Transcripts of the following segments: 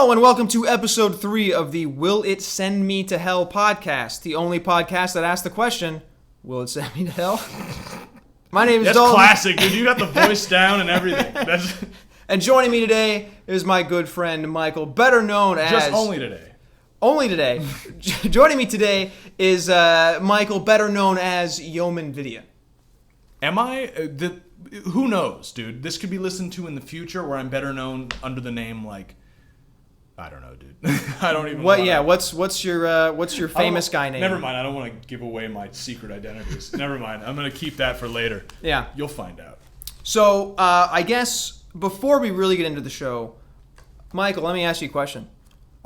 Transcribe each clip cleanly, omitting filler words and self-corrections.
Hello and welcome to episode 3 of the Will It Send Me to Hell podcast, the only podcast that asks the question, will it send me to hell? My name is Dalton. That's classic, dude. You got the voice down and everything. And joining me today is my good friend Michael, better known as... Just only today. Only today. Joining me today is Michael, better known as Yeoman Vidya. Am I? Who knows, dude? This could be listened to in the future where I'm better known under the name, like... I don't know, dude. I don't even. What's your famous guy name? Never mind. I don't want to give away my secret identities. Never mind. I'm gonna keep that for later. Yeah, you'll find out. So I guess before we really get into the show, Michael, let me ask you a question: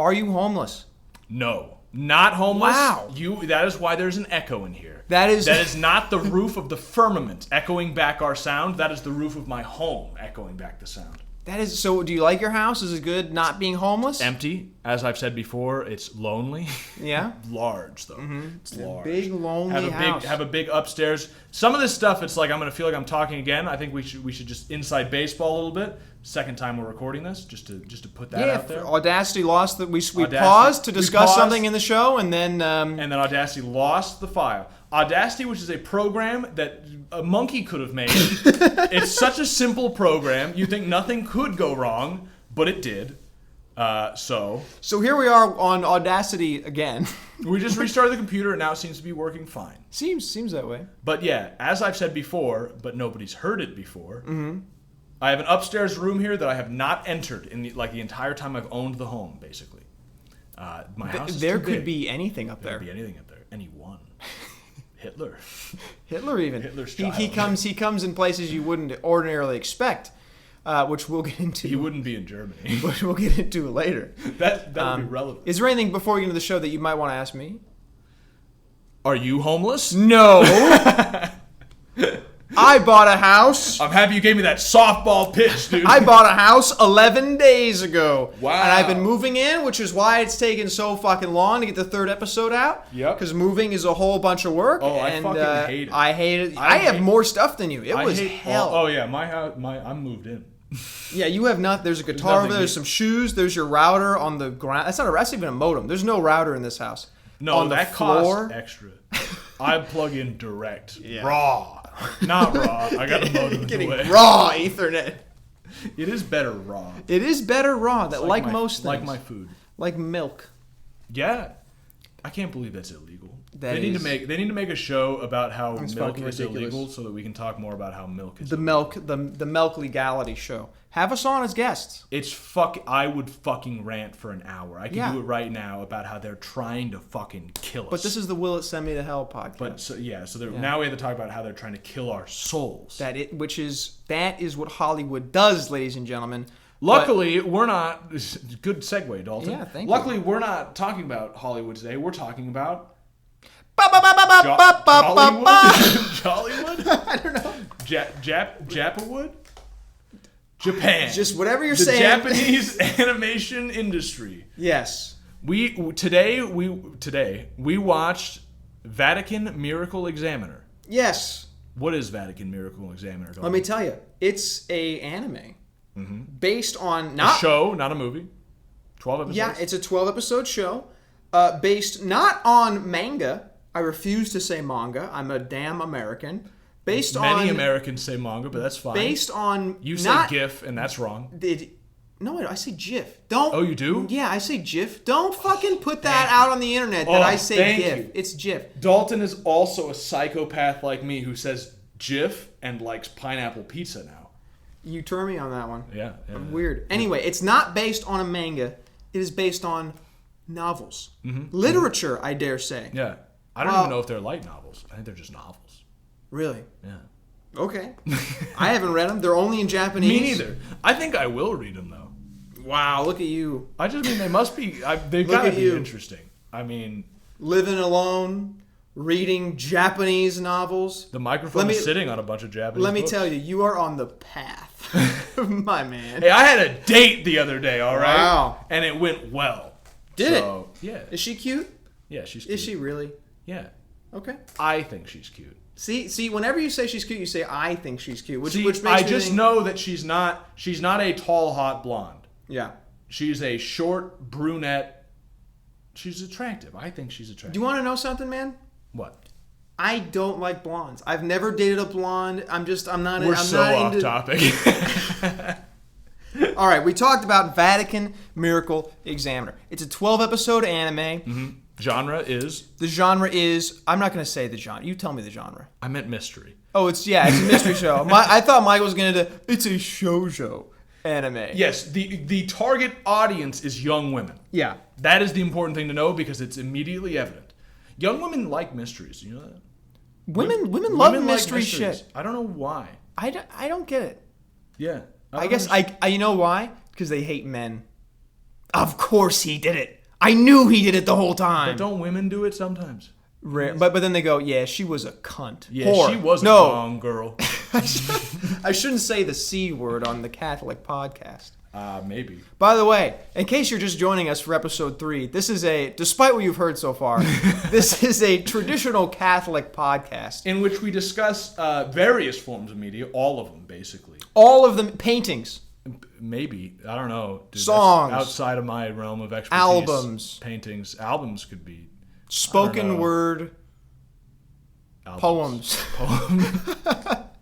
are you homeless? No, not homeless. Wow. That is why there's an echo in here. That is not the roof of the firmament echoing back our sound. That is the roof of my home echoing back the sound. That is, so do you like your house? Is it good not being homeless? Empty. As I've said before, it's lonely. Yeah? Large, though. Mm-hmm. It's large. Big, lonely house. Have a big upstairs. Some of this stuff, it's like I'm going to feel like I'm talking again. I think we should just inside baseball a little bit. Second time we're recording this, just to put that out there. Audacity lost that we paused to discuss something in the show, and then Audacity lost the file. Audacity, which is a program that a monkey could have made. It's such a simple program. You think nothing could go wrong, but it did. So here we are on Audacity again. We just restarted the computer, and now it seems to be working fine. Seems that way. But yeah, as I've said before, but nobody's heard it before. Mm-hmm. I have an upstairs room here that I have not entered in the entire time I've owned the home, basically. My house is there too could big. be anything up there. There could be anything up there. Anyone. Hitler even. Hitler's child. He comes in places you wouldn't ordinarily expect, which we'll get into. He wouldn't be in Germany. Which we'll get into later. That would be relevant. Is there anything before we get into the show that you might want to ask me? Are you homeless? No. I bought a house. I'm happy you gave me that softball pitch, dude. I bought a house 11 days ago. Wow. And I've been moving in, which is why it's taken so fucking long to get the third episode out. Yep. Because moving is a whole bunch of work. Oh, I fucking hate it. I hate it. I have more stuff than you. It was hell. Oh yeah, my house. I'm moved in. Yeah, you have not. There's a guitar over there. There's some shoes. There's your router on the ground. That's even a modem. There's no router in this house. No, on that the floor. Costs extra. I plug in direct. Yeah. Raw. Not raw. I got a modem in the way. Raw Ethernet. It is better raw. It is better raw. That like most things. Like my food. Like milk. Yeah. I can't believe that's illegal. They need to make a show about how milk is ridiculous. illegal so that we can talk more about how milk is the milk legality show. Have us on as guests. I would fucking rant for an hour. I can do it right now about how they're trying to fucking kill us. But this is the Will It Send Me to Hell podcast. But now we have to talk about how they're trying to kill our souls. That is what Hollywood does, ladies and gentlemen. Luckily, we're not. Good segue, Dalton. Yeah, thank you. Luckily, we're not talking about Hollywood today. We're talking about Jollywood? I don't know. Japawood? Japan. Just whatever you're the saying. The Japanese animation industry. Yes. Today we watched Vatican Miracle Examiner. Yes. What is Vatican Miracle Examiner? Let me tell you. It's a anime. Mm-hmm. Based on a show, not a movie. 12 episodes. Yeah, it's a 12-episode show. Based not on manga. I refuse to say manga. I'm a damn American. Many Americans say manga, but that's fine. Based on you say GIF, and that's wrong. No, I say GIF. Don't. Oh, you do? Yeah, I say GIF. Don't fucking put that out on the internet that I say GIF. You. It's GIF. Dalton is also a psychopath like me who says GIF and likes pineapple pizza now. You turn me on that one. Yeah. Weird. Anyway, it's not based on a manga. It is based on novels. Mm-hmm. Literature, I dare say. Yeah. I don't even know if they're light novels. I think they're just novels. Really? Yeah. Okay. I haven't read them. They're only in Japanese. Me neither. I think I will read them, though. Wow, look at you. I just mean they must be... they've got to be interesting. I mean... Living alone, reading Japanese novels. The microphone is sitting on a bunch of Japanese Let me books. tell you, you are on the path, my man. Hey, I had a date the other day, all right? Wow. And it went well. Did it? Yeah. Is she cute? Yeah, she's cute. Is she really? Yeah. Okay. I think she's cute. See, whenever you say she's cute, you say I think she's cute, which makes I just know that she's not a tall, hot blonde. Yeah. She's a short brunette. She's attractive. I think she's attractive. Do you want to know something, man? What? I don't like blondes. I've never dated a blonde. I'm not. We're I'm so not off into... topic. All right, we talked about Vatican Miracle Examiner. It's a 12-episode anime. Mm-hmm. Genre is? The genre is... I'm not going to say the genre. You tell me the genre. I meant mystery. Oh, it's a mystery show. I thought Michael was going to do... It's a shoujo anime. Yes, the target audience is young women. Yeah. That is the important thing to know because it's immediately evident. Young women like mysteries. You know that? Women love like mystery mysteries. shit. I don't know why. I don't get it. Yeah. I guess you know why? Because they hate men. Of course he did it. I knew he did it the whole time. But don't women do it sometimes? Rare. But then they go, yeah, she was a cunt. Yeah, Whore. she was a wrong girl. I shouldn't say the C word on the Catholic podcast. Maybe. By the way, in case you're just joining us for episode 3, this is despite what you've heard so far, this is a traditional Catholic podcast. In which we discuss various forms of media, all of them, basically. All of them, paintings. Maybe. I don't know. Dude, songs. That's outside of my realm of expertise. Albums. Paintings. Albums could be. Spoken word. Albums. Poems.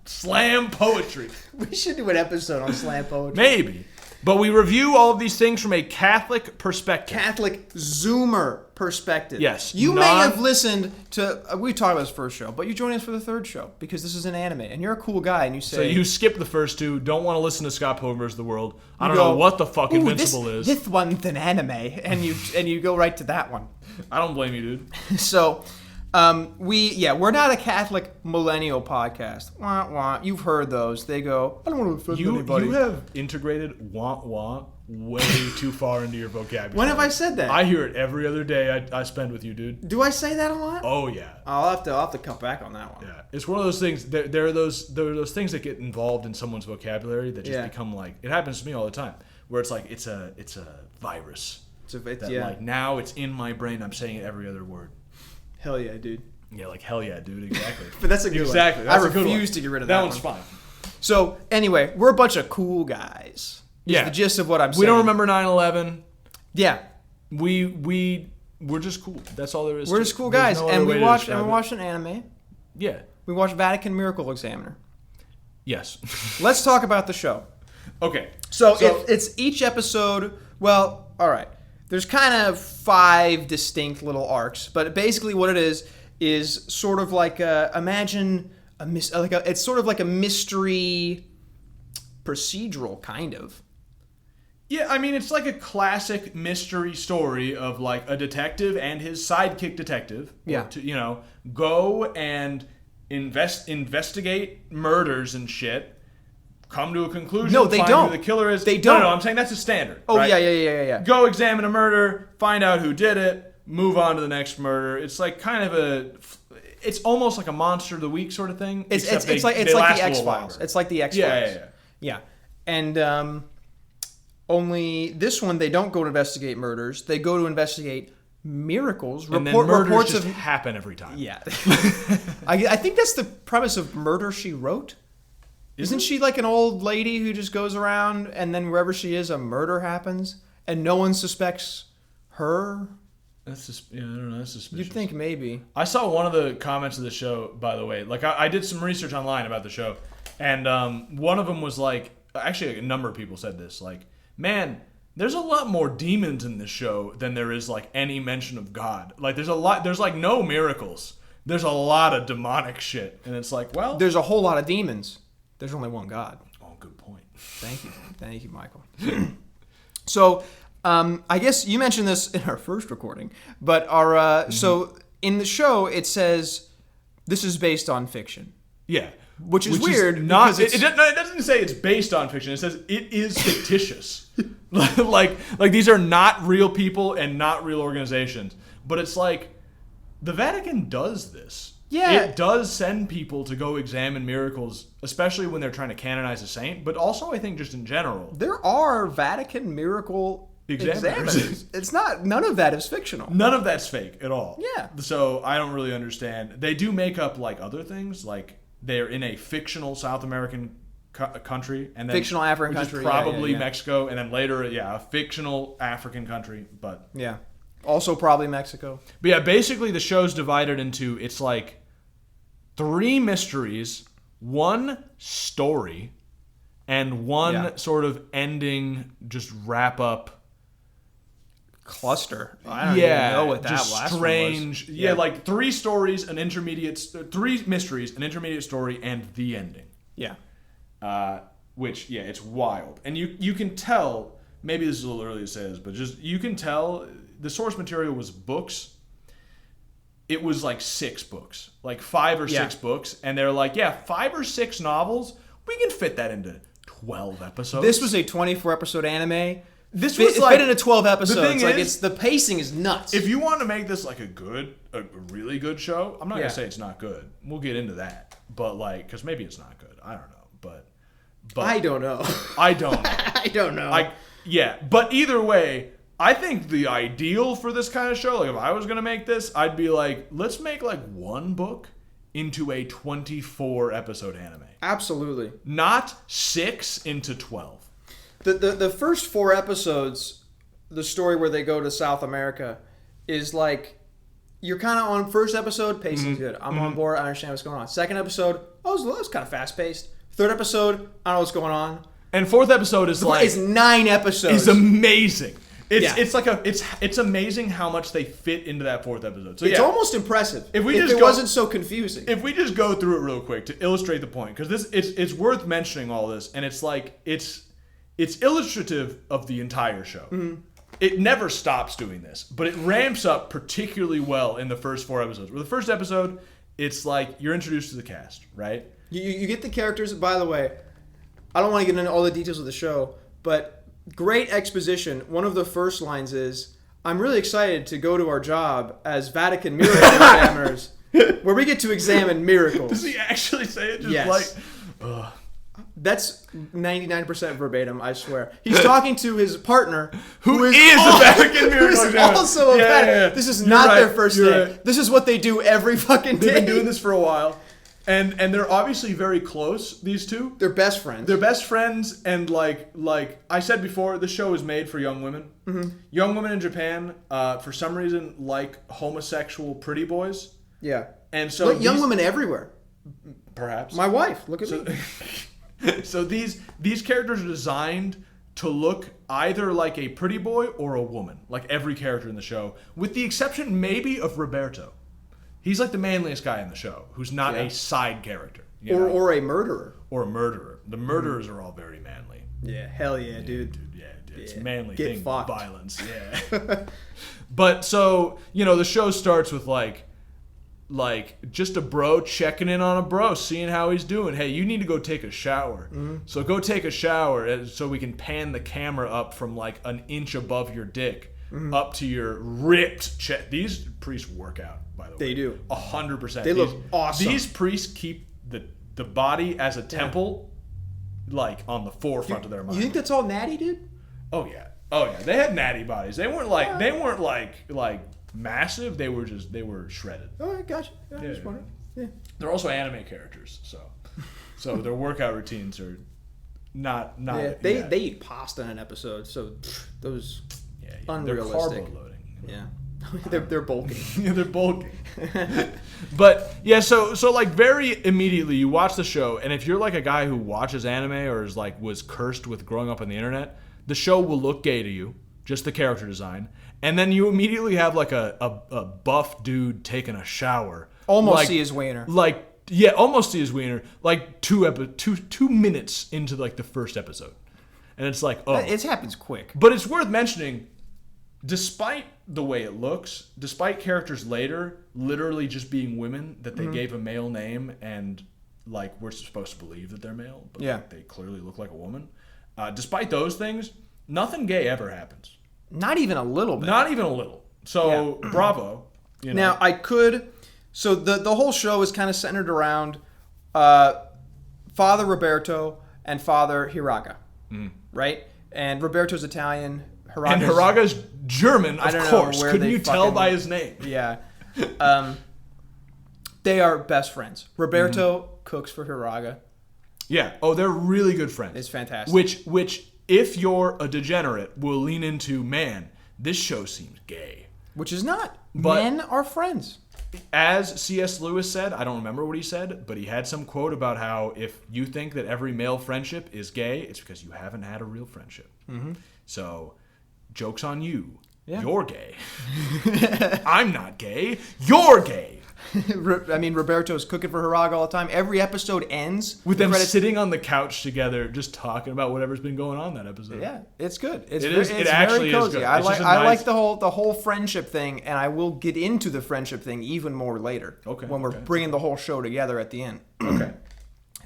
Slam poetry. We should do an episode on slam poetry. Maybe. But we review all of these things from a Catholic perspective. Catholic Zoomer perspective. Yes. You may have listened to... we talked about this first show, but you joined us for the third show because this is an anime, and you're a cool guy, and you say... So you skip the first two, don't want to listen to Scott Pilgrim vs. the World. I don't know what the fuck Invincible is. This one's an anime, and you go right to that one. I don't blame you, dude. So... we're not a Catholic millennial podcast. Wah, wah. You've heard those. They go, I don't want to offend anybody. You have integrated wah wah way too far into your vocabulary. When have I said that? I hear it every other day I spend with you, dude. Do I say that a lot? Oh, yeah. I'll have to cut back on that one. Yeah. It's one of those things, there are those things that get involved in someone's vocabulary that just become like, it happens to me all the time, where it's like, it's a virus. Like, now it's in my brain, I'm saying it every other word. Hell yeah, dude. Yeah, like hell yeah, dude. Exactly. But that's a good one. Exactly. I refuse to get rid of that one. That one's fine. So, anyway, we're a bunch of cool guys. Yeah. The gist of what I'm saying. We don't remember 9/11. Yeah. We're just cool. That's all there is. We're just cool guys. And we watched an anime. Yeah. We watched Vatican Miracle Examiner. Yes. Let's talk about the show. Okay. So it's each episode, well, all right. There's kind of 5 distinct little arcs, but basically what it is sort of like it's sort of like a mystery procedural kind of. Yeah, I mean it's like a classic mystery story of like a detective and his sidekick detective. Yeah. To, go and investigate murders and shit. Come to a conclusion. No, they find don't. Who the killer is. They don't. No, I'm saying that's a standard. Oh, right? Yeah. Go examine a murder, find out who did it, move on to the next murder. It's like kind of it's almost like a Monster of the Week sort of thing. It's like the X-Files. It's like the X-Files. Yeah. And only this one, they don't go to investigate murders. They go to investigate miracles. And then murders just happen every time. Yeah. I think that's the premise of Murder, She Wrote. Isn't she like an old lady who just goes around and then wherever she is, a murder happens and no one suspects her? That's just, I don't know. That's suspicious. You'd think maybe. I saw one of the comments of the show, by the way. Like I did some research online about the show, and one of them was like, actually a number of people said this, like, man, there's a lot more demons in this show than there is like any mention of God. Like there's like no miracles. There's a lot of demonic shit, and it's like, well, there's a whole lot of demons. There's only one God. Oh, good point. Thank you, Michael. So, I guess you mentioned this in our first recording, but so in the show it says this is based on fiction. Yeah, which is weird. It doesn't say it's based on fiction. It says it is fictitious. like these are not real people and not real organizations. But it's like the Vatican does this. Yeah. It does send people to go examine miracles, especially when they're trying to canonize a saint, but also I think just in general. There are Vatican miracle examiners. None of that is fictional. None of that's fake at all. Yeah. So I don't really understand. They do make up like other things, like they're in a fictional South American country, and then fictional African which country, is probably yeah. Mexico, and then later, a fictional African country, but yeah, also probably Mexico. But yeah, basically the show's divided into it's like 3 mysteries, 1 story, and 1 sort of ending, just wrap up. Cluster. I don't even know what that just last strange. one was. Yeah, like 3 stories, 3 mysteries, an intermediate story, and the ending. Yeah. Which it's wild, and you can tell. Maybe this is a little early to say this, but just you can tell the source material was books. It was like 6 books, like 5 or 6 books, and they're like, 5 or 6 novels. We can fit that into 12 episodes. This was a 24 episode anime. This was like fit into 12 episodes. The thing like is, the pacing is nuts. If you want to make this like a really good show, I'm not gonna say it's not good. We'll get into that, but like, because maybe it's not good. I don't know, but I don't know. I don't know. I don't know. But either way, I think the ideal for this kind of show, like if I was gonna make this, I'd be like, let's make like 1 book into a 24 episode anime. Absolutely. Not 6 into 12. The first 4 episodes, the story where they go to South America, is like, you're kind of on first episode, pacing's good. I'm on board, I understand what's going on. Second episode, it was kind of fast paced. Third episode, I don't know what's going on. And 4th episode is like... It's 9 episodes. It's amazing. It's amazing how much they fit into that 4th episode. So it's almost impressive if it wasn't so confusing. If we just go through it real quick to illustrate the point, because it's worth mentioning all this, and it's like it's illustrative of the entire show. Mm-hmm. It never stops doing this, but it ramps up particularly well in the first 4 episodes. Where the first episode, it's like you're introduced to the cast, right? You get the characters. By the way, I don't want to get into all the details of the show, but great exposition. One of the first lines is, "I'm really excited to go to our job as Vatican miracle examiners, where we get to examine miracles." Does he actually say it? Just yes. like, ugh. That's 99% verbatim, I swear. He's talking to his partner, who is a Vatican miracle examiner. Also a Vatican. This is not their first day. Right. This is what they do every fucking day. They've been doing this for a while. And they're obviously very close, these two. They're best friends. They're best friends, and like I said before, the show is made for young women. Mm-hmm. Young women in Japan, for some reason, like homosexual pretty boys. Yeah. And so young women everywhere. Perhaps. My wife, look at me. So these characters are designed to look either like a pretty boy or a woman, like every character in the show, with the exception maybe of Roberto. He's like the manliest guy in the show, who's not a side character. Or a murderer. Or a murderer. The murderers are all very manly. Yeah, hell yeah, dude. It's manly Get thing, fucked. Violence, yeah. But so, the show starts with like just a bro checking in on a bro, seeing how he's doing. Hey, you need to go take a shower. Mm-hmm. So go take a shower so we can pan the camera up from like an inch above your dick up to your ripped chest. These priests work out, by the way. They do. 100%. They look awesome. These priests keep the body as a temple like on the forefront of their mind. You think that's all natty, dude? Oh yeah. They had natty bodies. They weren't like massive. They were shredded. Oh, I gotcha. Just wondering. Yeah. They're also anime characters, so their workout routines are not. Yeah, they eat pasta in an episode, so those unrealistic. They're carbo loading. Yeah. they're bulking. Yeah, they're bulking. But yeah, so like very immediately you watch the show, and if you're like a guy who watches anime or was cursed with growing up on the internet, the show will look gay to you, just the character design. And then you immediately have like a buff dude taking a shower. Almost see his wiener. Almost see his wiener. Like 2 minutes into like the first episode. And it's like, oh. It happens quick. But it's worth mentioning, despite the way it looks, despite characters later literally just being women that they gave a male name and like we're supposed to believe that they're male, but like, they clearly look like a woman. Despite those things, nothing gay ever happens. Not even a little bit. Not even a little. So, bravo. Now, I could... So, the whole show is kind of centered around Father Roberto and Father Hiraga. Right? And Roberto's Italian. Hiraga's German, of course. Couldn't you tell by his name? Yeah. They are best friends. Roberto cooks for Hiraga. Yeah. Oh, they're really good friends. It's fantastic. Which, if you're a degenerate, will lean into, man, this show seems gay. Which is not. But men are friends. As C.S. Lewis said, I don't remember what he said, but he had some quote about how if you think that every male friendship is gay, it's because you haven't had a real friendship. Mm-hmm. So, joke's on you. Yeah. You're gay. I'm not gay. You're gay. I mean, Roberto's cooking for Hiraga all the time. Every episode ends with them sitting on the couch together, just talking about whatever's been going on that episode. Yeah, it's good. It's actually very cozy. Good. I like the whole friendship thing, and I will get into the friendship thing even more later. Okay. When we're bringing the whole show together at the end. Okay.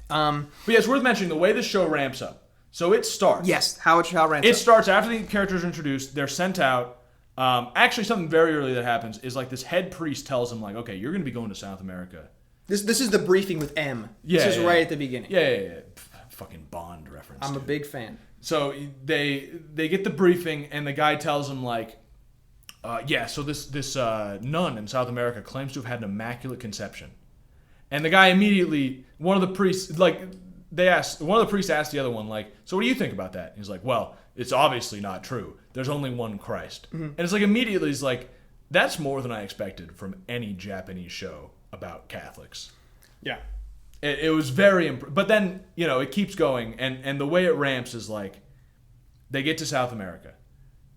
But yeah, it's worth mentioning the way the show ramps up. So it starts. Yes. How it ramps up. It starts after the characters are introduced. They're sent out. Actually, something very early that happens is like this head priest tells them, like, okay, you're going to be going to South America. This is the briefing with M. Yeah, this is right at the beginning. Yeah. Fucking Bond reference. I'm a big fan. So they get the briefing, and the guy tells them, like, so this nun in South America claims to have had an immaculate conception. And the guy immediately, one of the priests asked the other one, like, so what do you think about that? And he's like, well, it's obviously not true. There's only one Christ. Mm-hmm. And it's like immediately he's like, that's more than I expected from any Japanese show about Catholics. Yeah. It was very but then, it keeps going, and the way it ramps is like they get to South America.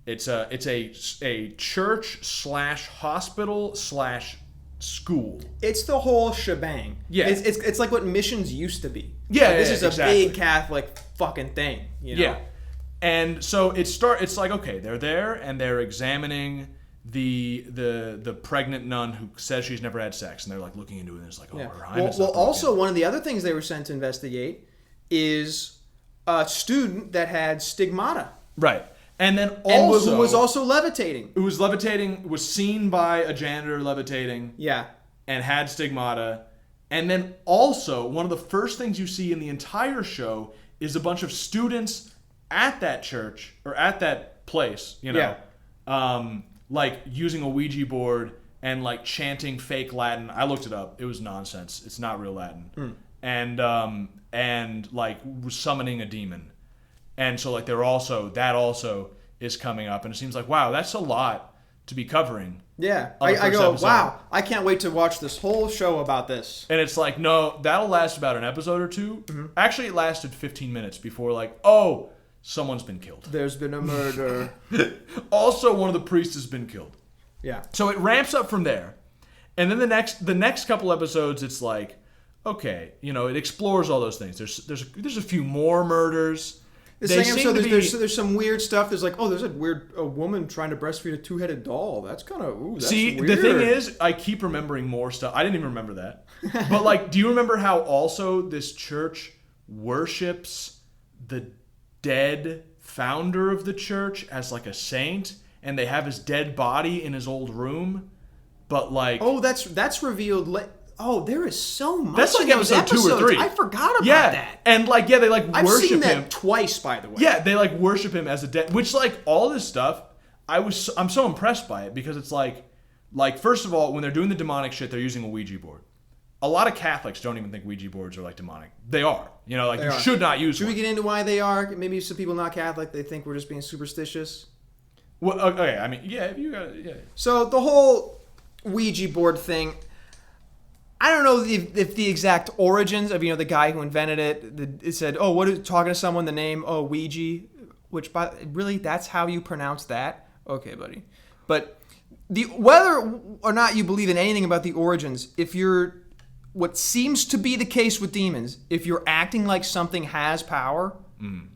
It's a church / hospital / school. It's the whole shebang. Yeah. It's like what missions used to be. Yeah. Like, this is exactly. a big Catholic fucking thing. Yeah. And so it's like, okay, they're there and they're examining the pregnant nun who says she's never had sex, and they're like looking into it, and it's like, oh, her highness. Well, also one of the other things they were sent to investigate is a student that had stigmata. Right. And then also... who was also levitating. Who was levitating, was seen by a janitor levitating. Yeah. And had stigmata. And then also, one of the first things you see in the entire show is a bunch of students at that church, or at that place, like using a Ouija board and like chanting fake Latin. I looked it up. It was nonsense. It's not real Latin. And like summoning a demon. And so like that also is coming up, and it seems like, wow, that's a lot to be covering. Yeah. I go, wow, I can't wait to watch this whole show about this. And it's like, no, that'll last about an episode or two. Mm-hmm. Actually, it lasted 15 minutes before like, oh, someone's been killed. There's been a murder. Also, one of the priests has been killed. Yeah. So it ramps up from there. And then the next couple episodes, it's like, okay, it explores all those things. There's a few more murders. There's some weird stuff. There's like, there's a woman trying to breastfeed a 2-headed doll. That's kind of weird. The thing is, I keep remembering more stuff. I didn't even remember that. But like, do you remember how also this church worships the dead founder of the church as like a saint, and they have his dead body in his old room? But like, that's revealed. There is so much. That's like episode 2 or 3. I forgot about that. And like, they like I've worship seen that him twice, by the way. Yeah, they like worship him as a dead. Which like all this stuff, I'm so impressed by it, because it's like first of all, when they're doing the demonic shit, they're using a Ouija board. A lot of Catholics don't even think Ouija boards are like demonic. They are. You should not use. Should we get into why they are? Maybe some people not Catholic, they think we're just being superstitious. Well, okay. I mean, yeah. If you got it, yeah. So the whole Ouija board thing. I don't know if the exact origins of, the guy who invented it. It said, talking to someone, the name, Ouija, which really, that's how you pronounce that? Okay, buddy. But whether or not you believe in anything about the origins, if you're, what seems to be the case with demons, if you're acting like something has power,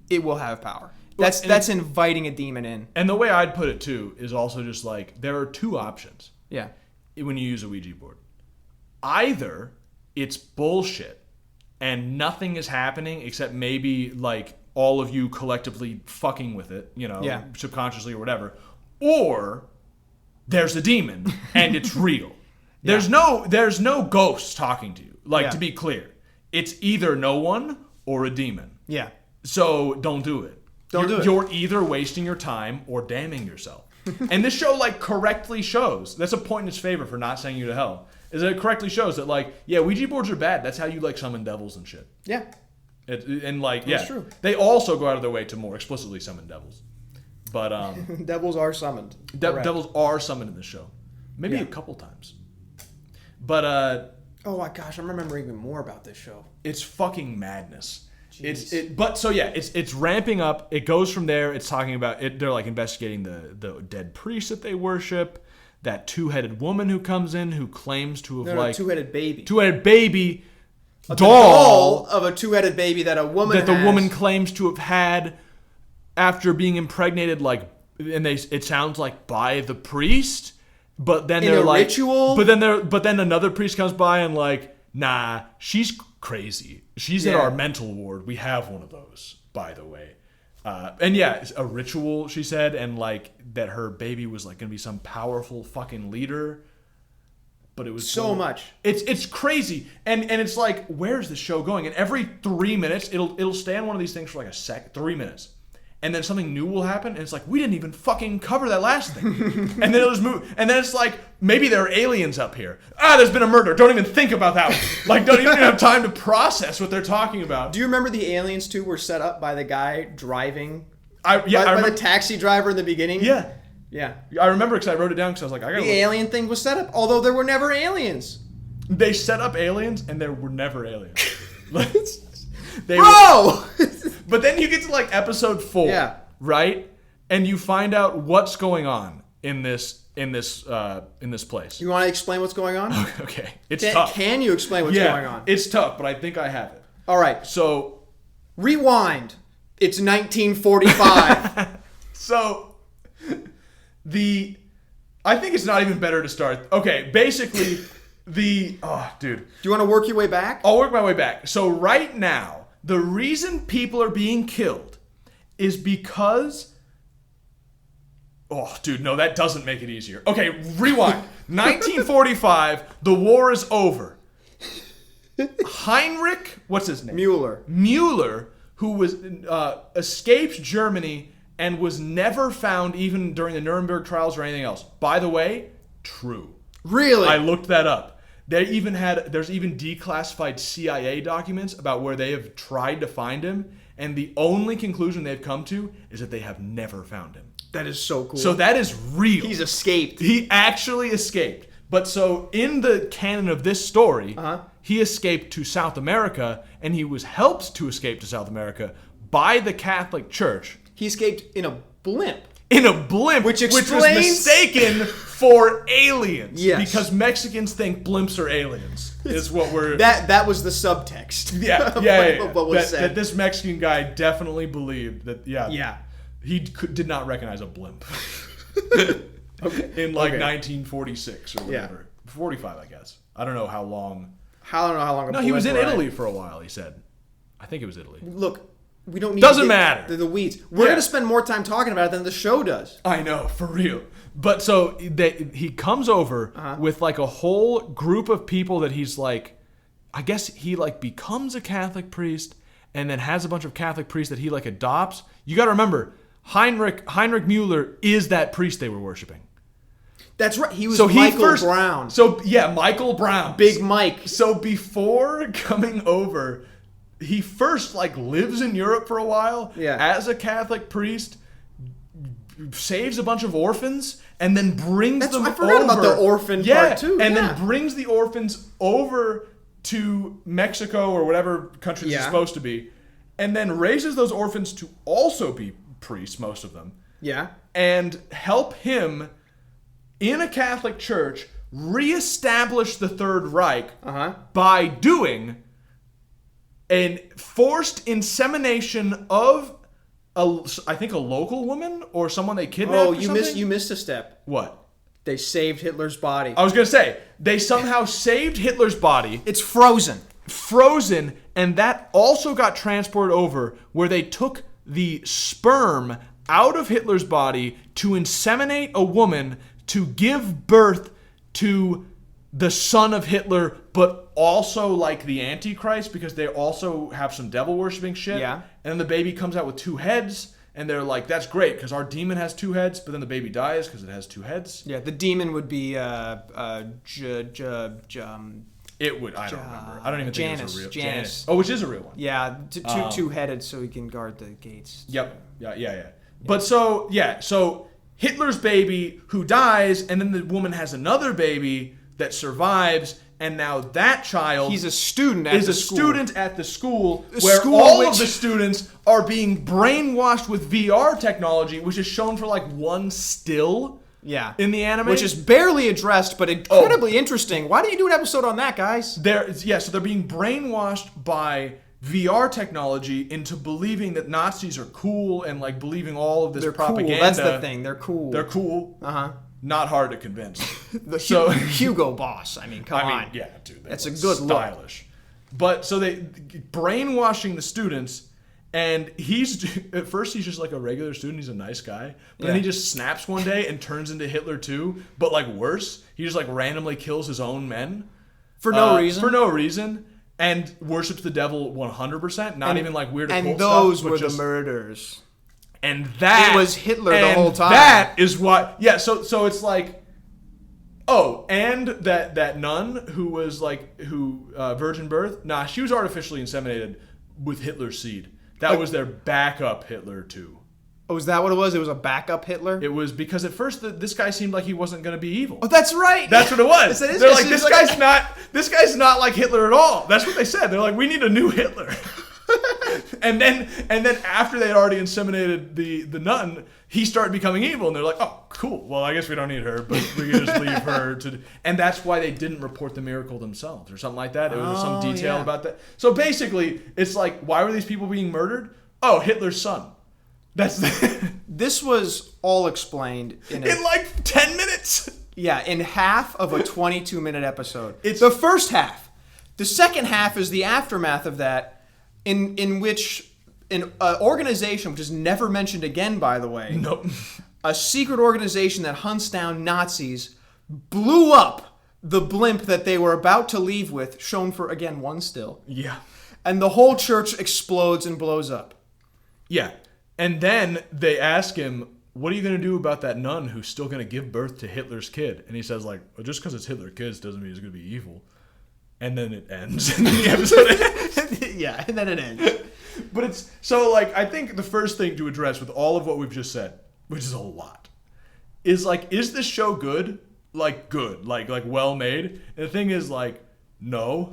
it will have power. That's inviting a demon in. And the way I'd put it too is also just like, there are two options. Yeah. When you use a Ouija board. Either it's bullshit and nothing is happening except maybe like all of you collectively fucking with it, subconsciously or whatever, or there's a demon and it's real. There's no ghosts talking to you. To be clear, it's either no one or a demon. Yeah. So don't do it. You're either wasting your time or damning yourself. And this show correctly shows. That's a point in its favor for not sending you to hell. Is that it correctly shows that Ouija boards are bad. That's how you summon devils and shit. Yeah. And like, That's true. they also go out of their way to more explicitly summon devils. But devils are summoned. devils are summoned in this show, maybe a couple times. But oh my gosh, I remember even more about this show. it's fucking madness. Jeez. It's ramping up. It goes from there. It's talking about it. They're like investigating the dead priest that they worship. That 2-headed woman who comes in who claims to have two-headed baby. Two-headed baby. A doll of a 2-headed baby that a woman that the woman claims to have had after being impregnated, like, and it sounds like by the priest, but then they're like ritual. But then another priest comes by and like, nah, she's crazy. She's at our mental ward. We have one of those, by the way. And it's a ritual, she said, and like that her baby was like gonna be some powerful fucking leader. But it was so much. It's crazy, and it's like, where's the show going? And every 3 minutes, it'll stay on one of these things for like 3 minutes, and then something new will happen, and it's like, we didn't even fucking cover that last thing, and then it'll just move, and then it's like, maybe there are aliens up here. There's been a murder. Don't even think about that one. Like, don't even have time to process what they're talking about. Do you remember the aliens too were set up by the guy driving? I remember the taxi driver in the beginning. Yeah. Yeah. I remember because I wrote it down because I was like, I gotta The alien thing was set up, although there were never aliens. They set up aliens, and there were never aliens. Bro! But then you get to like episode 4, right? And you find out what's going on in this place. You want to explain what's going on? Okay, it's tough. Can you explain what's going on? It's tough, but I think I have it. All right. So, rewind. It's 1945. So. I think it's not even better to start. Okay, basically, oh, dude. Do you want to work your way back? I'll work my way back. So right now, the reason people are being killed is because... Oh, dude, no, that doesn't make it easier. Okay, rewind. 1945, the war is over. Heinrich, what's his name? Mueller, who was escaped Germany... and was never found even during the Nuremberg trials or anything else. By the way, true. Really? I looked that up. There's even declassified CIA documents about where they have tried to find him, and the only conclusion they've come to is that they have never found him. That is so cool. So that is real. He's escaped. He actually escaped. But so in the canon of this story, he escaped to South America, and he was helped to escape to South America by the Catholic Church. He escaped in a blimp. Which was mistaken for aliens. Yes. Because Mexicans think blimps are aliens. Is what we're... That was the subtext. Yeah. What was said. That this Mexican guy definitely believed that, he did not recognize a blimp. In 1946 or whatever. 45, I guess. I don't know how long. I don't know how long. No, he was in Italy for a while, he said. I think it was Italy. Look. We don't need Doesn't matter. The weeds. We're going to spend more time talking about it than the show does. I know, for real. But so he comes over with like a whole group of people that he's like, I guess he like becomes a Catholic priest and then has a bunch of Catholic priests that he like adopts. You got to remember, Heinrich Mueller is that priest they were worshiping. That's right. He was Michael Brown. So yeah, Michael Brown. Big Mike. So before coming over... He first like lives in Europe for a while as a Catholic priest, saves a bunch of orphans, and then brings them over. I forgot about the orphan part too. And then brings the orphans over to Mexico or whatever country it's supposed to be, and then raises those orphans to also be priests, most of them. Yeah. And help him in a Catholic church reestablish the Third Reich by doing a forced insemination of I think a local woman or someone they kidnapped. Oh, you missed a step. What? They saved Hitler's body. I was gonna say they somehow saved Hitler's body. It's frozen, and that also got transported over where they took the sperm out of Hitler's body to inseminate a woman to give birth to the son of Hitler, but also like the Antichrist, because they also have some devil worshipping shit. Yeah. And then the baby comes out with 2 heads, and they're like, that's great, because our demon has 2 heads, but then the baby dies because it has 2 heads. Yeah, the demon would be It would. I don't remember. I don't even think it was a real Janus. Oh, which is a real one. Yeah, two-headed so he can guard the gates. Yep. Yeah. But so Hitler's baby who dies, and then the woman has another baby that survives, and now that child he's a student at the school where all of the students are being brainwashed with VR technology, which is shown for like one still. Yeah. In the anime. Which is barely addressed, but incredibly interesting. Why don't you do an episode on that, guys? So they're being brainwashed by VR technology into believing that Nazis are cool and like believing all of this propaganda. Cool. That's the thing. They're cool. They're cool. Uh-huh. Not hard to convince. Hugo Boss. I mean, come on. Yeah, dude. That's a good stylish. Look. But so they brainwashing the students. And at first he's just like a regular student. He's a nice guy. But then he just snaps one day and turns into Hitler too. But like worse, he just like randomly kills his own men. For no reason. For no reason. And worships the devil 100%. Not even like weird occult stuff. And those were the murders. And that... It was Hitler the whole time. That is what... Yeah, so it's like... Oh, and that nun who was like... virgin birth? Nah, she was artificially inseminated with Hitler's seed. That was their backup Hitler, too. Oh, is that what it was? It was a backup Hitler? It was because at first this guy seemed like he wasn't going to be evil. Oh, that's right. That's what it was. They're like, this guy's not like Hitler at all. That's what they said. They're like, we need a new Hitler. and then after they had already inseminated the nun, he started becoming evil. And they're like, oh, cool. Well, I guess we don't need her, but we can just leave her to... And that's why they didn't report the miracle themselves or something like that. It was some detail about that. So basically, it's like, why were these people being murdered? Oh, Hitler's son. This was all explained in like 10 minutes. Yeah, in half of a 22-minute episode. It's the first half. The second half is the aftermath of that, in which an organization, which is never mentioned again, by the way. Nope. A secret organization that hunts down Nazis blew up the blimp that they were about to leave with, shown for, again, one still. Yeah. And the whole church explodes and blows up. Yeah. And then they ask him, what are you going to do about that nun who's still going to give birth to Hitler's kid? And he says, like, well, just because it's Hitler's kids doesn't mean it's going to be evil. And then it ends. And then the episode ends. Yeah, and then it ends. But it's... So, like, I think the first thing to address with all of what we've just said, which is a lot, is, like, is this show good? Like, good. Like well made? And the thing is, like, no.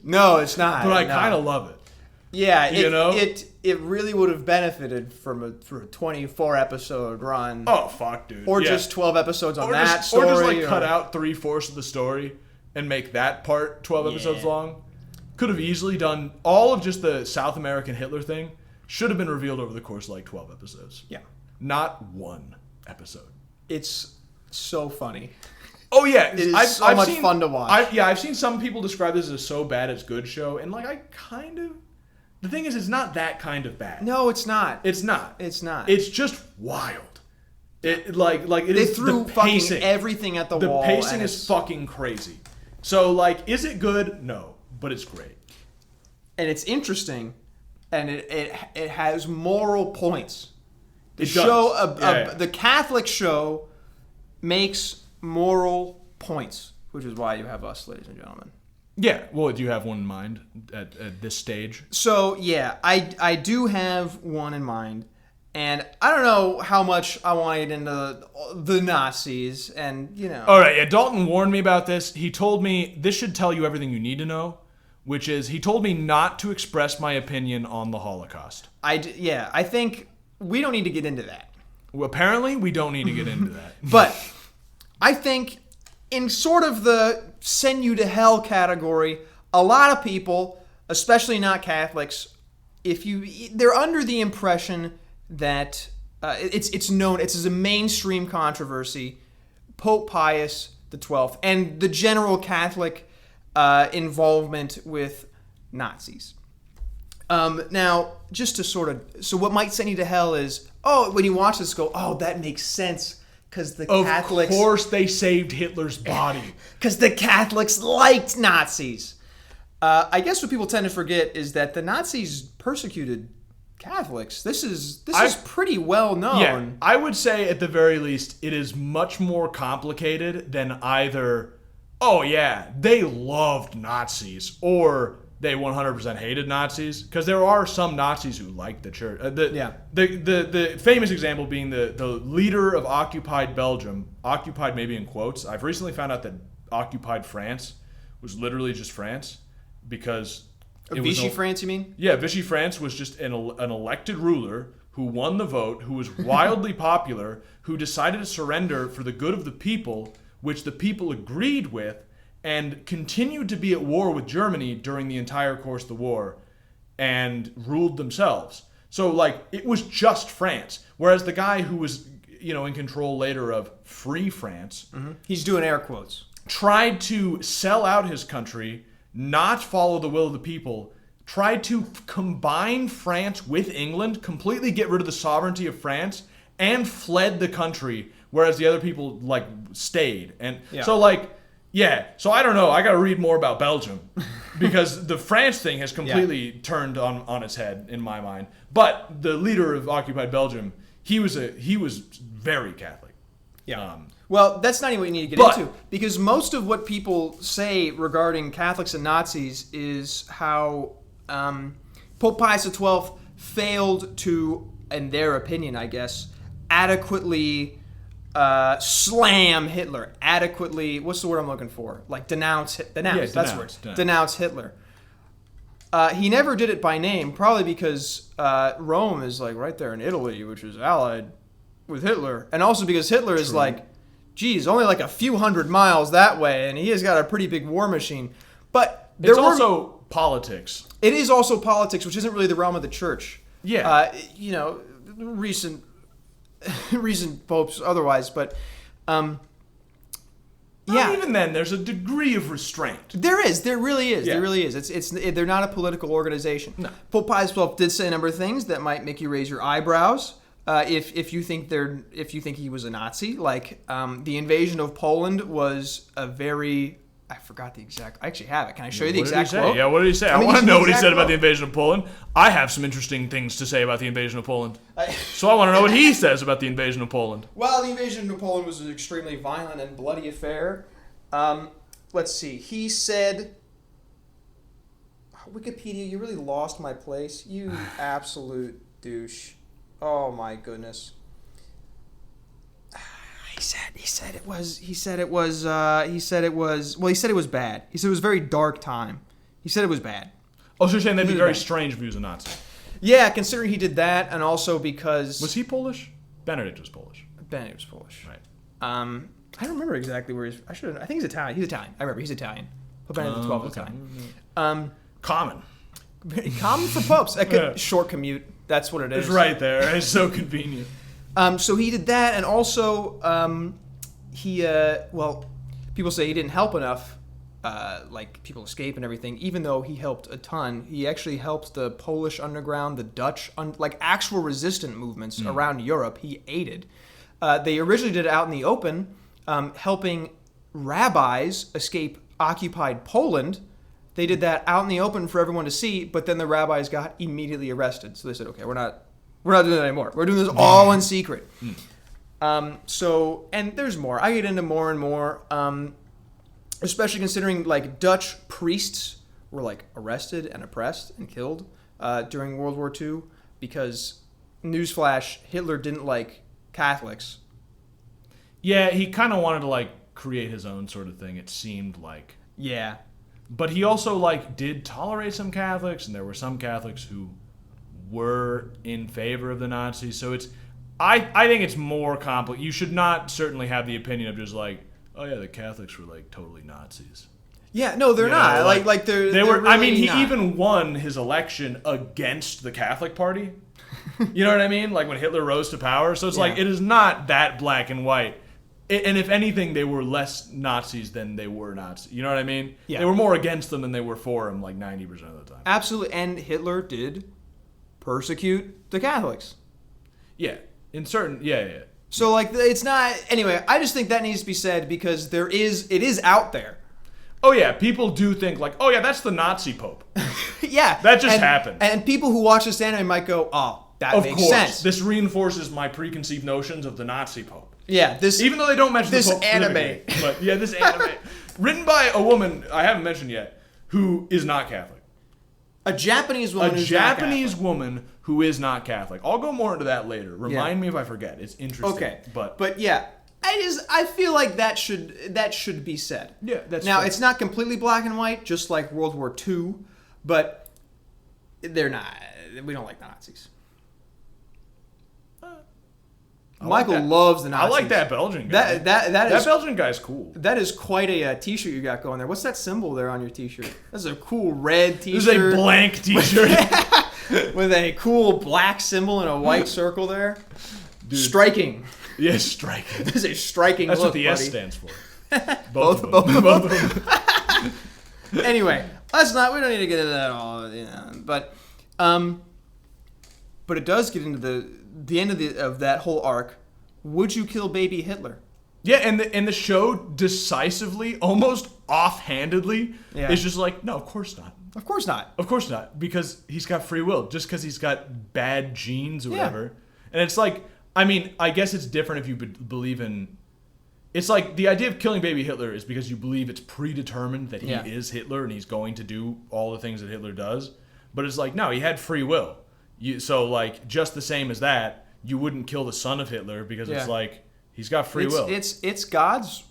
No, it's not. But I kind of love it. Yeah, it really would have benefited from a 24-episode run. Oh, fuck, dude. Or just 12 episodes on that story. Or just, like, cut out 3/4 of the story and make that part 12 episodes long. Could have easily done all of just the South American Hitler thing. Should have been revealed over the course of, like, 12 episodes. Yeah. Not one episode. It's so funny. Oh, yeah. It is I've seen fun to watch. I've seen some people describe this as a so bad it's good show. And, like, I kind of... The thing is, it's not that kind of bad. No, it's not. It's not. It's not. It's just wild. It it they is threw the fucking pacing. Everything at the wall. The pacing is fucking crazy. So, like, is it good? No, but it's great. And it's interesting, and it has moral points. The the Catholic show makes moral points, which is why you have us, ladies and gentlemen. Yeah. Well, do you have one in mind at this stage? So, yeah, I do have one in mind. And I don't know how much I want to get into the Nazis and, you know. All right, yeah, Dalton warned me about this. He told me this should tell you everything you need to know, which is he told me not to express my opinion on the Holocaust. I think we don't need to get into that. Well, apparently, we don't need to get into that. But I think in sort of the send you to hell category, a lot of people, especially not Catholics, they're under the impression that it's known, it's a mainstream controversy, Pope Pius XII and the general Catholic involvement with Nazis. Now, just to so what might send you to hell is, when you watch this, go, that makes sense, because the Catholics... Of course they saved Hitler's body. Because the Catholics liked Nazis. I guess what people tend to forget is that the Nazis persecuted Catholics. This is pretty well known. Yeah, I would say at the very least it is much more complicated than either Oh yeah, they loved Nazis, or they 100% hated Nazis, because there are some Nazis who like the church. The famous example being the leader of occupied Belgium, occupied maybe in quotes. I've recently found out that occupied France was literally just France, because Vichy France, you mean? Yeah, Vichy France was just an elected ruler who won the vote, who was wildly popular, who decided to surrender for the good of the people, which the people agreed with, and continued to be at war with Germany during the entire course of the war, and ruled themselves. So, like, it was just France. Whereas the guy who was, in control later of Free France, he's doing air quotes, tried to sell out his country, not follow the will of the people, tried to combine France with England, completely get rid of the sovereignty of France, and fled the country, whereas the other people, like, stayed. And so, like, so I don't know. I got to read more about Belgium, because the France thing has completely turned on its head in my mind. But the leader of occupied Belgium, he was very Catholic. Yeah. Well, that's not even what you need to get into, because most of what people say regarding Catholics and Nazis is how Pope Pius XII failed to, in their opinion, I guess, adequately slam Hitler. Adequately, what's the word I'm looking for? Like denounce. That's the word. Denounce Hitler. He never did it by name, probably because Rome is like right there in Italy, which is allied with Hitler, and also because Hitler is like, geez, only like a few hundred miles that way, and he has got a pretty big war machine. But it's also politics. It is also politics, which isn't really the realm of the church. Yeah. Recent popes otherwise, but even then, there's a degree of restraint. There really is. They're not a political organization. No. Pope Pius XII did say a number of things that might make you raise your eyebrows. If you think he was a Nazi, like the invasion of Poland was a very, I forgot the exact. I actually have it. Can I show you the exact quote? Yeah, what did he say? I want to know what he said about the invasion of Poland. I have some interesting things to say about the invasion of Poland. So I want to know what he says about the invasion of Poland. Well, the invasion of Poland was an extremely violent and bloody affair. Let's see. He said, Wikipedia, you really lost my place. You absolute douche. Oh my goodness. He said it was bad. He said it was a very dark time. He said it was bad. Oh, so you're saying that'd be very strange if he was a Nazi? Yeah, considering he did that, and also because... Was he Polish? Benedict was Polish. Benedict was Polish. Right. I don't remember exactly where he's... I think he's Italian. He's Italian. I remember, he's Italian. Pope Benedict XII was Italian. Common. Common for popes. Short commute. That's what it is. It's right there. It's so convenient. So he did that, and also people say he didn't help enough, like people escape and everything, even though he helped a ton. He actually helped the Polish underground, the Dutch, like actual resistant movements around Europe. He aided. They originally did it out in the open, helping rabbis escape occupied Poland. They did that out in the open for everyone to see, but then the rabbis got immediately arrested. So they said, okay, we're not doing that anymore. We're doing this all in secret. And there's more. I get into more and more, especially considering like Dutch priests were like arrested and oppressed and killed during World War II because, newsflash, Hitler didn't like Catholics. Yeah, he kind of wanted to like create his own sort of thing, it seemed like. Yeah. But he also like did tolerate some Catholics, and there were some Catholics who were in favor of the Nazis. So I think it's more complicated. You should not certainly have the opinion of just like, oh yeah, the Catholics were like totally Nazis. Yeah, no, they're not. Like they're were. Really I mean, he not. even won his election against the Catholic Party. You know what I mean? Like when Hitler rose to power. So it's like it is not that black and white. And if anything, they were less Nazis than they were Nazis. You know what I mean? Yeah. They were more against them than they were for them, like 90% of the time. Absolutely, and Hitler did persecute the Catholics. Yeah, in certain, yeah. So like, it's not. Anyway, I just think that needs to be said because it is out there. Oh yeah, people do think like, oh yeah, that's the Nazi Pope. Yeah, that just happened. And people who watch this anime might go, oh, that makes sense. This reinforces my preconceived notions of the Nazi Pope. Yeah, even though they don't mention this the Pope anime, but yeah, this anime. Written by a woman I haven't mentioned yet, who is not Catholic. A Japanese woman. Woman who is not Catholic. I'll go more into that later. Remind me if I forget. It's interesting. Okay, but yeah, I feel like that should be said. Yeah, that's now fair. It's not completely black and white, just like World War II, but they're not. We don't like the Nazis. Michael loves the Nazis. I like that Belgian guy. That Belgian guy's cool. That is quite a t-shirt you got going there. What's that symbol there on your t-shirt? That's a cool red t-shirt. This is a blank t-shirt. With a cool black symbol and a white circle there. Dude. Striking. Yes, striking. This is a striking That's look, what the buddy. S stands for. Both of them. Anyway, we don't need to get into that all, but it does get into the end of that whole arc. Would you kill baby Hitler? Yeah, and the show decisively, almost offhandedly, is just like, no, of course not. Of course not. Of course not, because he's got free will, just because he's got bad genes or whatever. And it's like, I mean, I guess it's different if you believe in... It's like the idea of killing baby Hitler is because you believe it's predetermined that he is Hitler and he's going to do all the things that Hitler does. But it's like, no, he had free will. So, like, just the same as that, you wouldn't kill the son of Hitler because it's like, he's got free will. It's God's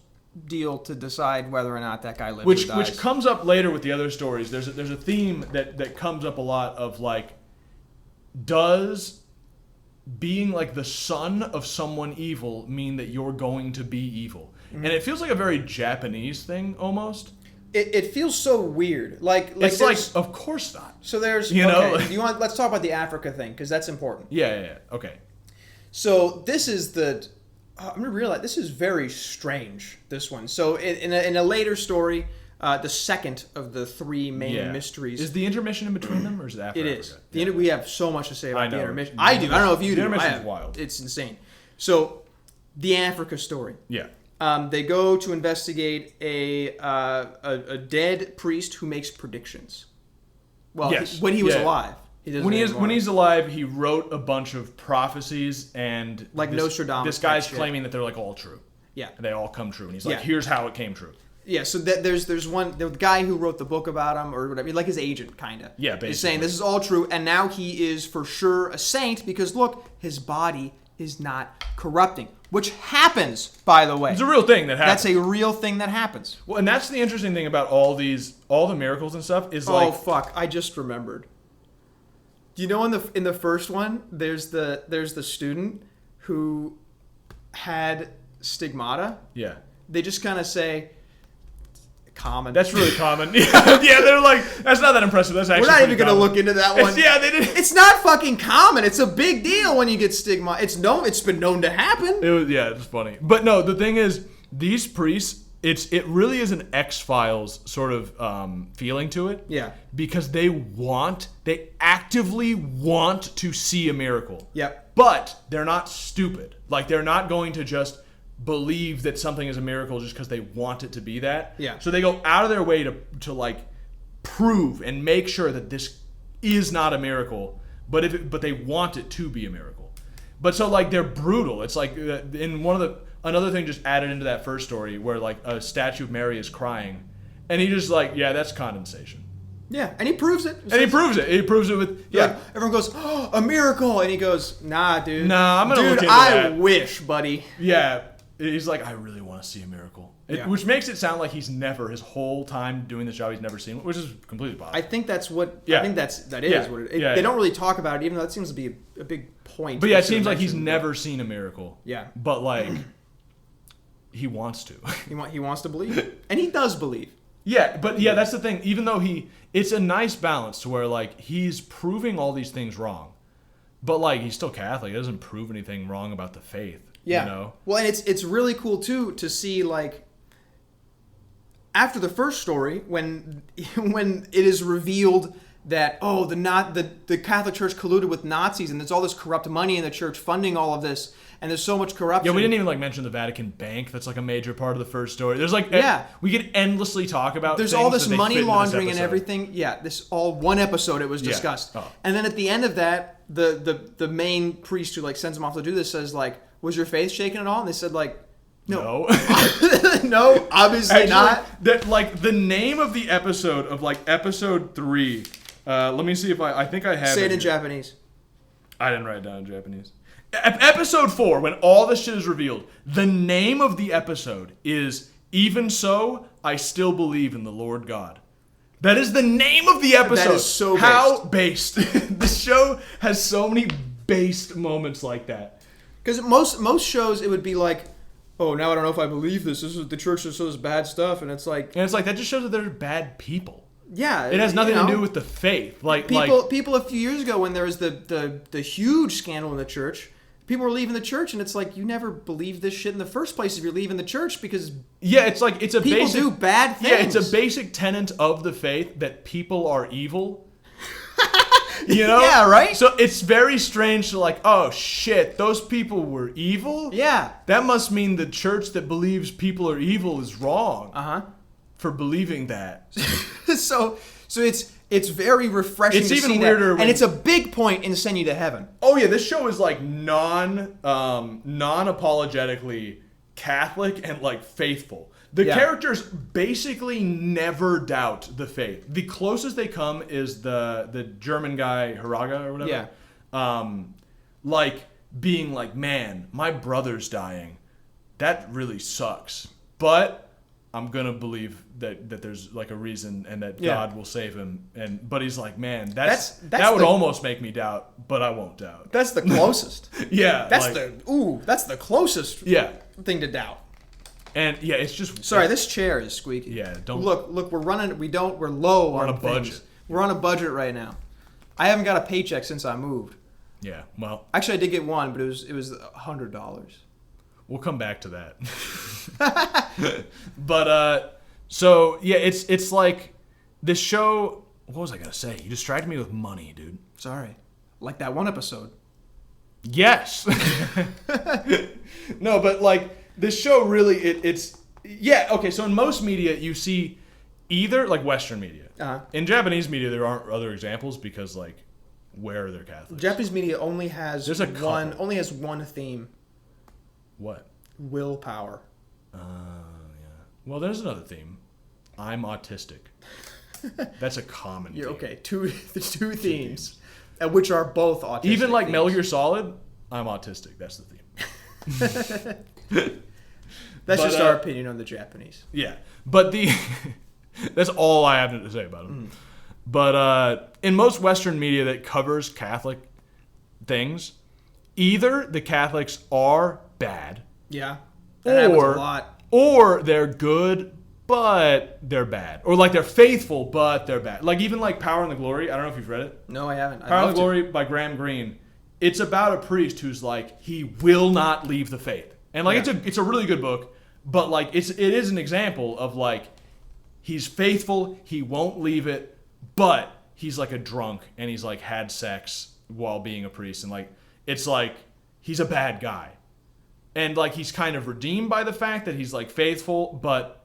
deal to decide whether or not that guy lives or dies. Which comes up later with the other stories. There's a theme that comes up a lot of, like, does being like the son of someone evil mean that you're going to be evil? Mm-hmm. And it feels like a very Japanese thing almost. It feels so weird. Like it's like, of course not. So there's let's talk about the Africa thing because that's important. Yeah. Okay. So this is I'm gonna realize this is very strange. This one. So in a later story, the second of the three main mysteries. Is the intermission in between them, or is it after? It is. We have so much to say about the intermission. I do. I don't know if you do. The intermission is wild. It's insane. So, the Africa story. Yeah. They go to investigate a dead priest who makes predictions. Well, when he was alive. When he's alive, he wrote a bunch of prophecies and like Nostradamus. This guy's claiming that they're like all true. Yeah. And they all come true, and he's like, here's how it came true. Yeah, so there's one, the guy who wrote the book about him, or whatever, like his agent, kind of. Yeah, basically. Is saying this is all true, and now he is for sure a saint because, look, his body is not corrupting. Which happens, by the way. It's a real thing that happens. That's a real thing that happens. Well, and that's the interesting thing about all the miracles and stuff is like... Oh, fuck, I just remembered. Do you know in the first one, there's the student who had stigmata? Yeah. They just kind of say... Common. That's really common. Yeah, they're like, that's not that impressive. That's actually we're not even going to look into that one. They did. It's not fucking common. It's a big deal when you get stigma. It's been known to happen. It's funny. But no, the thing is, these priests, it really is an X-Files sort of feeling to it. Yeah. Because they actively want to see a miracle. Yep. But they're not stupid. Like, they're not going to just believe that something is a miracle just because they want it to be that. Yeah. So they go out of their way to like prove and make sure that this is not a miracle, but they want it to be a miracle. But so like they're brutal. It's like in another thing just added into that first story where like a statue of Mary is crying, and he just like, yeah, that's condensation. Yeah, and he proves it. He proves it with like, everyone goes, oh, a miracle, and he goes, nah, dude. Nah, I'm gonna look into that. I wish, buddy. Yeah. He's like, I really want to see a miracle. Which makes it sound like his whole time doing this job, he's never seen one, which is completely possible. I think that's what, I think that is what it is. They don't really talk about it, even though that seems to be a big point. But yeah, it seems like he's never seen a miracle. Yeah. But like, he wants to. He wants to believe. And he does believe. Yeah, but yeah, that's the thing. Even though it's a nice balance to where like, he's proving all these things wrong. But like, he's still Catholic. He doesn't prove anything wrong about the faith. Yeah. You know? Well, and it's really cool too to see like after the first story when it is revealed that the Catholic Church colluded with Nazis and there's all this corrupt money in the church funding all of this and there's so much corruption. Yeah, we didn't even like mention the Vatican Bank. That's like a major part of the first story. There's like we could endlessly talk about. There's all this money laundering and everything. Yeah, this all one episode it was discussed. Oh. And then at the end of that, the main priest who like sends them off to do this says like, was your faith shaken at all? And they said like, No. No, obviously Actually, not. That like the name of the episode of like episode 3. Let me see if I think I have Say it in here. Japanese. I didn't write it down in Japanese. Episode 4, when all this shit is revealed, the name of the episode is "Even So, I Still Believe in the Lord God." That is the name of the episode. That is so how based. The show has so many based moments like that. Because most shows, it would be like, oh, now I don't know if I believe this. This is the church that shows bad stuff, and it's like, that just shows that they're bad people. yeah, It has nothing to do with the faith. People a few years ago when there was the huge scandal in the church, people were leaving the church, and it's like, you never believed this shit in the first place if you're leaving the church, because it's a people basic, do bad things. Yeah, it's a basic tenet of the faith that people are evil. You know? Yeah, right? So it's very strange to like, oh shit, those people were evil? Yeah. That must mean the church that believes people are evil is wrong. Uh-huh. For believing that. so it's very refreshing It's to even see weirder that. And it's a big point in sending you to heaven. Oh yeah, this show is like non-apologetically Catholic and like faithful. The characters basically never doubt the faith. The closest they come is the German guy Haraga or whatever. Yeah. Like being like, man, my brother's dying. That really sucks. But I'm gonna believe that there's like a reason and that God will save him. But he's like, man, that would almost make me doubt, but I won't doubt. That's the closest. Yeah. That's the closest thing to doubt. And yeah, it's just sorry. This chair is squeaky. Yeah, don't look. We're running. We're low on a things. budget. We're on a budget right now. I haven't got a paycheck since I moved. Yeah, well, actually, I did get one, but it was $100. We'll come back to that. But so yeah, it's like this show. What was I gonna say? You distracted me with money, dude. Sorry, like that one episode. Yes. No, but like. This show really, it's okay, so in most media, you see either, like Western media. Uh-huh. In Japanese media, there aren't other examples because, like, where are their Catholics? Japanese media only has one theme. What? Willpower. Yeah. Well, there's another theme. I'm autistic. That's a common theme. Okay, two themes, which are both autistic. Even like themes. Metal Gear Solid, I'm autistic. That's the theme. That's just our opinion on the Japanese. Yeah, but that's all I have to say about them. But in most Western media that covers Catholic things, either the Catholics are bad, that happens a lot, or they're good but they're bad, or like they're faithful but they're bad. Like even like Power and the Glory. I don't know if you've read it. No, I haven't. Power and the Glory by Graham Greene. It's about a priest who's like he will not leave the faith, and like it's a really good book, but like it is an example of like he's faithful, he won't leave it, but he's like a drunk and he's like had sex while being a priest, and like it's like he's a bad guy, and like he's kind of redeemed by the fact that he's like faithful, but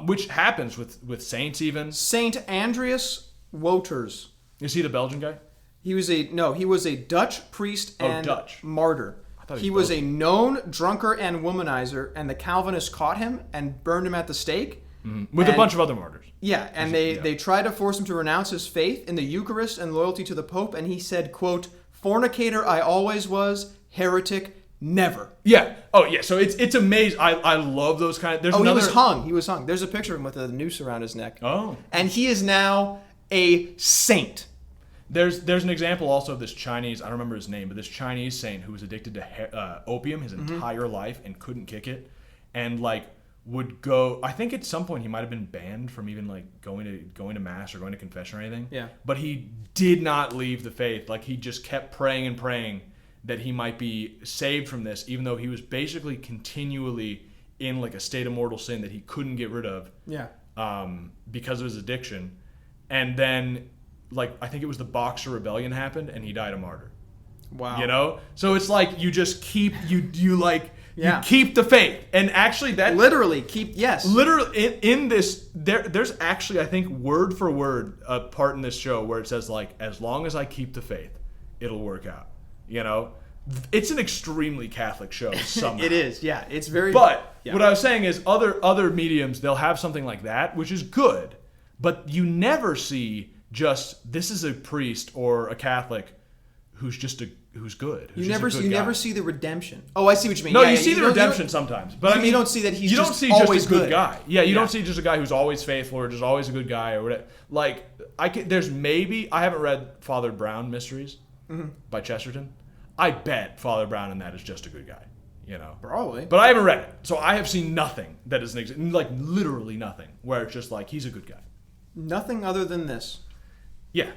which happens with saints even. Saint Andreas Wouters. Is he the Belgian guy? He was a Dutch priest and martyr. He was a known drunkard and womanizer, and the Calvinists caught him and burned him at the stake. Mm-hmm. With a bunch of other martyrs. Yeah, and they tried to force him to renounce his faith in the Eucharist and loyalty to the Pope, and he said, quote, "Fornicator I always was, heretic never." Yeah. Oh, yeah. So it's amazing. I love those kind of... He was hung. He was hung. There's a picture of him with a noose around his neck. Oh. And he is now a saint. There's an example also of this Chinese, I don't remember his name, but this Chinese saint who was addicted to opium his entire life and couldn't kick it, and like would go, I think at some point he might have been banned from even like going to mass or going to confession or anything. Yeah. But he did not leave the faith. Like he just kept praying and praying that he might be saved from this, even though he was basically continually in like a state of mortal sin that he couldn't get rid of. Yeah. Because of his addiction. And then like I think it was the Boxer Rebellion happened and he died a martyr. Wow. You know? So it's like you just keep you keep the faith. And actually that literally keep literally in this there's actually I think word for word a part in this show where it says like as long as I keep the faith, it'll work out. You know? It's an extremely Catholic show somehow. It is, yeah. It's very. But yeah. what I was saying is other mediums, they'll have something like that, which is good. But you never see just, this is a priest or a Catholic who's good. You never see the redemption. Oh, I see what you mean. No, yeah, you yeah, see the redemption sometimes. But I mean, you don't see that he's you don't just see always just a good guy. Yeah, you Yeah. don't see just a guy who's always faithful or just always a good guy or whatever. Like, there's maybe, I haven't read Father Brown Mysteries by Chesterton. I bet Father Brown in that is just a good guy, you know. Probably. But I haven't read it, so I have seen nothing that is like literally nothing where it's just like he's a good guy. Nothing other than this. Yeah.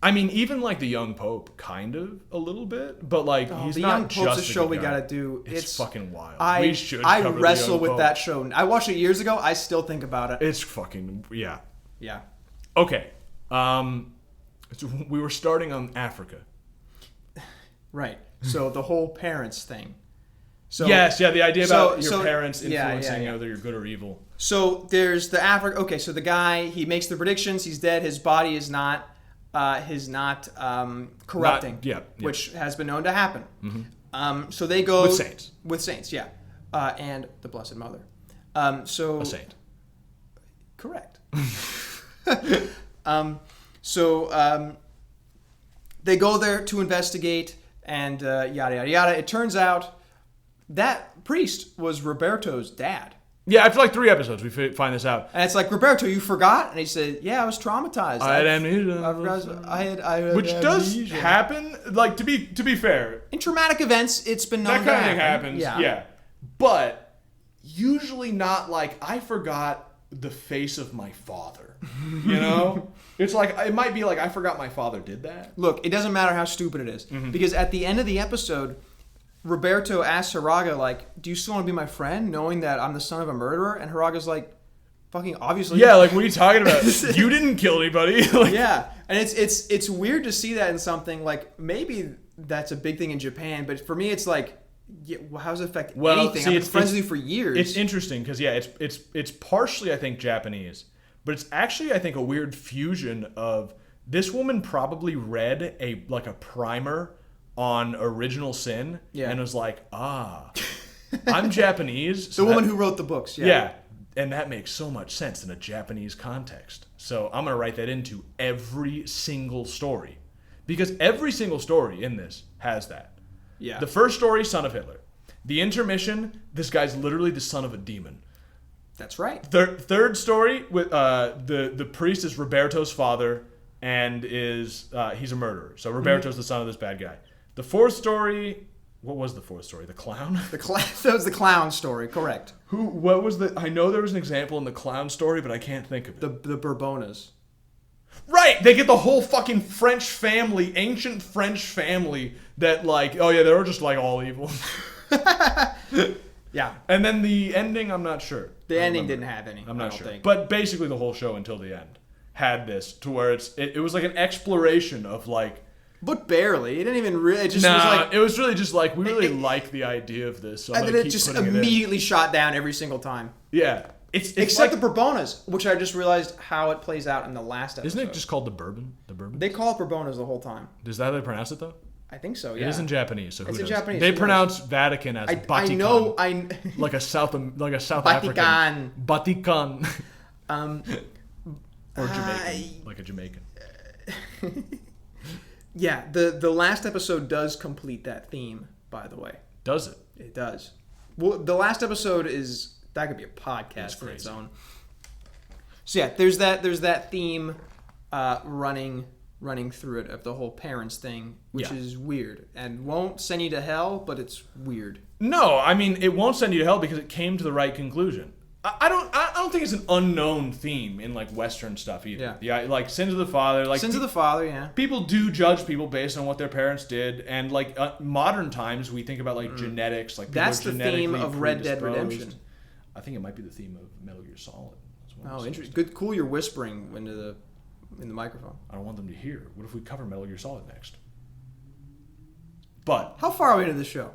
I mean, even like the young Pope, kind of a little bit, but like he's the not Young Pope's just a show good we guy. gotta do. It's fucking wild. I we should. Cover the wrestle Young with Pope. that show. I watched it years ago. I still think about it. It's fucking yeah. Yeah. Okay. So we were starting on Africa. Right. So the whole parents thing. So Yes, yeah, the idea about your so- parents yeah, influencing yeah. whether you're good or evil. So there's the Africa. Okay, so the guy, he makes the predictions. He's dead. His body is not corrupting. Yeah. Which has been known to happen. So they go With saints. With saints, yeah, and the Blessed Mother. So A saint. correct. They go there to investigate and yada yada yada. It turns out that priest was Roberto's dad. Yeah, after like 3 episodes, we find this out. And it's like, Roberto, you forgot? And he said, yeah, I was traumatized. I had amnesia. I had Which does amnesia. happen. Like to be fair, In traumatic events, it's been known that kind to of thing happen. happens. Yeah. But usually not like I forgot the face of my father. You know, it's like it might be like I forgot my father did that. Look, it doesn't matter how stupid it is. Because at the end of the episode, Roberto asks Hiraga, like, do you still want to be my friend, knowing that I'm the son of a murderer? And Hiraga's like, fucking obviously. Yeah, like what are you talking about? You didn't kill anybody. Like, Yeah, and it's weird to see that in something like maybe that's a big thing in Japan, but for me it's like, yeah, well, how does it affect anything? see, I've been friends with you for years. It's interesting because it's partially I think Japanese, but it's actually I think a weird fusion of this woman probably read a primer on original sin and was like, I'm Japanese. So the woman who wrote the books. Yeah. And that makes so much sense in a Japanese context. So I'm going to write that into every single story. Because every single story in this has that. Yeah. The first story, son of Hitler. The intermission, this guy's literally the son of a demon. That's right. Third story, with the priest is Roberto's father and he's a murderer. So Roberto's the son of this bad guy. The fourth story, what was the fourth story? The clown? That was the clown story, correct. What was I know there was an example in the clown story, but I can't think of it. The Bourbonas. Right! They get the whole fucking French family, ancient French family that like, oh yeah, they were just like all evil. Yeah. And then the ending, I'm not sure. The ending didn't have any. I'm not I don't sure. think. But basically the whole show until the end had this to where it was like an exploration of like, But barely. It didn't even really. It just was like. it was really just like we really like the idea of this. So I'm And then gonna it keep just putting it in. immediately shot down every single time. Yeah, it's Except like, the Bourbonas, which I just realized how it plays out in the last episode. isn't it just called the bourbon? The bourbon. They call it Bourbonas the whole time. Is that how they pronounce it though? I think so. Yeah. It is in Japanese, so who It's in knows? Japanese, They who pronounce Vatican as Vatican. I know. like a South Vatican. African. Vatican. Or Jamaican, I- like a Jamaican. Yeah. The last episode does complete that theme. By the way, Does it? it does. Well, the last episode is that could be a podcast That's in its crazy. own. So yeah, there's that theme running through it of the whole parents thing, which Yeah. is weird and won't send you to hell, but it's weird. No, I mean it won't send you to hell because it came to the right conclusion. I don't think it's an unknown theme in like Western stuff either. Yeah. Like sins of the father. Like Sins of the Father, yeah. people do judge people based on what their parents did, and like modern times we think about like genetics. Like people That's are the theme genetically of Red Dead predisposed. Redemption. I think it might be the theme of Metal Gear Solid. That's what I'm Oh, saying. interesting. Good, cool. You're whispering in the microphone. I don't want them to hear. What if we cover Metal Gear Solid next? But How far are we into the show?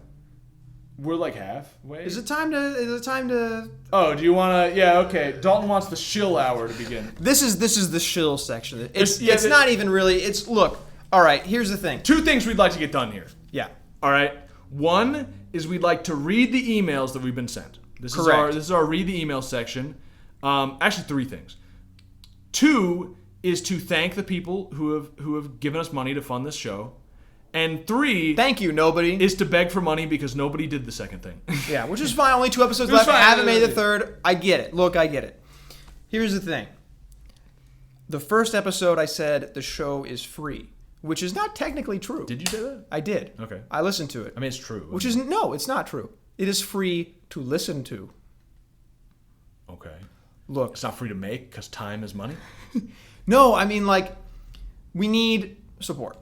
we're like halfway. Is it time to? Oh, do you want to? Yeah, okay. Dalton wants the shill hour to begin. This is the shill section. It's Yeah, not even really. It's look. All right. Here's the thing. 2 things we'd like to get done here. Yeah. All right. One is we'd like to read the emails that we've been sent. This Correct. is our read the email section. Actually, 3 things. 2 is to thank the people who have given us money to fund this show. And 3 Thank you, nobody. is to beg for money because nobody did the second thing. Yeah, which is fine. Only 2 episodes It was left. fine. Haven't made the third. I get it. Look, I get it. Here's the thing. The first episode, I said the show is free, which is not technically true. Did you say that? I did. Okay. I listened to it. I mean, it's true. Which is no, it's not true. It is free to listen to. Okay. Look, It's not free to make because time is money? no, I mean like we need support.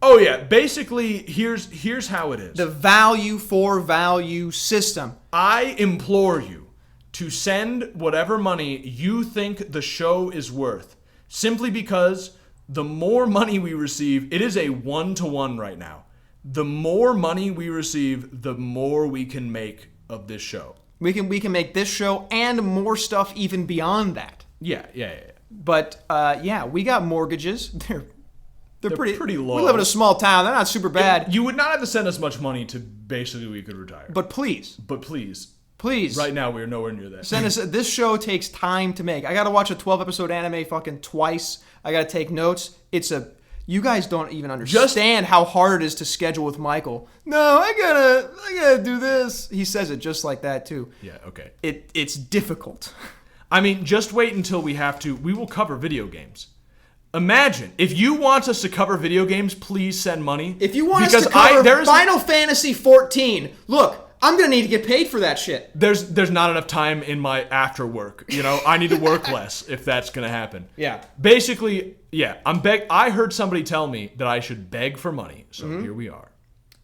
Oh, yeah. Basically, here's how it is. The value for value system. I implore you to send whatever money you think the show is worth, simply because the more money we receive, it is a 1-to-1 right now. The more money we receive, the more we can make of this show. We can make this show and more stuff even beyond that. Yeah. But yeah, we got mortgages. They're pretty low. We live in a small town. They're not super bad. You would not have to send us much money to basically we could retire. But please, Please, right now we are nowhere near that. send us. This show takes time to make. I got to watch a 12-episode anime fucking twice. I got to take notes. You guys don't even understand how hard it is to schedule with Michael. No, I gotta do this. He says it just like that too. Yeah, okay. It's difficult. I mean, just wait until we will cover video games. Imagine, if you want us to cover video games, please send money. If you want us to cover Final Fantasy 14, look, I'm going to need to get paid for that shit. There's not enough time in my after work. I need to work less if that's going to happen. Yeah. Basically, yeah, I heard somebody tell me that I should beg for money. So here we are.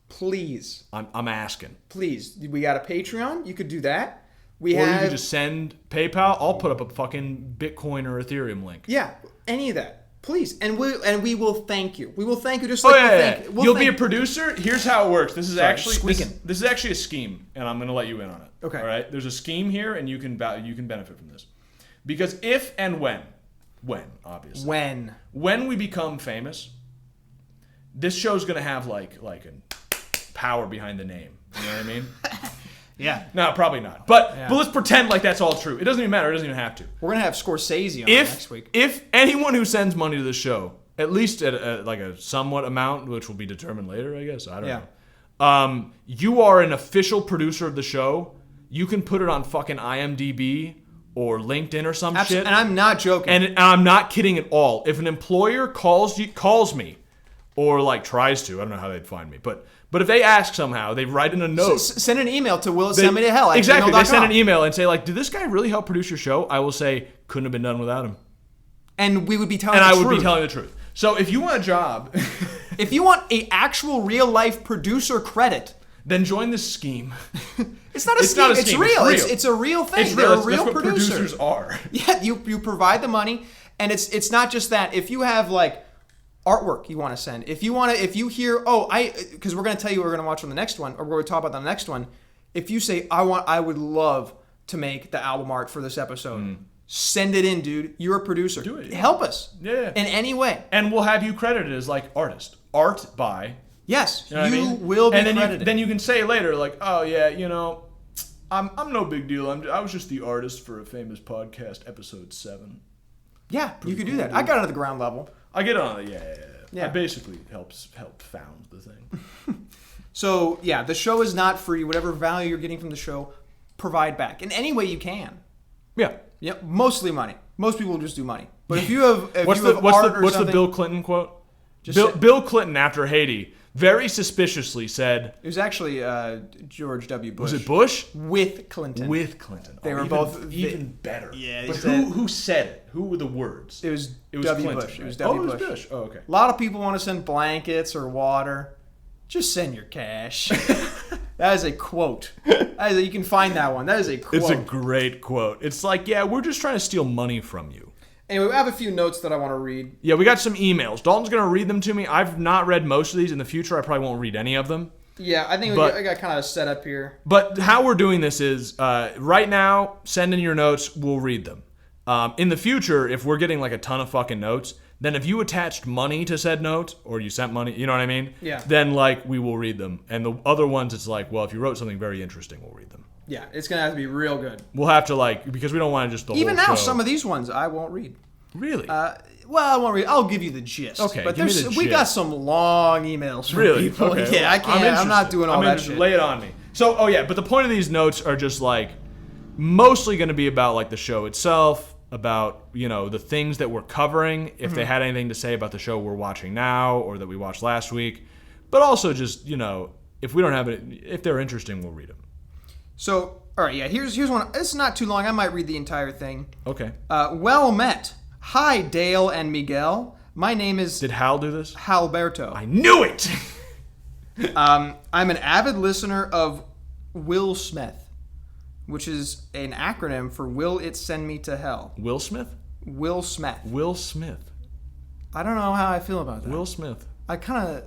Please. I'm asking. Please. We got a Patreon. You could do that. Or you could just send PayPal. I'll put up a fucking Bitcoin or Ethereum link. Yeah, any of that. Please. And we will thank you. We will thank you just Oh, like yeah. we'll You'll be a producer. Here's how it works. This is squeaking. this is actually a scheme, and I'm going to let you in on it. Okay. All right. There's a scheme here, and you can benefit from this, because if and when obviously when we become famous, this show's going to have like a power behind the name. You know what I mean? Yeah. No, probably not. But let's pretend like that's all true. It doesn't even matter. It doesn't even have to. We're going to have Scorsese on next week. If anyone who sends money to the show, at least at a somewhat amount, which will be determined later, I guess. I don't know. You are an official producer of the show. You can put it on fucking IMDb or LinkedIn or some shit. And I'm not joking. And I'm not kidding at all. If an employer calls me, or like tries to, I don't know how they'd find me, but if they ask somehow, they write in a note. Send an email to willitsendmetohell. Exactly. They send an email and say, like, did this guy really help produce your show? I will say, couldn't have been done without him. And we would be telling the truth. And I would be telling the truth. So if you want a job... if you want a actual real-life producer credit... then join this scheme. It's not a scheme. It's real. It's a real thing. It's real. They're a real That's what producer. producers are. Yeah, you provide the money, and it's not just that. If you have, like... artwork you want to send. If you hear, because we're going to tell you what we're going to watch on the next one, or we're going to talk about the next one. If you say, I would love to make the album art for this episode, send it in, dude. You're a producer. Do it. Help us. Yeah. In any way. And we'll have you credited as like artist. Art by. Yes. You know what I mean? Will be and then credited. Then you can say later, like, oh yeah, I'm no big deal. I was just the artist for a famous podcast, episode 7. Yeah, you could do that. I got it at the ground level. I get on it, yeah. I Yeah. basically helped found the thing. So, yeah, the show is not free. Whatever value you're getting from the show, provide back in any way you can. Yeah. Yeah, mostly money. Most people will just do money. But if you have, What's the Bill Clinton quote? Bill Clinton after Haiti very suspiciously said... It was actually George W. Bush. Was it Bush? With Clinton. With Clinton. They were both... Even better. Yeah. But who said it? Who were the words? It was W. Clinton, Bush. right? It was W. Bush. Bush. It was Bush. Oh, okay. A lot of people want to send blankets or water. Just send your cash. That is a quote. You can find that one. That is a quote. It's a great quote. It's like, yeah, we're just trying to steal money from you. Anyway, we have a few notes that I want to read. Yeah, we got some emails. Dalton's going to read them to me. I've not read most of these. In the future, I probably won't read any of them. Yeah, I think I got kind of set up here. But how we're doing this is, right now, send in your notes. We'll read them. In the future, if we're getting like a ton of fucking notes, then if you attached money to said note, or you sent money, you know what I mean? Yeah. Then, like, we will read them. And the other ones, it's like, well, if you wrote something very interesting, we'll read them. Yeah, it's going to have to be real good. We'll have to, like, because we don't want to just Even whole now, show. some of these ones I won't read. Really? Well, I won't read. I'll give you the gist. Okay, but give me the we gist. got some long emails from Really? people. Okay. Yeah, I can't. I'm not doing all that shit. Lay it on me. So, but the point of these notes are just, like, mostly going to be about, like, the show itself, about, the things that we're covering, if they had anything to say about the show we're watching now or that we watched last week. But also just, if we don't have it, if they're interesting, we'll read them. So, all right, yeah, here's one. It's not too long. I might read the entire thing. Okay. Well met. Hi, Dale and Miguel. My name is... Did Hal do this? Halberto. I knew it! I'm an avid listener of Will Smith, which is an acronym for Will It Send Me to Hell. Will Smith? Will Smith. Will Smith. I don't know how I feel about that. Will Smith. I kind of...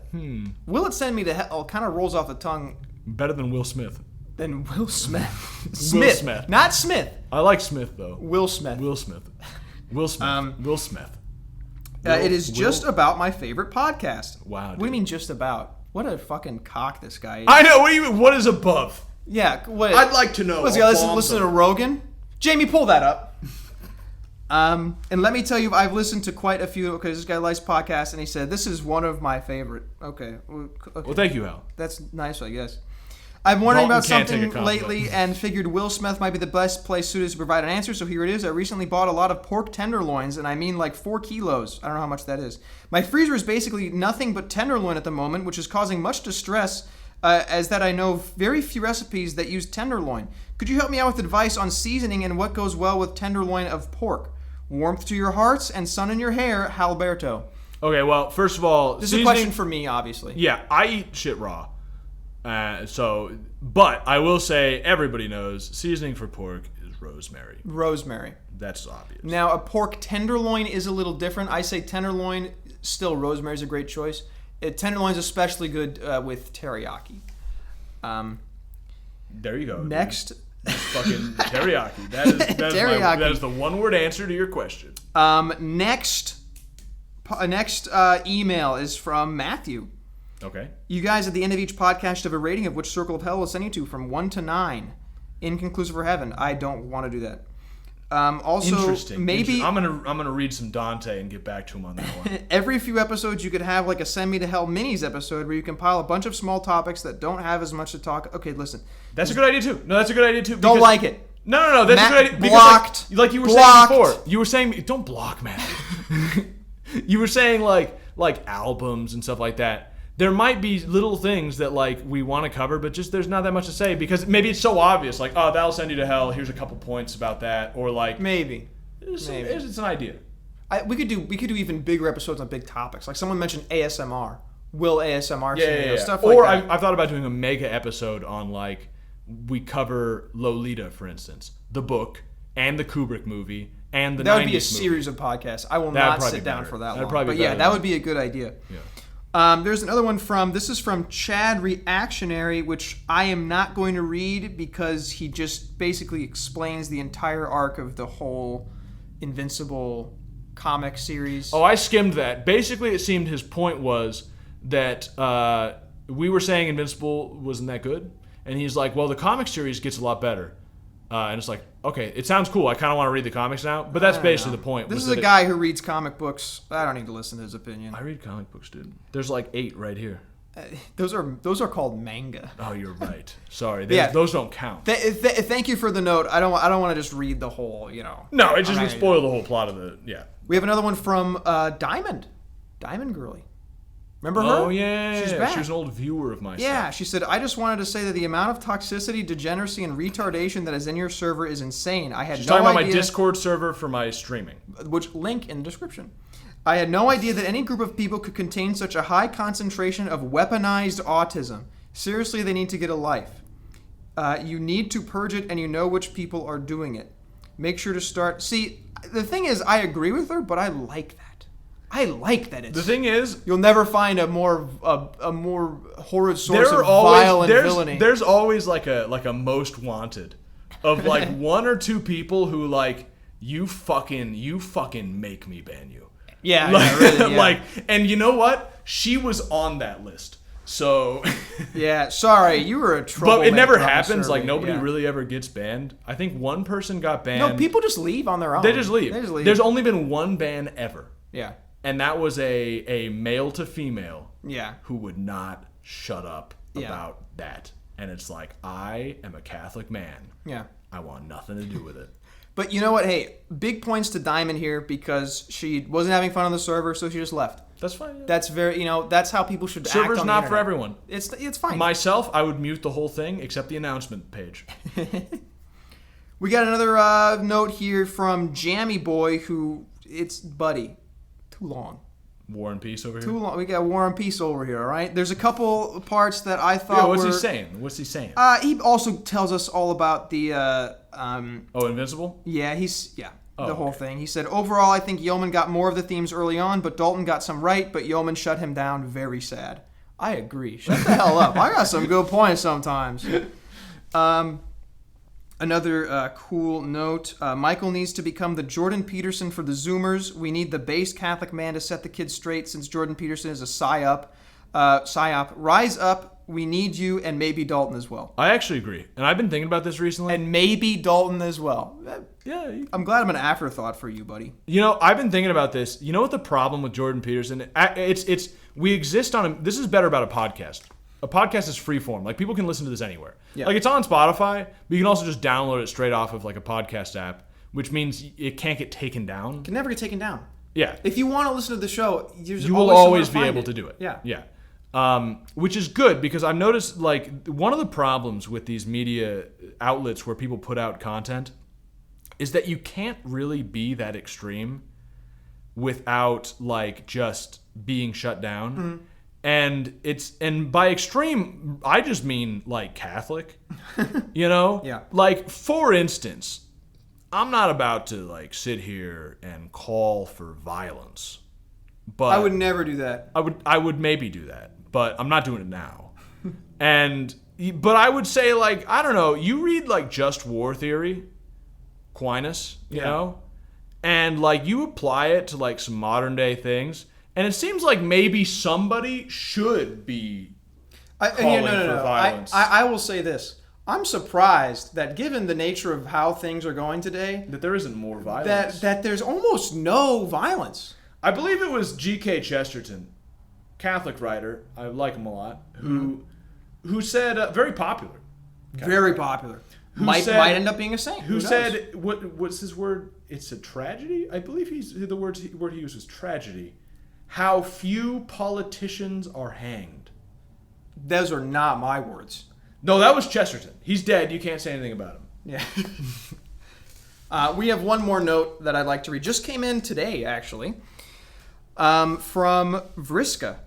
Will It Send Me to Hell kind of rolls off the tongue. Better than Will Smith. Than Will Smith. Will Smith. Not Smith. I like Smith, though. Will Smith. Will Smith. Will Smith. Will Smith. It is just about my favorite podcast. Wow. What do you mean just about? What a fucking cock this guy is. I know. What do you mean? What is above? Yeah. What? I'd like to know. What's he listen to Rogan? Jamie, pull that up. And let me tell you, I've listened to quite a few, because this guy likes podcasts, and he said, this is one of my favorite. Okay. Well, thank you, Hal. That's nice, I guess. I'm wondering about Dalton can't take a something compliment. lately and figured Will Smith might be the best place suited to provide an answer, so here it is. I recently bought a lot of pork tenderloins, and I mean like 4 kilos. I don't know how much that is. My freezer is basically nothing but tenderloin at the moment, which is causing much distress, as that I know very few recipes that use tenderloin. Could you help me out with advice on seasoning and what goes well with tenderloin of pork? Warmth to your hearts and sun in your hair, Halberto. Okay, well, first of all... This is a question for me, obviously. Yeah, I eat shit raw. But I will say everybody knows seasoning for pork is rosemary. Rosemary. That's obvious. Now, a pork tenderloin is a little different. I say tenderloin, still rosemary is a great choice. Tenderloin's especially good with teriyaki. There you go. Next. Fucking teriyaki. That is the one-word answer to your question. Next email is from Matthew. Okay. You guys at the end of each podcast have a rating of which circle of hell will send you to from 1 to 9. Inconclusive or heaven. I don't want to do that. Also, Interesting. maybe I'm gonna read some Dante and get back to him on that one. every few episodes you could have like a Send Me to Hell minis episode where you compile a bunch of small topics that don't have as much to talk. Okay, listen. That's a good idea too. No, that's a good idea too. Don't like it. No. That's a good idea. Because blocked. Like you were blocked. saying before. You were saying don't block, man. You were saying like albums and stuff like that. There might be little things that like we want to cover, but just there's not that much to say because maybe it's so obvious. Like, oh, that'll send you to hell. Here's a couple points about that, or like maybe it's an idea. We could do even bigger episodes on big topics. Like someone mentioned ASMR. Will ASMR Yeah. stuff or like that. I thought about doing a mega episode on like we cover Lolita, for instance, the book and the Kubrick movie and the 90s that would be a movie. series of podcasts. I will That'd not probably sit down better. for that That'd long. probably But be yeah, better that than- would be a good idea. Yeah. There's another one this is from Chad Reactionary, which I am not going to read because he just basically explains the entire arc of the whole Invincible comic series. Oh, I skimmed that. Basically, it seemed his point was that we were saying Invincible wasn't that good, and he's like, well, the comic series gets a lot better. And it's like, okay, it sounds cool. I kind of want to read the comics now, but that's basically the point. This is a guy who reads comic books. I don't need to listen to his opinion. I read comic books, dude. There's like 8 right here. Those are called manga. Oh, you're right. Sorry, Yeah. those don't count. Thank you for the note. I don't want to just read the whole. No, it just I'm would not spoil the whole plot of the. Yeah. We have another one from Diamond Girly. Remember her? Oh yeah, She's back. She was an old viewer of my Yeah, stuff. she said, I just wanted to say that the amount of toxicity, degeneracy, and retardation that is in your server is insane. I had She's no talking about idea, my Discord server for my streaming. which link in the description. I had no idea that any group of people could contain such a high concentration of weaponized autism. Seriously, they need to get a life. You need to purge it, and you know which people are doing it. Make sure to start. See, the thing is, I agree with her, but I like that. I like that it's. The thing is, you'll never find a more horrid source of violent villainy. There's always like a most wanted of like 1 or 2 people who like you fucking make me ban you. Yeah, like, yeah, really, yeah. like, and you know what? She was on that list. So, Yeah, sorry, you were a troublemaker. but it never on the happens. survey, Like nobody yeah. really ever gets banned. I think one person got banned. No, people just leave on their own. They just leave. There's only been one ban ever, Yeah. and that was a male to female Yeah. who would not shut up Yeah. about that. And it's like, I am a Catholic man. Yeah. I want nothing to do with it. But you know what? Hey, big points to Diamond here because she wasn't having fun on the server, so she just left. That's fine. Yeah. That's very, that's how people should act on Server's the not for internet. everyone. It's fine. Myself, I would mute the whole thing except the announcement page. We got another note here from Jammy Boy, it's Buddy. Too long. War and Peace over here. Too long. We got War and Peace over here, all right? There's a couple parts that I thought Yeah, what's were... he saying? What's he saying? He also tells us all about the... Invincible? Yeah, the whole okay. thing. He said, overall, I think Yeoman got more of the themes early on, but Dalton got some right, but Yeoman shut him down. Very sad. I agree. Shut the hell up. I got some good points sometimes. Another cool note. Michael needs to become the Jordan Peterson for the Zoomers. We need the base Catholic man to set the kids straight since Jordan Peterson is a psyop. Rise up. We need you and maybe Dalton as well. I actually agree. And I've been thinking about this recently. And maybe Dalton as well. Yeah. I'm glad I'm an afterthought for you, buddy. I've been thinking about this. You know what the problem with Jordan Peterson? It's we exist on this is better about a podcast. A podcast is free form. Like people can listen to this anywhere. Yeah. Like it's on Spotify, but you can also just download it straight off of like a podcast app, which means it can't get taken down. It can never get taken down. Yeah. If you want to listen to the show, you will always be able to do it. Yeah. Yeah. Which is good because I've noticed like one of the problems with these media outlets where people put out content is that you can't really be that extreme without like just being shut down. Mm-hmm. And by extreme, I just mean like Catholic, Yeah. Like for instance, I'm not about to like sit here and call for violence, but I would never do that. I would maybe do that. But I'm not doing it now. But I would say, like, I don't know, you read, like, Just War Theory, Aquinas, you know? And, like, you apply it to, like, some modern-day things, and it seems like maybe somebody should be calling for violence. I will say this. I'm surprised that given the nature of how things are going today... That there isn't more violence. That there's almost no violence. I believe it was G.K. Chesterton, Catholic writer, I like him a lot, who said, very popular. Very popular. Might end up being a saint. Who said, what's his word? It's a tragedy? I believe the word he used was tragedy. How few politicians are hanged. Those are not my words. No, that was Chesterton. He's dead. You can't say anything about him. Yeah. We have one more note that I'd like to read. Just came in today, actually. From Vriska.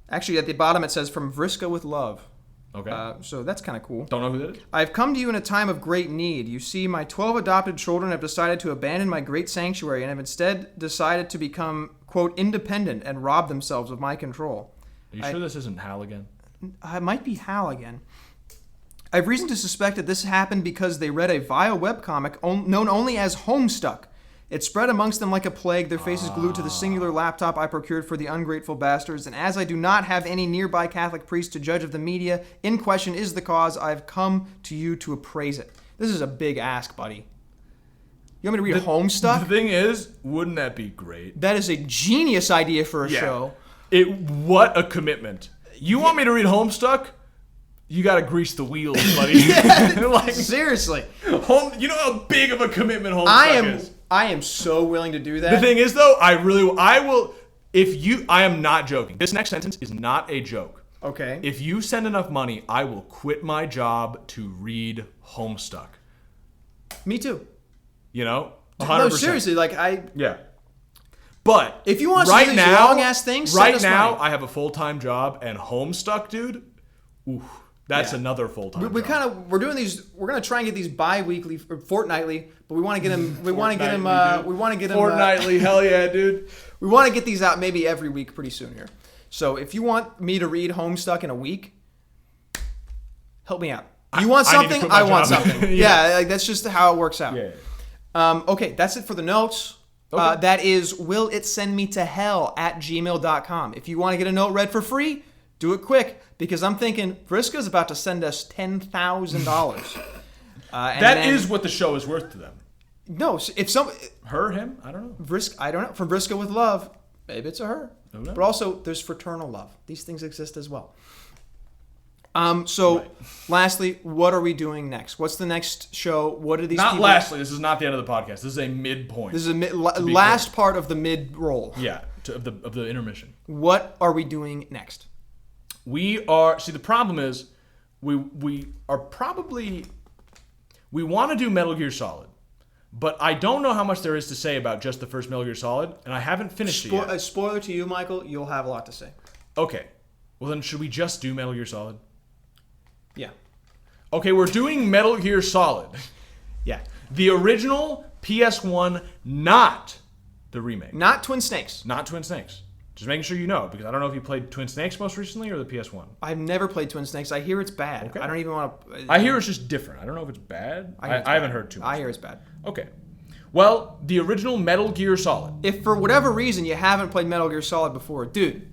Actually, at the bottom it says, from Vriska with love. Okay. So that's kind of cool. Don't know who that is. I've come to you in a time of great need. You see, my 12 adopted children have decided to abandon my great sanctuary and have instead decided to become, quote, independent and rob themselves of my control. Are you sure this isn't Hal again? It might be Hal again. I have reason to suspect that this happened because they read a vile webcomic known only as Homestuck. It spread amongst them like a plague, their faces glued to the singular laptop I procured for the ungrateful bastards, and as I do not have any nearby Catholic priest to judge of the media, in question is the cause, I've come to you to appraise it. This is a big ask, buddy. You want me to read Homestuck? The thing is, wouldn't that be great? That is a genius idea for a show. What a commitment. You want me to read Homestuck? You got to grease the wheels, buddy. Like, seriously. You know how big of a commitment Homestuck is? I am so willing to do that. The thing is, though, I will. I am not joking. This next sentence is not a joke. Okay. If you send enough money, I will quit my job to read Homestuck. Me too. 100%. No, seriously, Yeah. But if you want to right see these now, long-ass things, right now, money. I have a full-time job, and Homestuck, dude, that's another full-time job. We're doing these. We're gonna try and get these bi-weekly or fortnightly, but we want to get them. We want to get them. Fortnightly. Hell yeah, dude. We want to get these out maybe every week, pretty soon here. So if you want me to read Homestuck in a week, help me out. You want something? I want something. Yeah, that's just how it works out. Yeah. Okay, that's it for the notes. Okay. That is willitsendmetohell@gmail.com. If you want to get a note read for free, do it quick, because I'm thinking Vriska's about to send us $10,000. That is what the show is worth to them. No, if some... Her, him? I don't know. I don't know. From Vriska with love, maybe it's a her. Don't know. But also, there's fraternal love. These things exist as well. Lastly, what are we doing next? What's the next show? What are these Not people... lastly, this is not the end of the podcast. This is a midpoint. This is a last part of the mid-roll. Yeah, of the intermission. What are we doing next? We are... See, the problem is, we want to do Metal Gear Solid. But I don't know how much there is to say about just the first Metal Gear Solid, and I haven't finished it yet. A spoiler to you, Michael, you'll have a lot to say. Okay. Well, then should we just do Metal Gear Solid? Yeah. Okay, we're doing Metal Gear Solid. Yeah. The original PS1, not the remake. Not Twin Snakes. Not Twin Snakes. Just making sure you know, because I don't know if you played Twin Snakes most recently or the PS1. I've never played Twin Snakes. I hear it's bad. Okay. I don't even want to... I hear it's just different. I don't know if it's bad. I haven't heard too much. I hear it's bad. Okay. Well, the original Metal Gear Solid. If for whatever reason you haven't played Metal Gear Solid before, dude,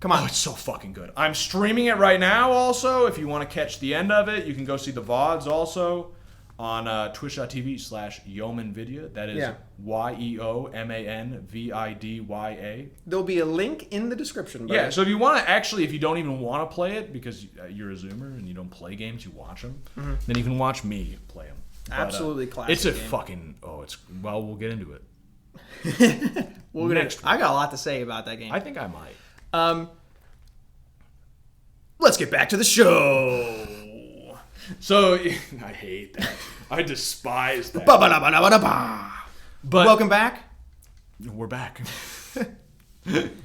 come on. Oh, it's so fucking good. I'm streaming it right now also. If you want to catch the end of it, you can go see the VODs also on twitch.tv/yeomanvidya. That is YEOMANVIDYA. There'll be a link in the description. Yeah, so if you want to actually, if you don't even want to play it because you're a Zoomer and you don't play games, you watch them, then you can watch me play them. Absolutely classic. It's a game. fucking, well, we'll get into it. I got a lot to say about that game. I think I might. Let's get back to the show. So, I hate that. I despise that. Ba-ba-da-ba-da-ba-da-ba. But welcome back. We're back.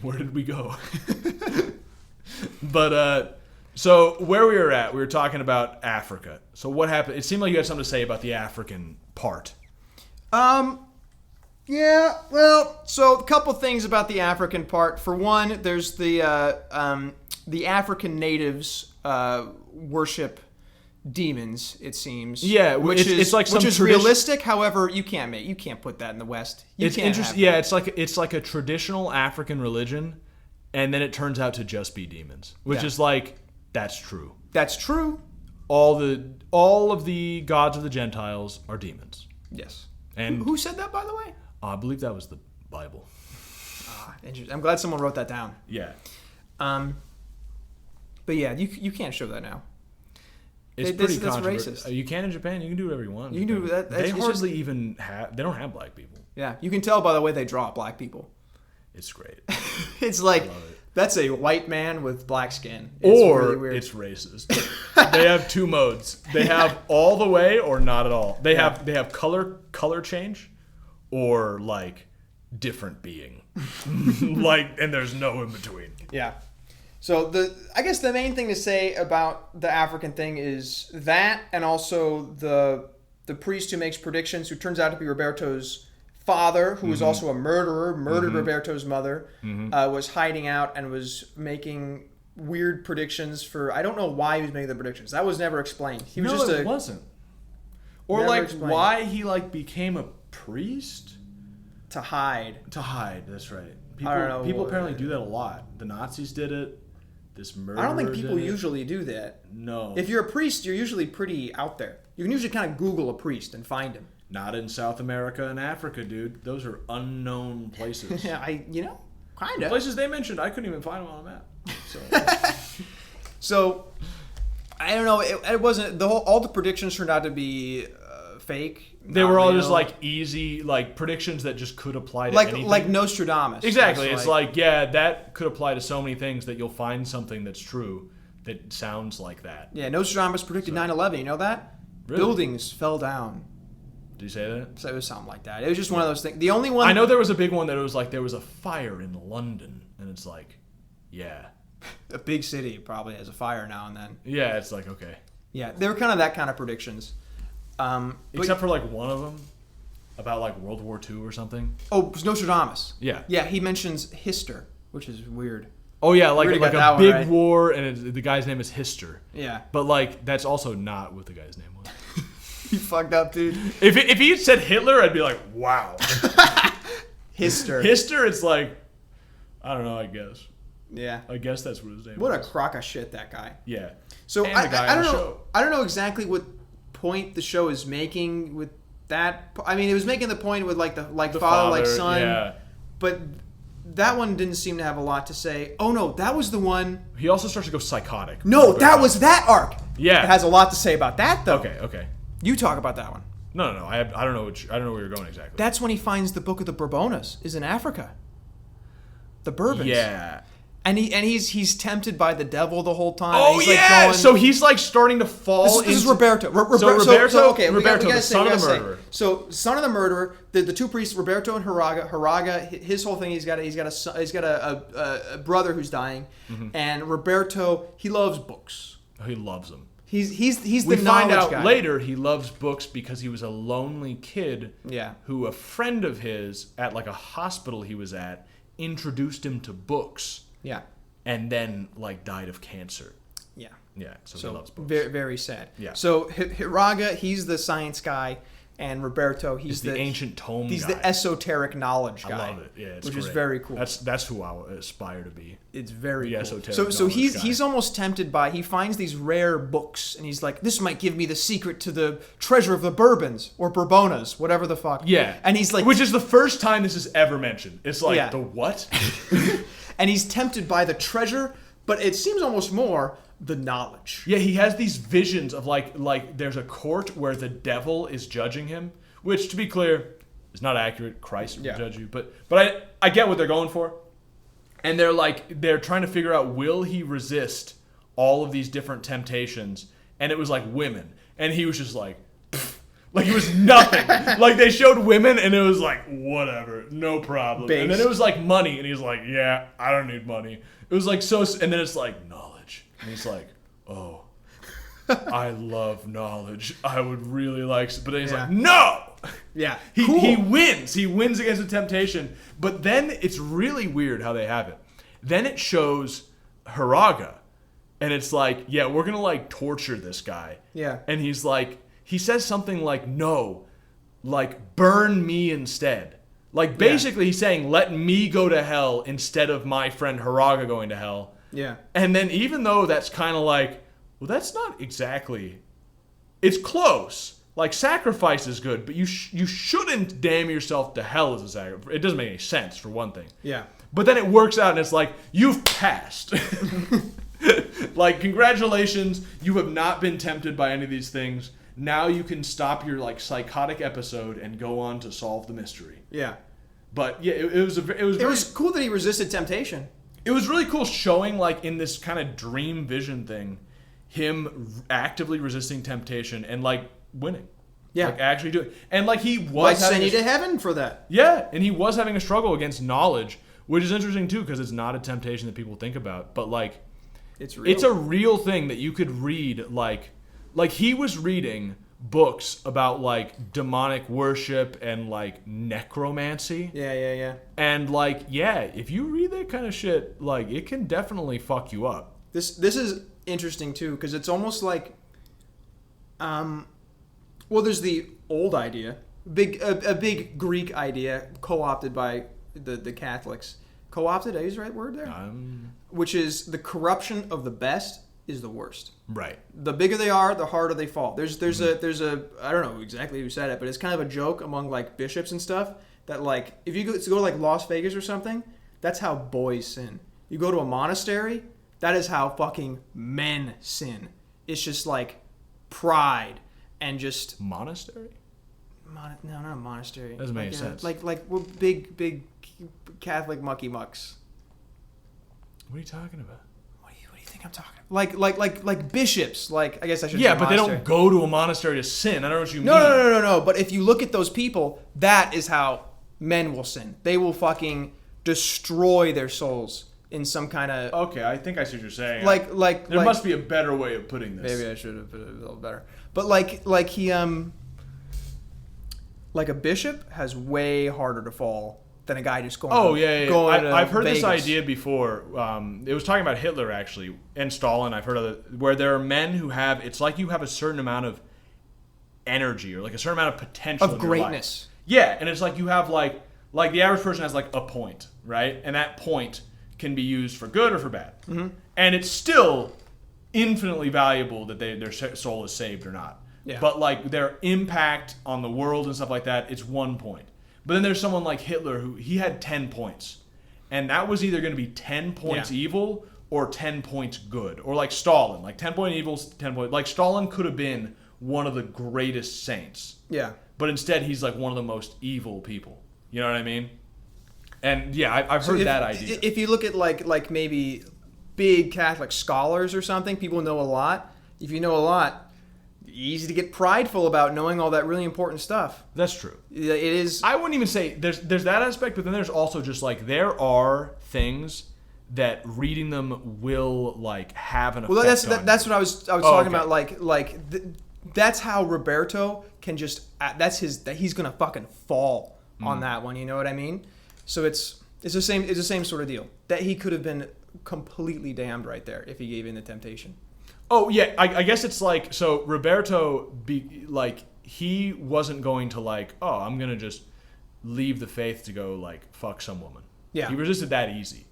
Where did we go? But, so where we were at, we were talking about Africa. So what happened? It seemed like you had something to say about the African part. Yeah, well, so a couple things about the African part. For one, there's the African natives worship demons, it seems. Yeah, which it's like some realistic. However, you can't put that in the West. It's interesting. Yeah, it's like a traditional African religion, and then it turns out to just be demons, which is like that's true. That's true. All of the gods of the Gentiles are demons. Yes. And who said that, by the way? I believe that was the Bible. Interesting. I'm glad someone wrote that down. Yeah. But yeah, you can't show that now. It's pretty that's controversial. racist. You can in Japan. You can do whatever you want. You can do that. They hardly even have. They don't have black people. Yeah, you can tell by the way they draw black people. It's great. It's like that's a white man with black skin. It's really weird. It's racist. They have two modes. They have all the way or not at all. They have color change, or like different being, and there's no in between. Yeah. So I guess the main thing to say about the African thing is that, and also the priest who makes predictions, who turns out to be Roberto's father, who was also a murderer, murdered Roberto's mother, was hiding out and was making weird predictions for. I don't know why he was making the predictions. That was never explained. He was it wasn't. Or never like explained. Why he like became a priest to hide. To hide. That's right. I don't know. People apparently do that a lot. The Nazis did it. This murderer. I don't think people usually do that. No. If you're a priest, you're usually pretty out there. You can usually kind of Google a priest and find him. Not in South America and Africa, dude. Those are unknown places. Yeah, kind of. Places they mentioned, I couldn't even find them on a map. So, I don't know. It wasn't all the predictions turned out to be fake. They were all just like easy, like predictions that just could apply to anything. Like Nostradamus. Exactly. It's like that could apply to so many things that you'll find something that's true that sounds like that. Yeah, Nostradamus predicted 9/11. You know that? Really? Buildings fell down. Did you say that? So it was something like that. It was just one of those things. The only one I know there was a big one that it was like there was a fire in London, and it's like, yeah, a big city probably has a fire now and then. Yeah, it's like okay. Yeah, they were kind of that kind of predictions. Except for like one of them about like World War II or something. Oh, it was Nostradamus. Yeah. Yeah, he mentions Hister, which is weird. Oh yeah, like a big right? war, and the guy's name is Hister. Yeah. But like that's also not what the guy's name was. You fucked up, dude. If he had said Hitler, I'd be like, wow. Hister. Hister, it's like, I don't know, I guess. Yeah. I guess that's what his name What was. a crock of shit, that guy. Yeah. So And the guy I on don't the know. show. I don't know exactly what point the show is making with that. I mean, it was making the point with like the father like son. Yeah. But that one didn't seem to have a lot to say. Oh no, that was the one. He also starts to go psychotic. No, that was that arc. Yeah. It has a lot to say about that though. Okay. You talk about that one. No. I don't know. I don't know where you're going exactly. That's when he finds the Book of the Bourbonas is in Africa. The Bourbons. Yeah. And he's tempted by the devil the whole time. Oh, he's like yeah! going, So he's like starting to fall This is Roberto. Roberto, the son of the murderer. So, son of the murderer, the two priests, Roberto and Haraga. Haraga, his whole thing, he's got a brother who's dying, and Roberto, he loves books. He loves them. He's the We find knowledge out guy. later he loves books because he was a lonely kid. Yeah. Who a friend of his at like a hospital he was at introduced him to books. Yeah. And then like died of cancer. Yeah. Yeah. So he loves books. Very, very sad. Yeah. So Hiraga, he's the science guy, and Roberto, he's the ancient tome He's guy. the esoteric knowledge guy. I love it. Yeah, it's which great. is very cool. That's who I aspire to be. It's very The cool. esoteric So knowledge guy. he's almost tempted by, he finds these rare books, and he's like, this might give me the secret to the treasure of the Bourbons or Bourbonas, whatever the fuck. Yeah. And he's like, which is the first time this is ever mentioned. It's like Yeah. the what? and he's tempted by the treasure, but it seems almost more the knowledge. Yeah, he has these visions of like there's a court where the devil is judging him, which to be clear is not accurate. Christ will judge you, but I get what they're going for. And they're trying to figure out, will he resist all of these different temptations? And it was like women, and he was just like it was nothing. Like they showed women, and it was like whatever, no problem. Based. And then it was like money, and he's like, yeah, I don't need money. It was like so, and then it's like knowledge, and he's like, oh, I love knowledge. I would really like, but then he's like, no. Yeah. He wins. He wins against the temptation. But then it's really weird how they have it. Then it shows Hiraga. And it's like, yeah, we're going to like torture this guy. Yeah. And he's like, he says something like, no, like burn me instead. Like basically he's saying, let me go to hell instead of my friend Hiraga going to hell. Yeah. And then even though that's kind of like, well, that's not exactly, it's close. Like, sacrifice is good, but you shouldn't damn yourself to hell as a sacrifice. It doesn't make any sense, for one thing. Yeah. But then it works out, and it's like, you've passed. Like, congratulations, you have not been tempted by any of these things. Now you can stop your, like, psychotic episode and go on to solve the mystery. Yeah. But, yeah, it was cool that he resisted temptation. It was really cool showing, like, in this kind of dream vision thing, him actively resisting temptation and, like, winning. Yeah. Like actually doing, and like he was Might send you to heaven for that. Yeah, and he was having a struggle against knowledge, which is interesting too, because it's not a temptation that people think about, but like it's real. It's a real thing that you could read. Like he was reading books about like demonic worship and like necromancy. Yeah. And like, yeah, if you read that kind of shit, like it can definitely fuck you up. This is interesting too, because it's almost like well, there's the old idea, a big Greek idea co-opted by the Catholics. Co-opted, I use the right word there? Which is the corruption of the best is the worst. Right. The bigger they are, the harder they fall. There's a I don't know exactly who said it, but it's kind of a joke among like bishops and stuff that like if you go to like Las Vegas or something, that's how boys sin. You go to a monastery, that is how fucking men sin. It's just like pride. And just monastery? No, not a monastery. Doesn't make any sense. Like we're big Catholic mucky mucks. What are you talking about? What do you think I'm talking about? Like bishops. Like I guess I should. Yeah, say but they monastery. don't go to a monastery to sin. I don't know what you mean. No. But if you look at those people, that is how men will sin. They will fucking destroy their souls in some kind of. Okay, I think I see what you're saying. There must be a better way of putting this. Maybe I should have put it a little better. But like he like a bishop has way harder to fall than a guy just going. Oh yeah. I've heard Vegas. this idea before. It was talking about Hitler actually and Stalin. I've heard of it where there are men who have. It's like you have a certain amount of energy or like a certain amount of potential of in your life. greatness. Yeah, and it's like you have like Like the average person has like a point, right? And that point can be used for good or for bad. Mm-hmm. And it's still infinitely valuable that their soul is saved or not. Yeah. But like their impact on the world and stuff like that, it's 1 point. But then there's someone like Hitler who he had 10 points. And that was either going to be 10 points evil or 10 points good. Or like Stalin, like 10 point evil, 10 point. Like Stalin could have been one of the greatest saints. Yeah. But instead he's like one of the most evil people. You know what I mean? And yeah, I've heard that idea. If you look at like maybe big Catholic scholars or something, people know a lot. If you know a lot, easy to get prideful about knowing all that really important stuff. That's true. It is. I wouldn't even say there's that aspect, but then there's also just like there are things that reading them will like have an effect. Well, that's what I was talking about. That's how Roberto can just. He's gonna fucking fall on that one. You know what I mean? So it's the same sort of deal. That he could have been completely damned right there if he gave in the temptation. Oh yeah, I guess it's like so Roberto he wasn't going to like, oh, I'm gonna just leave the faith to go like fuck some woman. Yeah. He resisted that easy.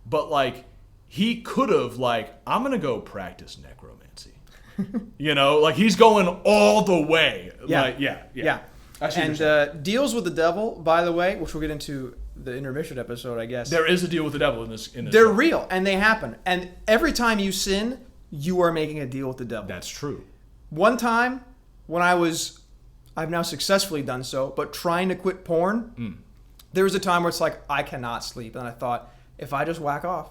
But like he could have like, I'm gonna go practice necromancy. You know, like he's going all the way. Yeah. Like, yeah. And deals with the devil, by the way, which we'll get into the intermission episode, I guess. There is a deal with the devil in this. They're show. Real, and they happen. And every time you sin, you are making a deal with the devil. That's true. One time, when I've now successfully done so, but trying to quit porn, there was a time where it's like, I cannot sleep. And I thought, if I just whack off,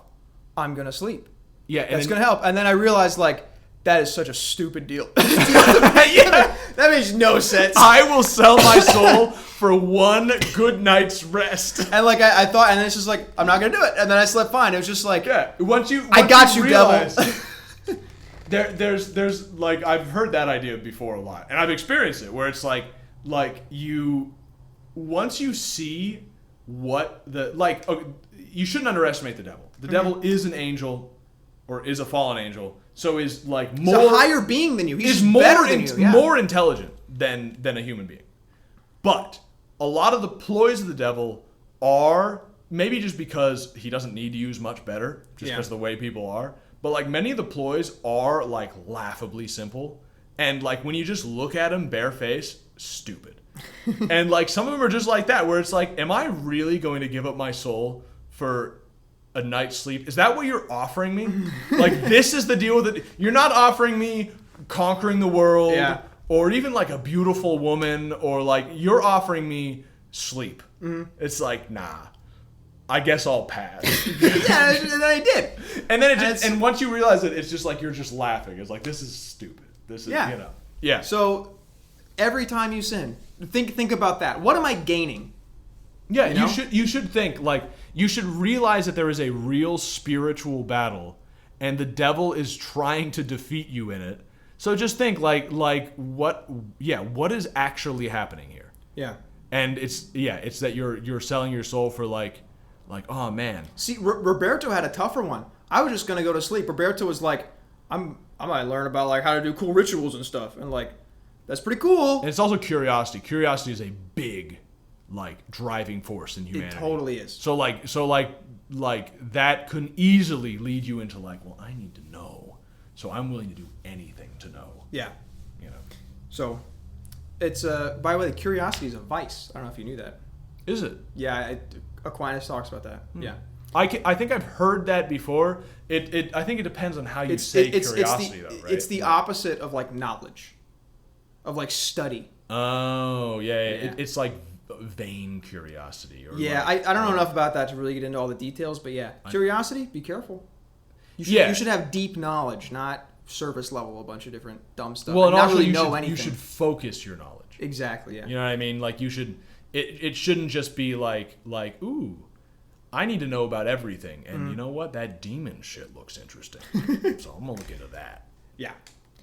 I'm going to sleep. Yeah. That's going to help. And then I realized, like, that is such a stupid deal. That makes no sense. I will sell my soul for one good night's rest. And like I thought, and then it's just like, I'm not gonna do it. And then I slept fine. It was just like, Once I got you, realize, devil. there's like I've heard that idea before a lot, and I've experienced it where it's like once you see what you shouldn't underestimate the devil. The devil is an angel, or is a fallen angel. So is like more He's a higher being than you. He's more better than you. Yeah. More intelligent than a human being. But a lot of the ploys of the devil are maybe just because he doesn't need to use much better, just because of the way people are. But like many of the ploys are like laughably simple, and like when you just look at them barefaced, stupid. And like some of them are just like that, where it's like, am I really going to give up my soul for a night's sleep? Is that what you're offering me? Like, this is the deal with it. You're not offering me conquering the world or even like a beautiful woman, or like you're offering me sleep. It's like, nah, I guess I'll pass. Yeah, and then I did. And then and once you realize it, it's just like, you're just laughing. It's like, this is stupid. This is, you know. Yeah. So every time you sin, think about that. What am I gaining? Yeah, you should think like, you should realize that there is a real spiritual battle, and the devil is trying to defeat you in it. So just think like what is actually happening here? Yeah. And it's that you're selling your soul for like oh man. See, Roberto had a tougher one. I was just gonna go to sleep. Roberto was like, I might learn about like how to do cool rituals and stuff, and like that's pretty cool. And it's also curiosity. Curiosity is a big like driving force in humanity. It totally is. So that can easily lead you into like, well, I need to know, so I'm willing to do anything to know. Yeah. You know. So it's by the way, curiosity is a vice. I don't know if you knew that. Is it? Yeah, Aquinas talks about that. Yeah. I think I've heard that before. I think it depends on how you say curiosity though, right? It's the opposite of like knowledge, of like study. Oh yeah. It's like vain curiosity. Or I don't know enough about that to really get into all the details, but curiosity, be careful. You should have deep knowledge, not surface level, a bunch of different dumb stuff. Well, and not also really know anything. You should focus your knowledge. Exactly, yeah. You know what I mean? Like you should, it shouldn't just be like, ooh, I need to know about everything. And you know what? That demon shit looks interesting. So I'm going to look into that. Yeah.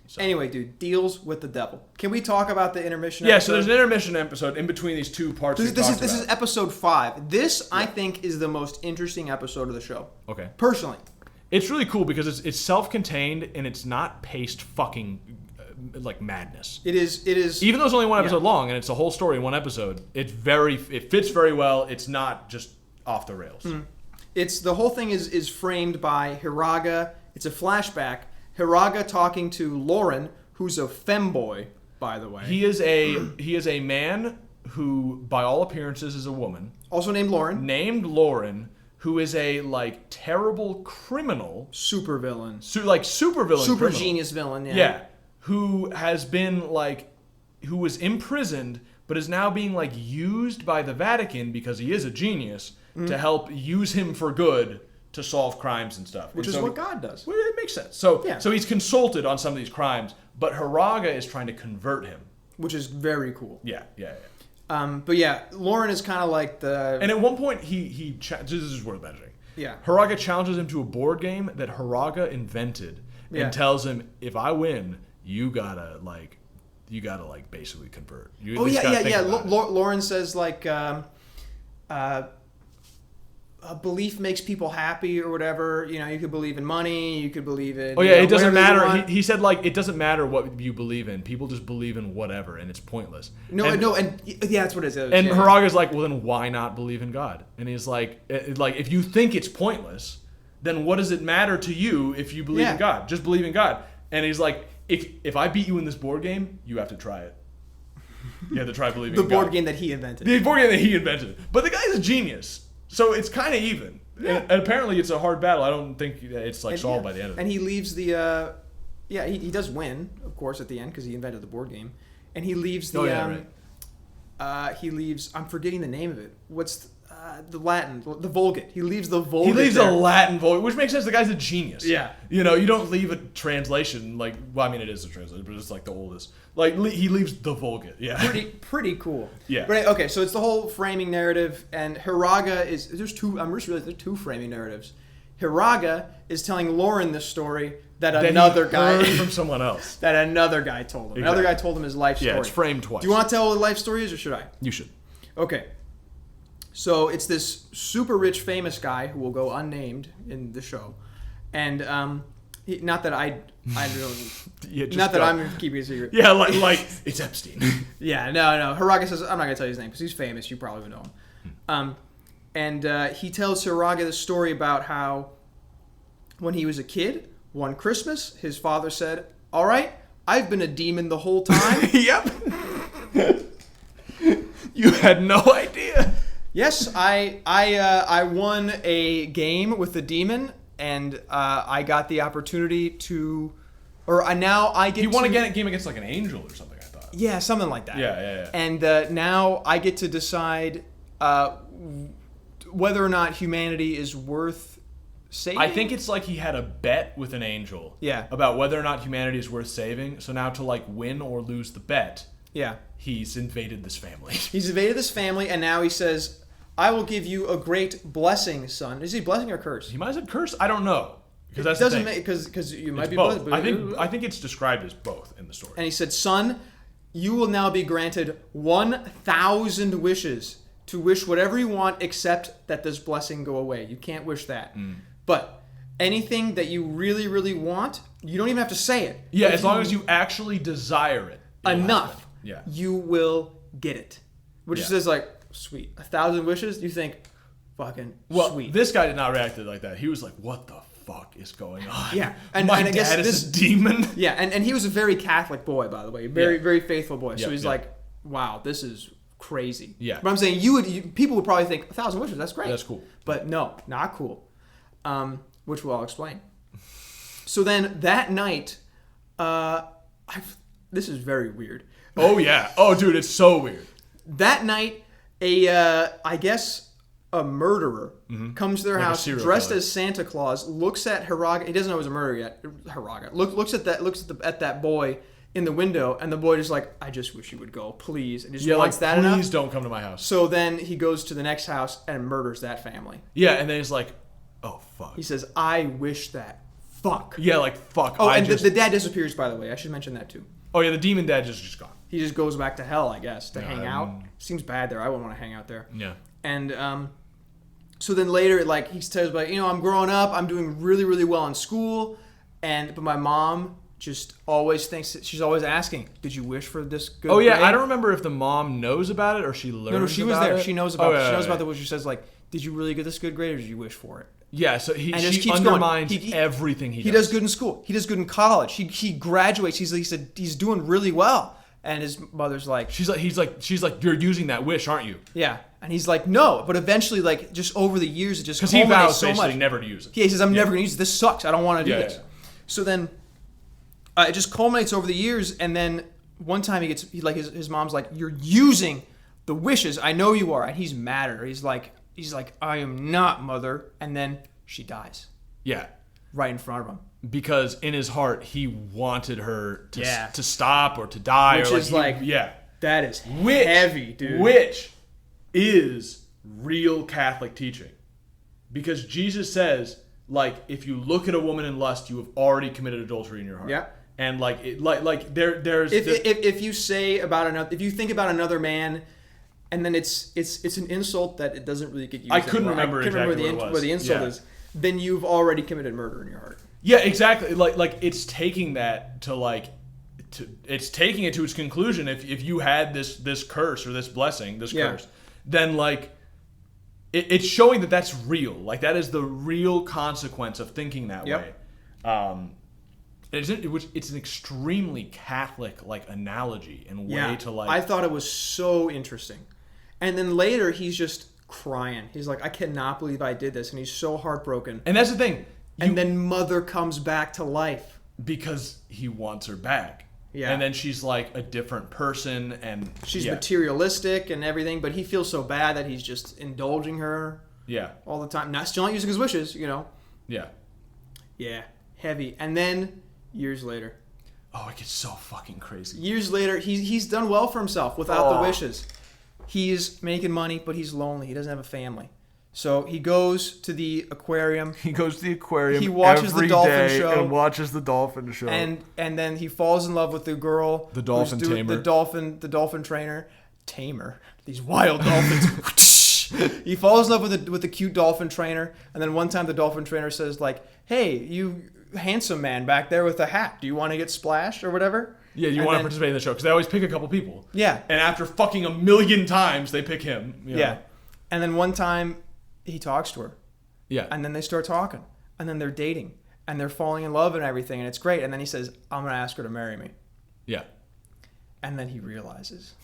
So. Anyway, dude, deals with the devil. Can we talk about the intermission episode? Yeah, so there's an intermission episode in between these two parts. This is episode 5. This, I think, is the most interesting episode of the show. Okay. Personally. It's really cool because it's self-contained and it's not paced fucking like madness. It is. Even though it's only one episode long and it's a whole story in one episode, it fits very well. It's not just off the rails. It's the whole thing is framed by Hiraga. It's a flashback. Hiraga talking to Lauren, who's a femboy, by the way. He is a man who, by all appearances, is a woman. Also named Lauren. Named Lauren, who is a like terrible criminal, supervillain, super criminal. genius villain. Yeah, who has been who was imprisoned, but is now being like used by the Vatican because he is a genius to help use him for good to solve crimes and stuff. Which is what God does. Well, it makes sense. So he's consulted on some of these crimes, but Hiraga is trying to convert him, which is very cool. Yeah. But yeah, Lauren is kind of like the... And at one point, this is worth mentioning. Yeah. Hiraga challenges him to a board game that Hiraga invented and tells him, if I win, you gotta basically convert. Lauren says belief makes people happy or whatever. You know, you could believe in money, you could believe in... it doesn't matter. He said, it doesn't matter what you believe in. People just believe in whatever, and it's pointless. That's what it is. And Hiraga's like, well, then why not believe in God? And he's like, if you think it's pointless, then what does it matter to you if you believe in God? Just believe in God. And he's like, if I beat you in this board game, you have to try it. You have to try believing in God. The board game that he invented. The board game that he invented. But the guy's a genius. So it's kind of even. Yeah. And apparently it's a hard battle. I don't think it's solved by the end of it. And he leaves the... he does win, of course, at the end because he invented the board game. And he leaves the... he leaves... I'm forgetting the name of it. What's the Latin? The Vulgate. He leaves the Vulgate. He leaves the Latin Vulgate, which makes sense. The guy's a genius. Yeah. You don't leave a translation it is a translation, but it's the oldest. He leaves the Vulgate. Yeah. Pretty cool. Yeah. But okay, so it's the whole framing narrative, and Hiraga is... There's two framing narratives. Hiraga is telling Lauren this story that another guy... heard from someone else. That another guy told him. Exactly. Another guy told him his life story. Yeah, it's framed twice. Do you want to tell what the life story is, or should I? You should. Okay. So it's this super rich, famous guy who will go unnamed in the show. And not that I really... not that I'm keeping it secret. Yeah, it's Epstein. Yeah, no. Hiraga says, I'm not going to tell you his name because he's famous. You probably would know him. And he tells Hiraga the story about how when he was a kid, one Christmas, his father said, all right, I've been a demon the whole time. Yep. You had no idea. Yes, I won a game with the demon, and I got the opportunity to, now I get. You won a game against an angel or something. I thought. Yeah, something like that. Yeah. And now I get to decide whether or not humanity is worth saving. I think it's he had a bet with an angel. Yeah. About whether or not humanity is worth saving. So now to win or lose the bet. Yeah. He's invaded this family. He's invaded this family, and now he says, I will give you a great blessing, son. Is he blessing or curse? He might have said curse. I don't know. Because that doesn't make because you might be both. I think it's described as both in the story. And he said, son, you will now be granted 1,000 wishes to wish whatever you want except that this blessing go away. You can't wish that. But anything that you really, really want, you don't even have to say it. Yeah, as long as you actually desire it. Enough. Yeah. You will get it. Which is sweet. 1,000 wishes? You think, fucking sweet. This guy did not react to it like that. He was like, what the fuck is going on? Yeah. And my dad is a demon? Yeah, and he was a very Catholic boy, by the way. Very faithful boy. So he's like, wow, this is crazy. Yeah. But I'm saying, people would probably think, 1,000 wishes, that's great. That's cool. But no, not cool. Which I'll explain. So then, that night, this is very weird. Oh, yeah. Oh, dude, it's so weird. That night, I guess a murderer comes to their house dressed as Santa Claus, looks at Hiraga. He doesn't know it was a murder yet. Hiraga looks at that boy in the window, and the boy just I just wish he would go, please. And just wants that enough. Please don't come to my house. So then he goes to the next house and murders that family. Yeah, and then he's like, oh fuck. He says, I wish that. Fuck. Yeah, fuck. Oh, and the dad disappears, by the way. I should mention that too. Oh yeah, the demon dad just gone. He just goes back to hell, I guess, to hang out. Seems bad there. I wouldn't want to hang out there. Yeah. And so then later, he tells I'm growing up. I'm doing really, really well in school, but my mom just always thinks that she's always asking, "Did you wish for this good?" Oh yeah, grade? I don't remember if the mom knows about it or she learns. No, she was about there. it. She knows about. Oh, She knows about the wish. She says like, "Did you really get this good grade, or did you wish for it?" Yeah, so And she keeps undermines going. everything he does. He does good in school. He does good in college. He graduates. He said he's doing really well. And his mother's like, she's like, you're using that wish, aren't you? yeah. And he's like, no. But eventually, like, just over the years, it just Because he culminates vows so basically much. never to use it. Yeah, he says, I'm never going to use it. This sucks. I don't want to do this. Yeah. So then, it just culminates over the years. And then one time his mom's like, you're using the wishes. I know you are. And he's mad at her. He's like, I am not, mother. And then she dies. Yeah. Right in front of him. Because in his heart, he wanted her to stop or to die. Which or is that is heavy, dude. Which is real Catholic teaching. Because Jesus says, like, if you look at a woman in lust, you have already committed adultery in your heart. Yeah. And there's if you say about another, if you think about another man, and then it's an insult that it doesn't really get used. I couldn't remember exactly where the insult is. Then you've already committed murder in your heart. Yeah, exactly. Like it's taking that to it's taking it to its conclusion. If you had this curse or this blessing, curse, then like it's showing that that's real. Like that is the real consequence of thinking that way. It's an extremely Catholic like analogy and way to like. I thought it was so interesting, and then later he's just crying. He's like, I cannot believe I did this, and he's so heartbroken. And that's the thing. And then mother comes back to life because he wants her back. Yeah. And then she's like a different person, and she's materialistic and everything, but he feels so bad that he's just indulging her. Yeah. All the time. Still not using his wishes, you know. Yeah. Yeah. Heavy. And then years later. Oh, it gets so fucking crazy. Years later, he's done well for himself without the wishes. He's making money, but he's lonely. He doesn't have a family. So he goes to the aquarium. He goes to the aquarium. He watches every the dolphin day show. and watches the dolphin show. And then he falls in love with the girl. The dolphin tamer. The dolphin trainer. Tamer. These wild dolphins. He falls in love with the cute dolphin trainer. And then one time the dolphin trainer says like, hey, you handsome man back there with a hat. Do you want to get splashed or whatever? Yeah, you want to participate in the show. Because they always pick a couple people. Yeah. And after fucking 1,000,000 times, they pick him. You know? Yeah. And then one time he talks to her. Yeah. And then they start talking. And then they're dating. And they're falling in love and everything. And it's great. And then he says, I'm going to ask her to marry me. Yeah. And then he realizes.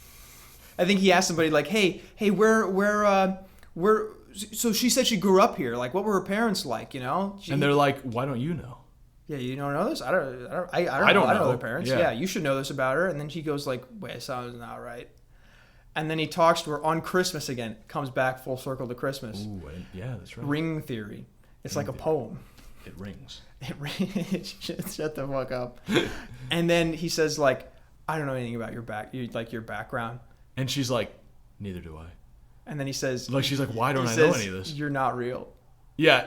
I think he asked somebody like, hey, where, so she said she grew up here. Like, what were her parents like, you know? And they're like, why don't you know? Yeah, you don't know this? I don't know their parents. Yeah, you should know this about her. And then she goes like, wait, sounds not right. And then he talks to her on Christmas again. Comes back full circle to Christmas. Ooh, yeah, that's right. Ring theory. It's like a poem. It rings. It rings. Shut the fuck up. And then he says like, I don't know anything about your background. And she's like, neither do I. And then he says, like, she's like, why don't I know any of this? You're not real. Yeah,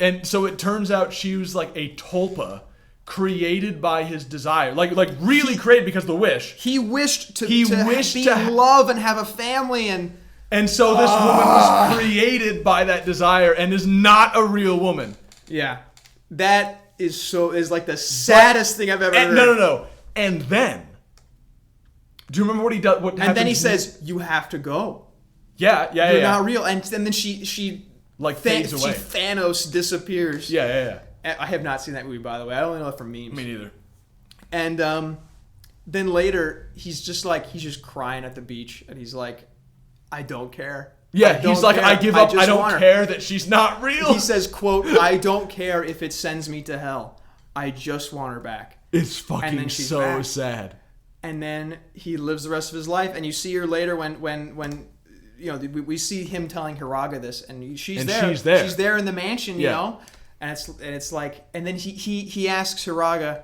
and so it turns out she was like a tulpa created by his desire, like really created because of the wish. He wished to be in love and have a family, and so this woman was created by that desire and is not a real woman. Yeah, that is like the saddest thing I've ever heard. No. And then, do you remember what he does? And then he says, "You have to go." Yeah. You're not real, and then she like fades away. She Thanos disappears. Yeah. I have not seen that movie, by the way. I only know it from memes. Me neither. And then later, he's just crying at the beach, and he's like, I don't care. Yeah, he's like, I give up. I don't care that she's not real. He says, quote, I don't care if it sends me to hell. I just want her back. It's fucking so sad. And then he lives the rest of his life, and you see her later when you know, we see him telling Hiraga this, and she's there. She's there in the mansion, you know? And it's like, and then he asks Hiraga,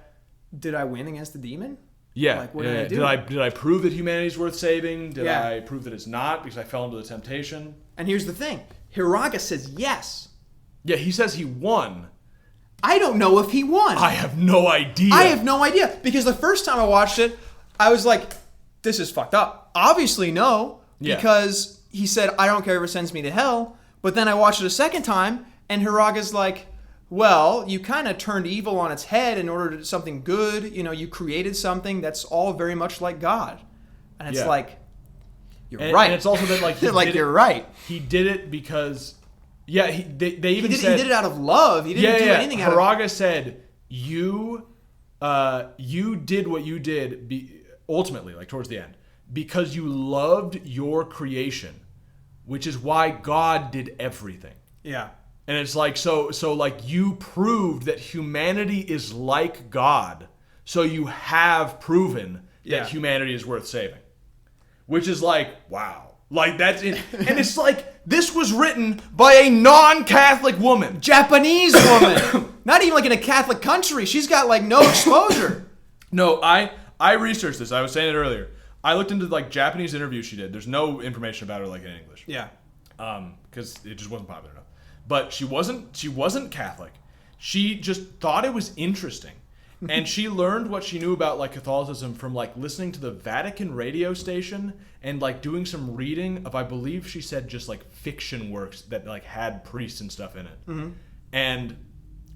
did I win against the demon? Yeah. Like, what did I do? Did I prove that humanity's worth saving? Did I prove that it's not because I fell into the temptation? And here's the thing. Hiraga says yes. Yeah, he says he won. I don't know if he won. I have no idea. Because the first time I watched it, I was like, this is fucked up. Obviously no. Yeah. Because he said, I don't care if it sends me to hell. But then I watched it a second time, and Hiraga's like, well, you kind of turned evil on its head in order to do something good. You created something that's all very much like God. And it's like, you're right. And it's also that like you're right. He did it because they even he said did it out of love. He didn't do anything out of... Haraga said, you did what you did ultimately, like towards the end, because you loved your creation, which is why God did everything. Yeah. And it's like, so like you proved that humanity is like God. So you have proven that humanity is worth saving. Which is like, wow. Like that's it. And it's like, this was written by a non-Catholic woman. Japanese woman. Not even like in a Catholic country. She's got like no exposure. No, I researched this. I was saying it earlier. I looked into like Japanese interviews she did. There's no information about her like in English. Yeah. Because it just wasn't popular enough. But she wasn't Catholic. She just thought it was interesting. And she learned what she knew about like Catholicism from like listening to the Vatican radio station and like doing some reading of, I believe she said, just like fiction works that like had priests and stuff in it. Mm-hmm. And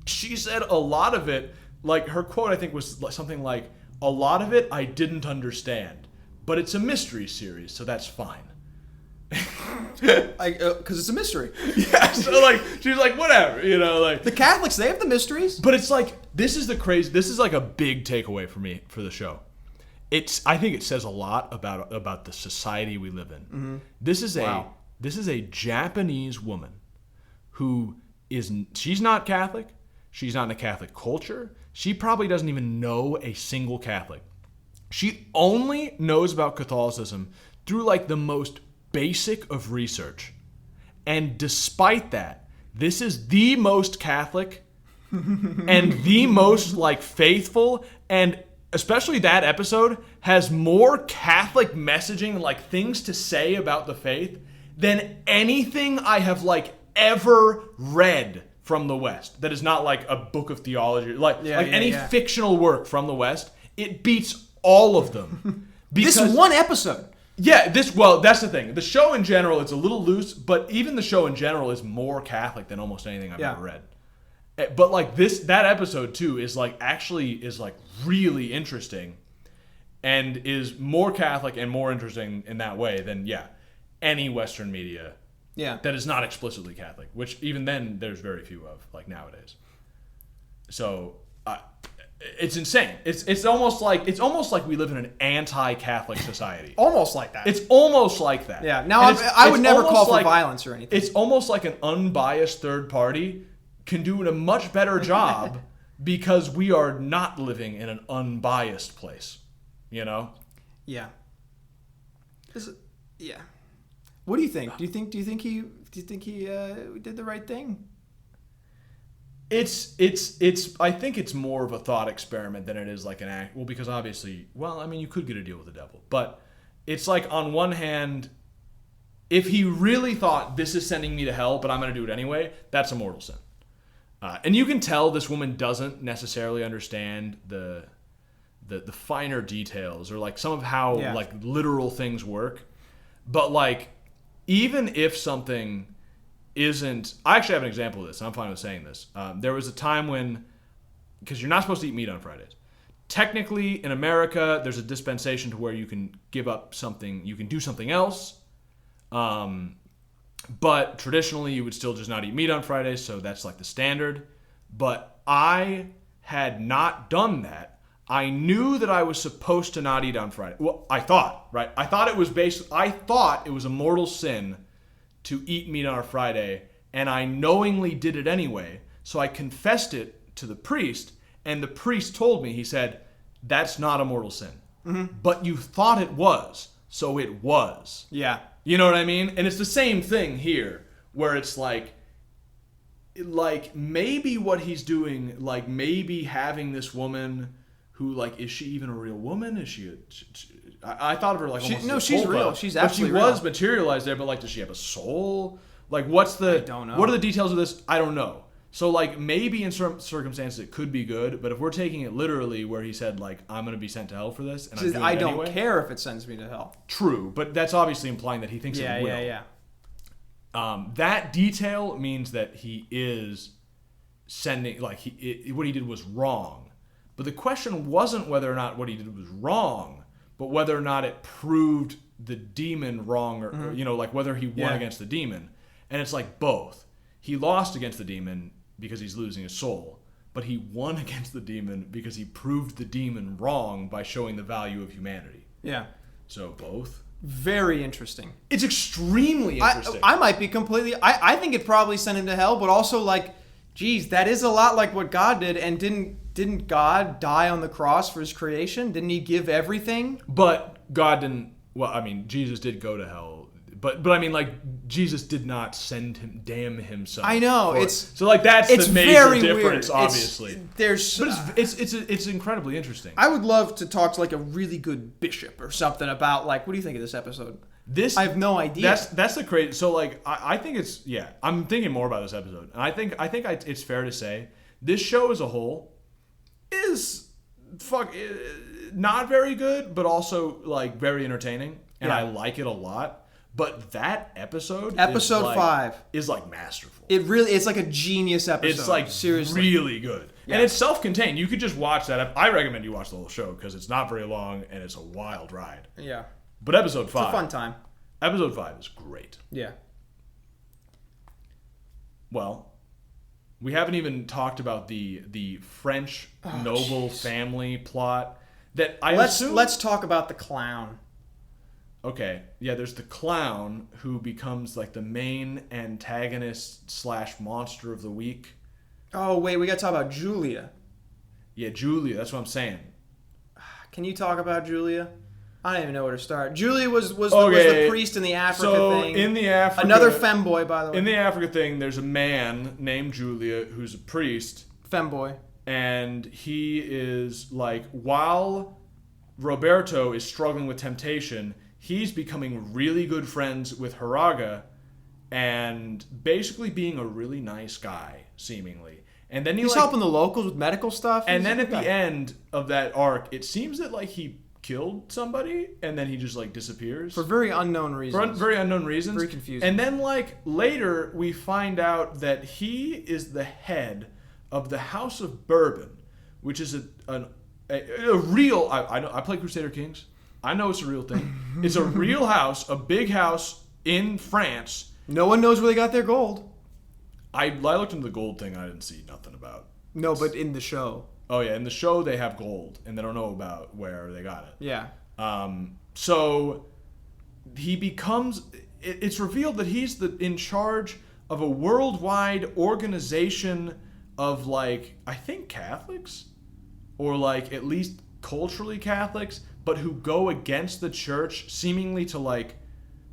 she said a lot of it, like her quote I think was something like, a lot of it I didn't understand, but it's a mystery series, so that's fine. Because it's a mystery. Yeah, so like she was like, whatever, like the Catholics, they have the mysteries. But it's like this is like a big takeaway for me for the show. I think it says a lot about the society we live in. Mm-hmm. This is a Japanese woman who she's not Catholic. She's not in a Catholic culture. She probably doesn't even know a single Catholic. She only knows about Catholicism through like the most basic of research. And despite that, this is the most Catholic and the most like faithful, and especially that episode has more Catholic messaging, like things to say about the faith than anything I have like ever read from the West. That is not like a book of theology, any fictional work from the West. It beats all of them. This one episode. Yeah, that's the thing. The show in general, it's a little loose, but even the show in general is more Catholic than almost anything I've ever read. But like that episode too is like really interesting and is more Catholic and more interesting in that way than any Western media that is not explicitly Catholic, which even then there's very few of like nowadays. So it's insane. It's almost like we live in an anti-Catholic society. Almost like that. It's almost like that. Yeah. Now I would never call for violence or anything. It's almost like an unbiased third party can do a much better job because we are not living in an unbiased place. Yeah. Yeah. What do you think? Do you think he did the right thing? I think it's more of a thought experiment than it is like an act. Well, because obviously, you could get a deal with the devil, but it's like on one hand, if he really thought this is sending me to hell, but I'm going to do it anyway, that's a mortal sin. And you can tell this woman doesn't necessarily understand the finer details or like some of how like literal things work. But like, even if something isn't, I actually have an example of this, and I'm fine with saying this. There was a time when, because you're not supposed to eat meat on Fridays. Technically, in America, there's a dispensation to where you can give up something, you can do something else. But traditionally, you would still just not eat meat on Fridays, so that's like the standard. But I had not done that. I knew that I was supposed to not eat on Friday. Well, I thought, right? I thought it was a mortal sin to eat meat on a Friday, and I knowingly did it anyway. So I confessed it to the priest, and the priest told me, he said, that's not a mortal sin. Mm-hmm. But you thought it was, so it was. Yeah. You know what I mean? And it's the same thing here, where it's like maybe what he's doing, like maybe having this woman who, like, is she even a real woman? Is she I thought of her like almost she's real. She's absolutely real. But she was real. materialized there, but like, does she have a soul? Like, I don't know. What are the details of this? I don't know. So like, maybe in certain circumstances it could be good, but if we're taking it literally where he said like, I'm going to be sent to hell for this, and I'm doing I it don't anyway, care if it sends me to hell. True, but that's obviously implying that he thinks it will. Yeah. That detail means that he is sending, like, what he did was wrong. But the question wasn't whether or not what he did was wrong, but whether or not it proved the demon wrong, or you know, like whether he won against the demon. And it's like both. He lost against the demon because he's losing his soul, but he won against the demon because he proved the demon wrong by showing the value of humanity. Yeah. So both. Very interesting. It's extremely interesting. I might be completely... I think it probably sent him to hell, but also, like, geez, that is a lot like what God did. And didn't God die on the cross for his creation? Didn't he give everything? But God didn't... Well, I mean, Jesus did go to hell. But I mean, like, Jesus did not damn himself. I know. So, like, that's the major difference, weird. obviously. But it's incredibly interesting. I would love to talk to, like, a really good bishop or something about, like, what do you think of this episode? I have no idea. That's the crazy... So, like, I think it's... Yeah, I'm thinking more about this episode. And I think it's fair to say this show as a whole is not very good, but also, like, very entertaining. And I like it a lot. But that episode 5 is like masterful. It's like a genius episode. It's like seriously really good. Yeah. And it's self-contained. You could just watch that. I recommend you watch the whole show because it's not very long and it's a wild ride. Yeah. But episode 5. It's a fun time. Episode 5 is great. Yeah. Well, we haven't even talked about the French noble family plot that Let's talk about the clown. Okay, yeah, there's the clown who becomes like the main antagonist / monster of the week. Oh, wait, we gotta talk about Julia. Yeah, Julia, that's what I'm saying. Can you talk about Julia? I don't even know where to start. Julia was the priest in the Africa thing. In the Africa... Another femboy, by the way. In the Africa thing, there's a man named Julia who's a priest. Femboy. And he is like, while Roberto is struggling with temptation... He's becoming really good friends with Haraga and basically being a really nice guy, seemingly. And then he's helping the locals with medical stuff. And then at the end of that arc, it seems that like he killed somebody and then he just like disappears. For very unknown reasons. Very unknown reasons. Very confusing. And then like later we find out that he is the head of the House of Bourbon, which is a real... I play Crusader Kings. I know it's a real thing. It's a real house, a big house in France. No one knows where they got their gold. I looked into the gold thing. I didn't see nothing about. No, but in the show. Oh yeah, in the show they have gold, and they don't know about where they got it. Yeah. So he becomes. It's revealed that he's in charge of a worldwide organization of like I think Catholics, or like at least culturally Catholics. But who go against the church seemingly to like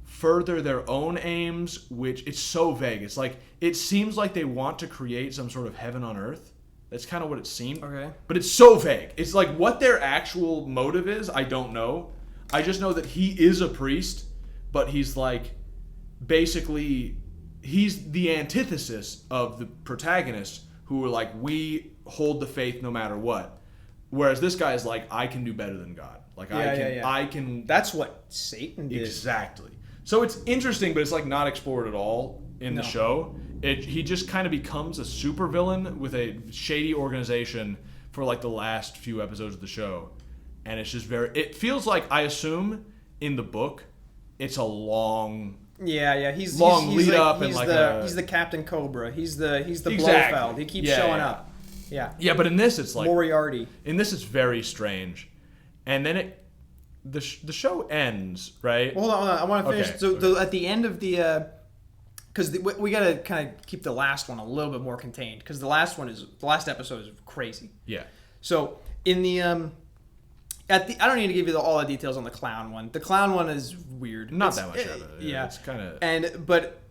further their own aims, which it's so vague. It's like it seems like they want to create some sort of heaven on earth. That's kind of what it seemed. Okay. But it's so vague. It's like what their actual motive is, I don't know. I just know that he is a priest, but he's like basically he's the antithesis of the protagonists who are like we hold the faith no matter what. Whereas this guy is like I can do better than God. Like I can. That's what Satan did. Exactly. So it's interesting, but it's like not explored at all in the show. He just kind of becomes a supervillain with a shady organization for like the last few episodes of the show, and it's just very. It feels like I assume in the book, it's a long. Yeah. He's lead like, up he's and he's the Captain Cobra. He's the exactly. Blofeld. He keeps showing up. Yeah. Yeah, but in this it's like Moriarty. In this it's very strange. And then the show ends, right? Well, hold on. I want to finish. Okay. So at the end of the, because we got to kind of keep the last one a little bit more contained because the last episode is crazy. Yeah. So in the I don't need to give you all the details on the clown one. The clown one is weird. Not that much of it. Yeah. It's kind of. But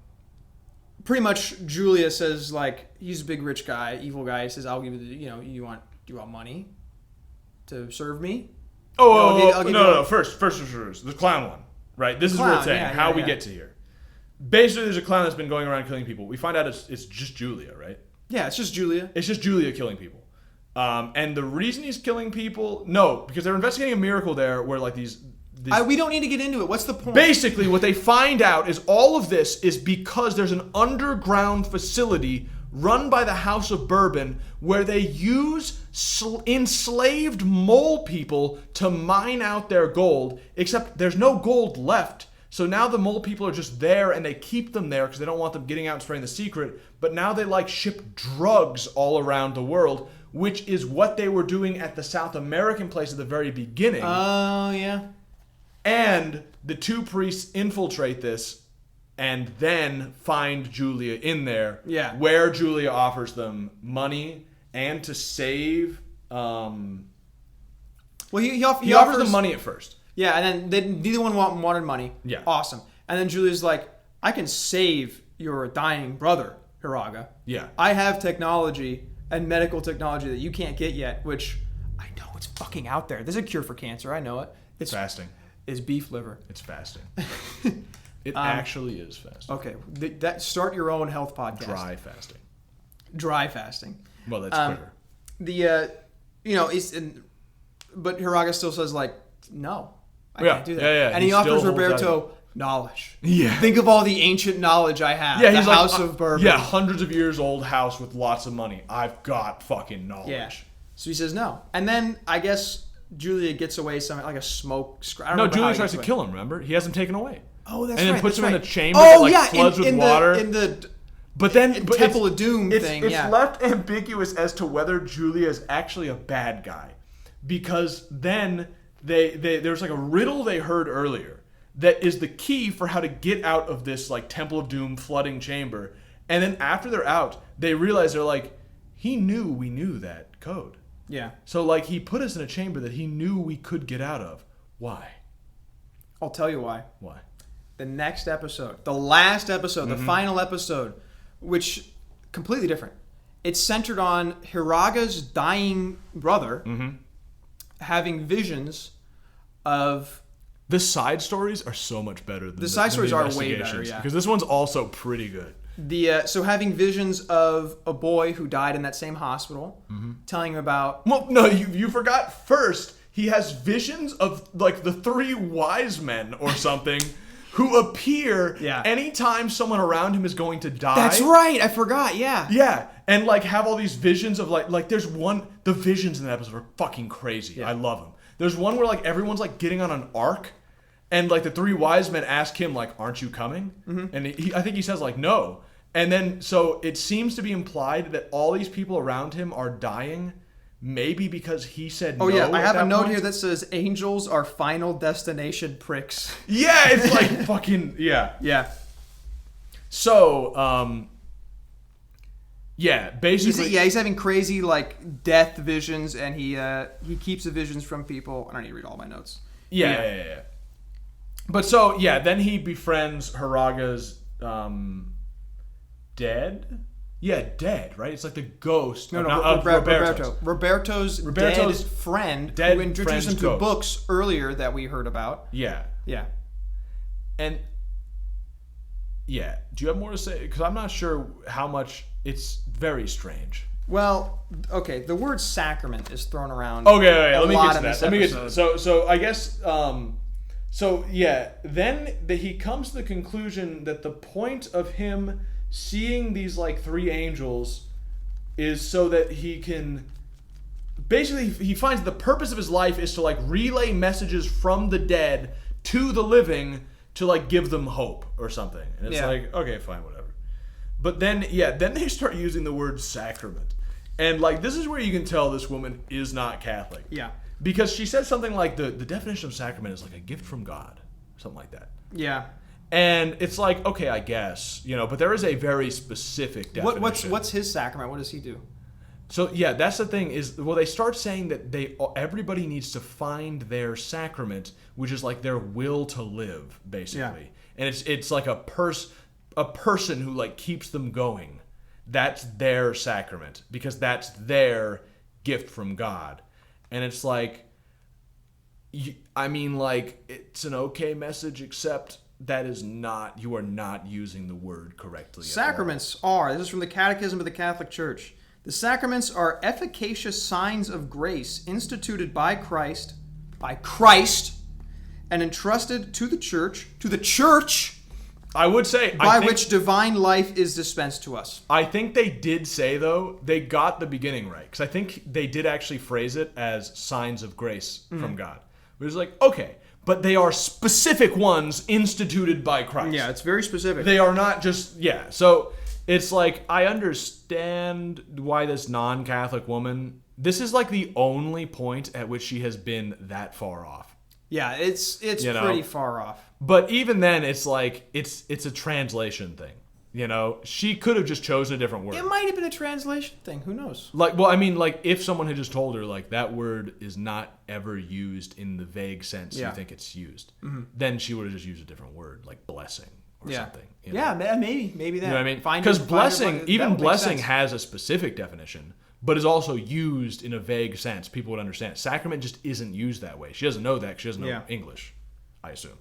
pretty much Julia says like he's a big rich guy, evil guy. He says I'll give you you want money to serve me. No. First, the clown one, right? This is what it's saying. How we get to here. Basically, there's a clown that's been going around killing people. We find out it's just Julia, right? Yeah, it's just Julia. It's just Julia killing people. And the reason he's killing people, because they're investigating a miracle there where like these we don't need to get into it. What's the point? Basically, what they find out is all of this is because there's an underground facility run by the House of Bourbon, where they use enslaved mole people to mine out their gold, except there's no gold left. So now the mole people are just there, and they keep them there because they don't want them getting out and spreading the secret. But now they like ship drugs all around the world, which is what they were doing at the South American place at the very beginning. Oh, yeah. And the two priests infiltrate this and then find Julia in there. Yeah. Where Julia offers them money and to save. Well, he offers them money at first. Yeah, and then neither one wanted money. Yeah. Awesome. And then Julia's like, I can save your dying brother, Hiraga. Yeah. I have technology and medical technology that you can't get yet, which I know it's fucking out there. There's a cure for cancer. I know it. It's fasting. It's beef liver. It's fasting. It actually is fasting. Okay. Start your own health podcast. Dry fasting. Dry fasting. Well, that's quicker. But Hiraga still says, like, no, I can't do that. Yeah. And he offers Roberto knowledge. Yeah. Think of all the ancient knowledge I have. Yeah, the he's House like, of Bourbon. Yeah, hundreds of years old house with lots of money. I've got fucking knowledge. Yeah. So he says no. And then I guess Julia gets away something like a smoke. I don't know. Julia tries to kill him, remember? He has him taken away. Oh, that's right. And then puts him in a chamber that floods with water. In the Temple of Doom thing. It's left ambiguous as to whether Julia is actually a bad guy. Because then there's like a riddle they heard earlier that is the key for how to get out of this like Temple of Doom flooding chamber. And then after they're out, they realize they're like, we knew that code. Yeah. So like he put us in a chamber that he knew we could get out of. Why? I'll tell you why. Why? The next episode, the last episode, the final episode, which completely different. It's centered on Hiraga's dying brother having visions of... The side stories are so much better than the side stories are way better, investigations, yeah. because this one's also pretty good. So having visions of a boy who died in that same hospital, telling him about... Well, no, you forgot first. He has visions of like the three wise men or something who appear anytime someone around him is going to die. That's right. I forgot. Yeah. Yeah. And like have all these visions of like there's one, the visions in that episode are fucking crazy. Yeah. I love them. There's one where like everyone's like getting on an ark and like the three wise men ask him like, aren't you coming? And I think he says like, no. And then so it seems to be implied that all these people around him are dying. Maybe because he said no. Oh, yeah. I have a note here that says angels are final destination pricks. Yeah, it's like fucking... Yeah. Yeah. So, yeah, basically... He's having crazy, like, death visions, and he keeps the visions from people. I don't need to read all my notes. Yeah. But so, yeah, then he befriends Hiraga's dead... Yeah, dead, right? It's like the ghost. Roberto. Roberto's dead friend who introduced him to books earlier that we heard about. Yeah. Yeah. And, yeah, do you have more to say? Because I'm not sure how much. It's very strange. Well, okay, the word sacrament is thrown around. Okay, let me get to that. Let me get to that. So I guess, then he comes to the conclusion that the point of him seeing these like three angels is so that he can basically, he finds the purpose of his life is to like relay messages from the dead to the living to like give them hope or something. And it's like, okay, fine, whatever. But then they start using the word sacrament. And like this is where you can tell this woman is not Catholic. Yeah. Because she says something like the definition of sacrament is like a gift from God or something like that. Yeah. And it's like, okay, I guess, but there is a very specific definition. What's his sacrament? What does he do? So yeah, that's the thing is, they start saying that everybody needs to find their sacrament, which is like their will to live, basically. Yeah. And it's like a person who like keeps them going. That's their sacrament because that's their gift from God. And it's like, it's an okay message, except that is not, you are not using the word correctly. Sacraments are, this is from the Catechism of the Catholic Church. The sacraments are efficacious signs of grace instituted by Christ, and entrusted to the church I would say... By which divine life is dispensed to us. I think they did say, though, they got the beginning right. Because I think they did actually phrase it as signs of grace from God. It was like, okay, but they are specific ones instituted by Christ. Yeah, it's very specific. They are not just... Yeah, so it's like, I understand why this non-Catholic woman... This is like the only point at which she has been that far off. Yeah, it's pretty far off. But even then, it's like, it's a translation thing. You know, she could have just chosen a different word. It might have been a translation thing. Who knows? Like, well, I mean, like, if someone had just told her, like, that word is not ever used in the vague sense you think it's used, then she would have just used a different word, like blessing or something. You know? Yeah, maybe that. You know what I mean? Because blessing, even blessing has a specific definition, but is also used in a vague sense. People would understand it. Sacrament just isn't used that way. She doesn't know that 'cause she doesn't know English, I assume.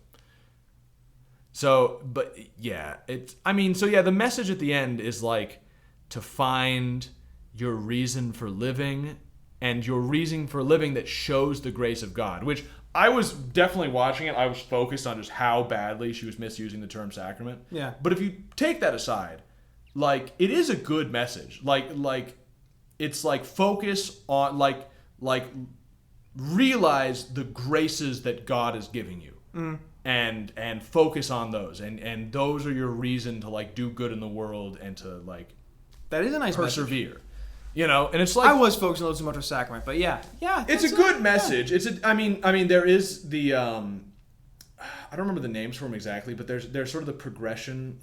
So, but yeah, the message at the end is like to find your reason for living and your reason for living that shows the grace of God, which I was definitely watching it. I was focused on just how badly she was misusing the term sacrament. Yeah. But if you take that aside, like, it is a good message. Like it's like focus on like realize the graces that God is giving you. And focus on those, and those are your reason to like do good in the world and to like that is a nice persevere, message. You know. And it's like I was focusing a little too much on sacrament, but it's a good message. Yeah. I mean, there is the I don't remember the names for them exactly, but there's sort of the progression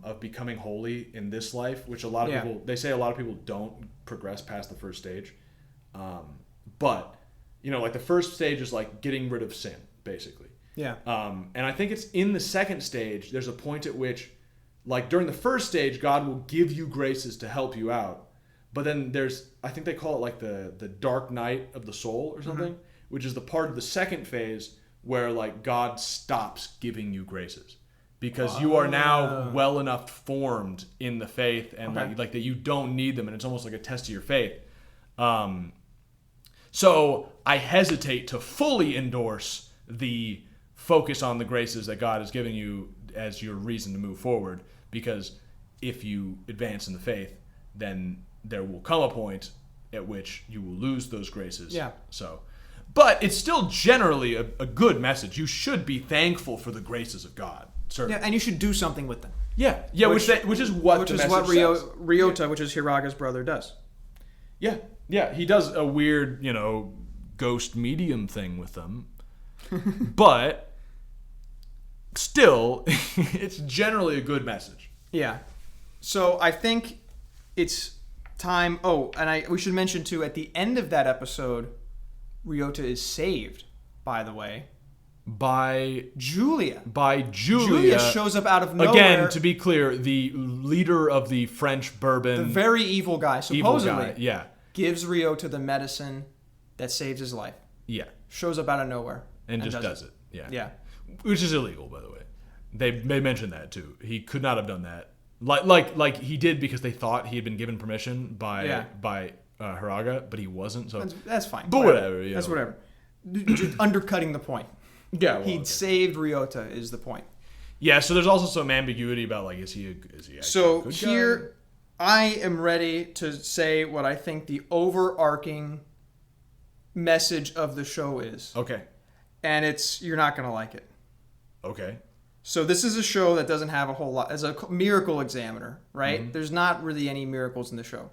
of becoming holy in this life, which a lot of people, they say a lot of people don't progress past the first stage, but you know, like the first stage is like getting rid of sin, basically. Yeah. And I think it's in the second stage, there's a point at which, like during the first stage, God will give you graces to help you out. But then there's, I think they call it like the dark night of the soul or something, which is the part of the second phase where like God stops giving you graces. Because you are now well enough formed in the faith and like that you don't need them, and it's almost like a test of your faith. So I hesitate to fully endorse the focus on the graces that God is giving you as your reason to move forward, because if you advance in the faith, then there will come a point at which you will lose those graces. Yeah. So, but it's still generally a good message. You should be thankful for the graces of God. Certainly. Yeah, and you should do something with them. Yeah, yeah, which is what Ryota, which is Hiraga's brother, does. Yeah, yeah, he does a weird, you know, ghost medium thing with them, but still, it's generally a good message. Yeah. So I think it's time. Oh, and we should mention too, at the end of that episode, Ryota is saved, by the way. By Julia. Julia shows up out of nowhere. Again, to be clear, the leader of the French Bourbon. The very evil guy, supposedly. Yeah. Gives Ryota the medicine that saves his life. Yeah. Shows up out of nowhere. And just does it. Yeah. Yeah. Which is illegal, by the way. They mentioned that too. He could not have done that. Like he did because they thought he had been given permission by Hiraga, but he wasn't. So that's fine. But whatever. That's whatever. Just undercutting the point. Yeah. Well, he saved Ryota is the point. Yeah. So there's also some ambiguity about like is he actually so a good here guy? I am ready to say what I think the overarching message of the show is. Okay. And you're not going to like it. Okay. So this is a show that doesn't have a whole lot. As a miracle examiner, right? Mm-hmm. There's not really any miracles in the show.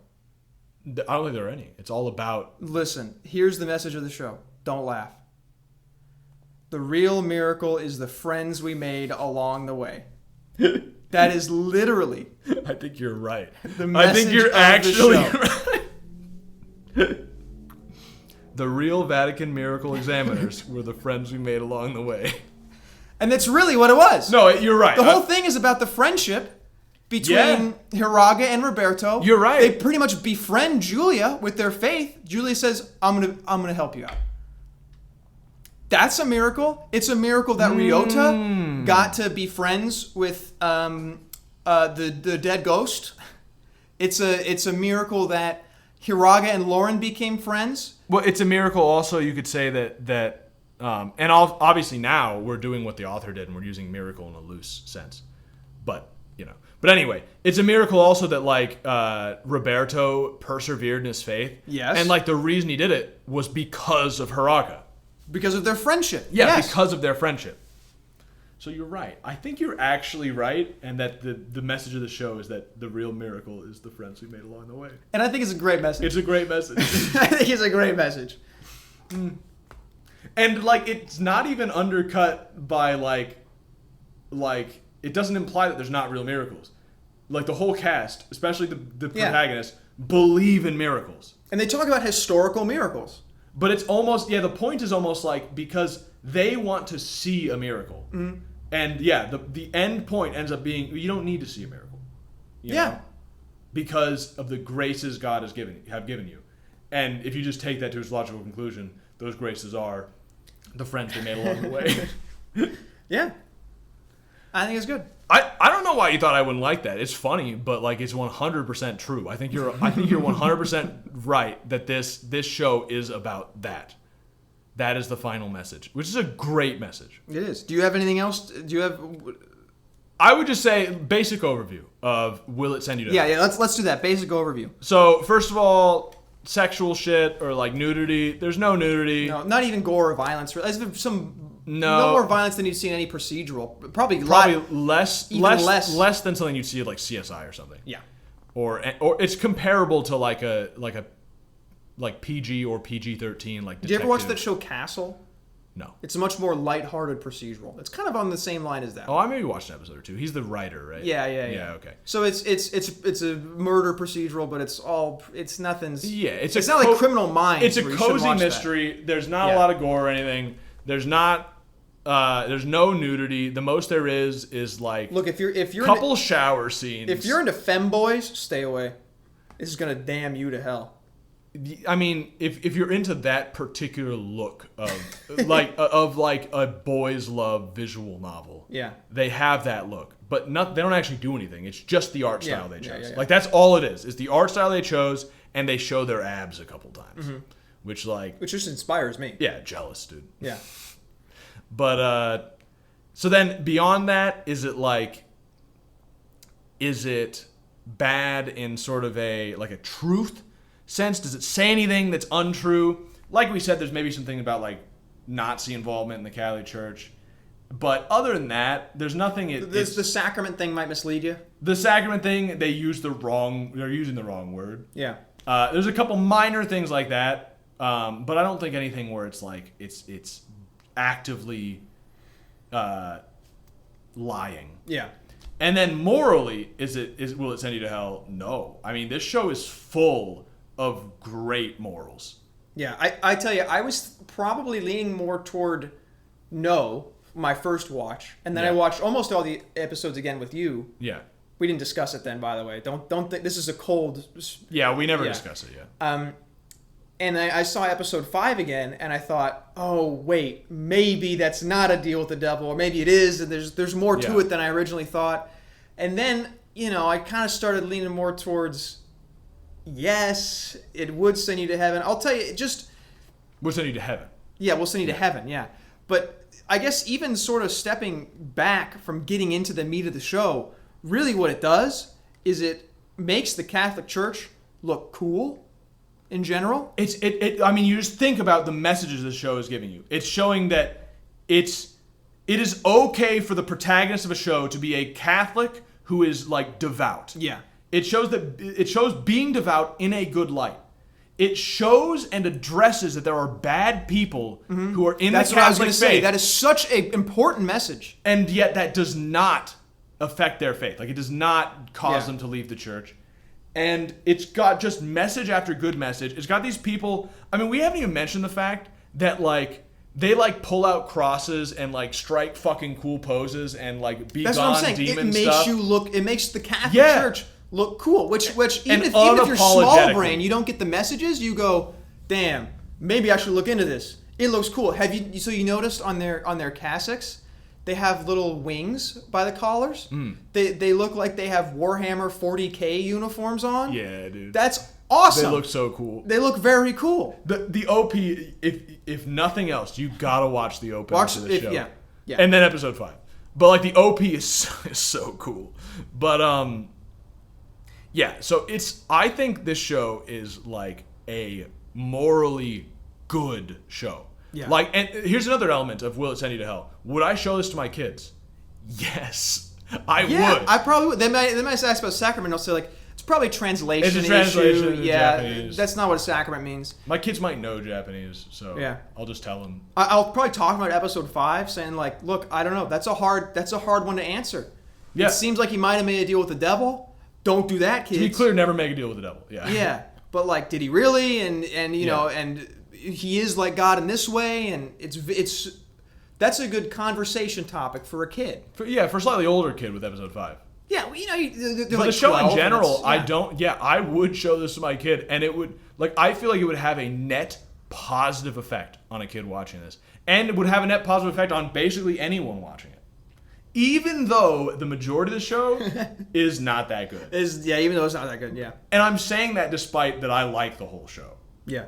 I don't think there are any. It's all about... Listen, here's the message of the show. Don't laugh. The real miracle is the friends we made along the way. That is literally... I think you're right. I think you're actually right. The real Vatican miracle examiners were the friends we made along the way. And that's really what it was. No, you're right. The whole thing is about the friendship between Hiraga and Roberto. You're right. They pretty much befriend Julia with their faith. Julia says, I'm gonna help you out. That's a miracle. It's a miracle that Ryota got to be friends with the dead ghost. It's a miracle that Hiraga and Lauren became friends. Well, it's a miracle also, you could say that and obviously now we're doing what the author did and we're using miracle in a loose sense. But, you know. But anyway, it's a miracle also that, like, Roberto persevered in his faith. Yes. And, like, the reason he did it was because of Haraga. Because of their friendship. Yeah, yes. because of their friendship. So you're right. I think you're actually right, and that the message of the show is that the real miracle is the friends we made along the way. And I think it's a great message. It's a great message. I think it's a great message. And, like, it's not even undercut by, like, it doesn't imply that there's not real miracles. Like, the whole cast, especially the protagonists, believe in miracles. And they talk about historical miracles. But it's almost, the point is almost like, because they want to see a miracle. Mm-hmm. And, the end point ends up being, you don't need to see a miracle. You know? Because of the graces God have given you. And if you just take that to its logical conclusion, those graces are the friends they made along the way. Yeah. I think it's good. I don't know why you thought I wouldn't like that. It's funny, but, like, it's 100% true. I think you're 100% right that this show is about that. That is the final message, which is a great message. It is. Do you have anything else? Do you have? I would just say basic overview of Will It Send You to Hell? Yeah. Let's do that. Basic overview. So first of all, sexual shit or like nudity. There's no nudity. No, not even gore or violence. There's some. No more violence than you'd see in any procedural. Probably less than something you'd see at like CSI or something. Yeah. Or it's comparable to like PG or PG-13 like. Did you ever watch that show Castle? No. It's a much more lighthearted procedural. It's kind of on the same line as that. Oh, I maybe watched an episode or two. He's the writer, right? Yeah. Okay. So it's a murder procedural, but it's nothing. Yeah, it's not like Criminal Minds. It's a cozy mystery. There's not a lot of gore or anything. There's no nudity. The most there is like look if you're couple shower scenes. If you're into femboys, stay away. This is gonna damn you to hell. I mean, if you're into that particular look of like a boys love visual novel, they have that look, but they don't actually do anything. It's just the art style they chose. Like that's all it is the art style they chose, and they show their abs a couple times, which just inspires me. Yeah, jealous, dude. Yeah. But so then beyond that, is it bad in sort of a truth sense? Does it say anything that's untrue? Like we said, there's maybe something about like Nazi involvement in the Catholic Church, but other than that, there's nothing. The sacrament thing might mislead you. The sacrament thing, they're using the wrong word. Yeah. There's a couple minor things like that, but I don't think anything where it's like it's actively lying. Yeah. And then morally, will it send you to hell? No. I mean, this show is full of great morals. Yeah, I tell you, I was probably leaning more toward no my first watch, and then I watched almost all the episodes again with you. Yeah. We didn't discuss it then, by the way. Don't think this is a cold. Yeah, we never discuss it yet. And I saw episode 5 again, and I thought, oh wait, maybe that's not a deal with the devil, or maybe it is, and there's more to it than I originally thought. And then I kind of started leaning more towards, yes, it would send you to heaven. I'll tell you, we'll send you to heaven. Yeah, we'll send you to heaven. Yeah, but I guess even sort of stepping back from getting into the meat of the show, really what it does is it makes the Catholic Church look cool. In general, I mean, you just think about the messages the show is giving you. It's showing that it is okay for the protagonist of a show to be a Catholic who is like devout. Yeah. It shows being devout in a good light. It shows and addresses that there are bad people who are in the Catholic faith. That's what I was going to say. That is such an important message. And yet that does not affect their faith. Like it does not cause them to leave the church. And it's got just message after good message. It's got these people. I mean, we haven't even mentioned the fact that they pull out crosses and strike fucking cool poses and be That's gone what I'm saying. demon It makes stuff. it makes the Catholic Church look cool. Which even if you're small brain, you don't get the messages. You go, damn, maybe I should look into this. It looks cool. So you noticed on their cassocks? They have little wings by the collars. They look like they have Warhammer 40K uniforms on. Yeah, dude. That's awesome. They look so cool. They look very cool. The OP, if nothing else, you gotta watch the OP of the show. Yeah. And then episode 5. But like the OP is so cool. But yeah. So I think this show is like a morally good show. Yeah. Like, and here's another element of Will It Send You to Hell? Would I show this to my kids? Yes, I would. I probably would. They might ask about sacrament. I'll say like it's probably translation. It's a translation issue. in Yeah, Japanese. that's not what a sacrament means. My kids might know Japanese, so Yeah. I'll just tell them. I'll probably talk about episode 5, saying like, look, I don't know. That's a hard one to answer. Yeah. It seems like he might have made a deal with the devil. Don't do that, kids. To be clear, never make a deal with the devil. Yeah. Yeah, but like, did he really? And you know, and he is like God in this way, and it's that's a good conversation topic for a kid. For a slightly older kid with episode 5. Yeah, well, you know, they're For like the show 12, in general, and I would show this to my kid, and it would, like, I feel like it would have a net positive effect on a kid watching this, and it would have a net positive effect on basically anyone watching it, even though the majority of the show is not that good. Even though it's not that good, yeah. And I'm saying that despite that I like the whole show. Yeah.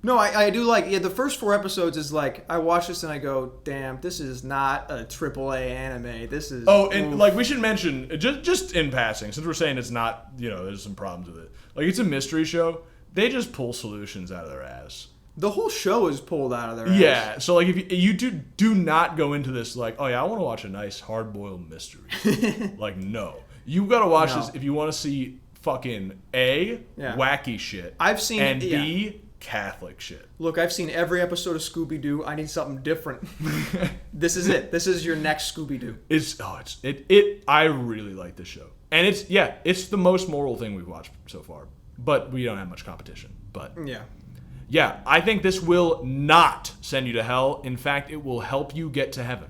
No, I do like, the first 4 episodes is like, I watch this and I go, damn, this is not a AAA anime. This is... Oh, and like we should mention, just in passing, since we're saying it's not, there's some problems with it. Like, it's a mystery show. They just pull solutions out of their ass. The whole show is pulled out of their ass. Yeah, so like if you do not go into this like, oh yeah, I want to watch a nice hard-boiled mystery. Like, no. You got to watch this if you want to see fucking A, wacky shit. I've seen and B, Catholic shit. Look, I've seen every episode of Scooby-Doo. I need something different. This is it. This is your next Scooby-Doo. I really like this show. And it's the most moral thing we've watched so far. But we don't have much competition. But yeah, I think this will not send you to hell. In fact, it will help you get to heaven.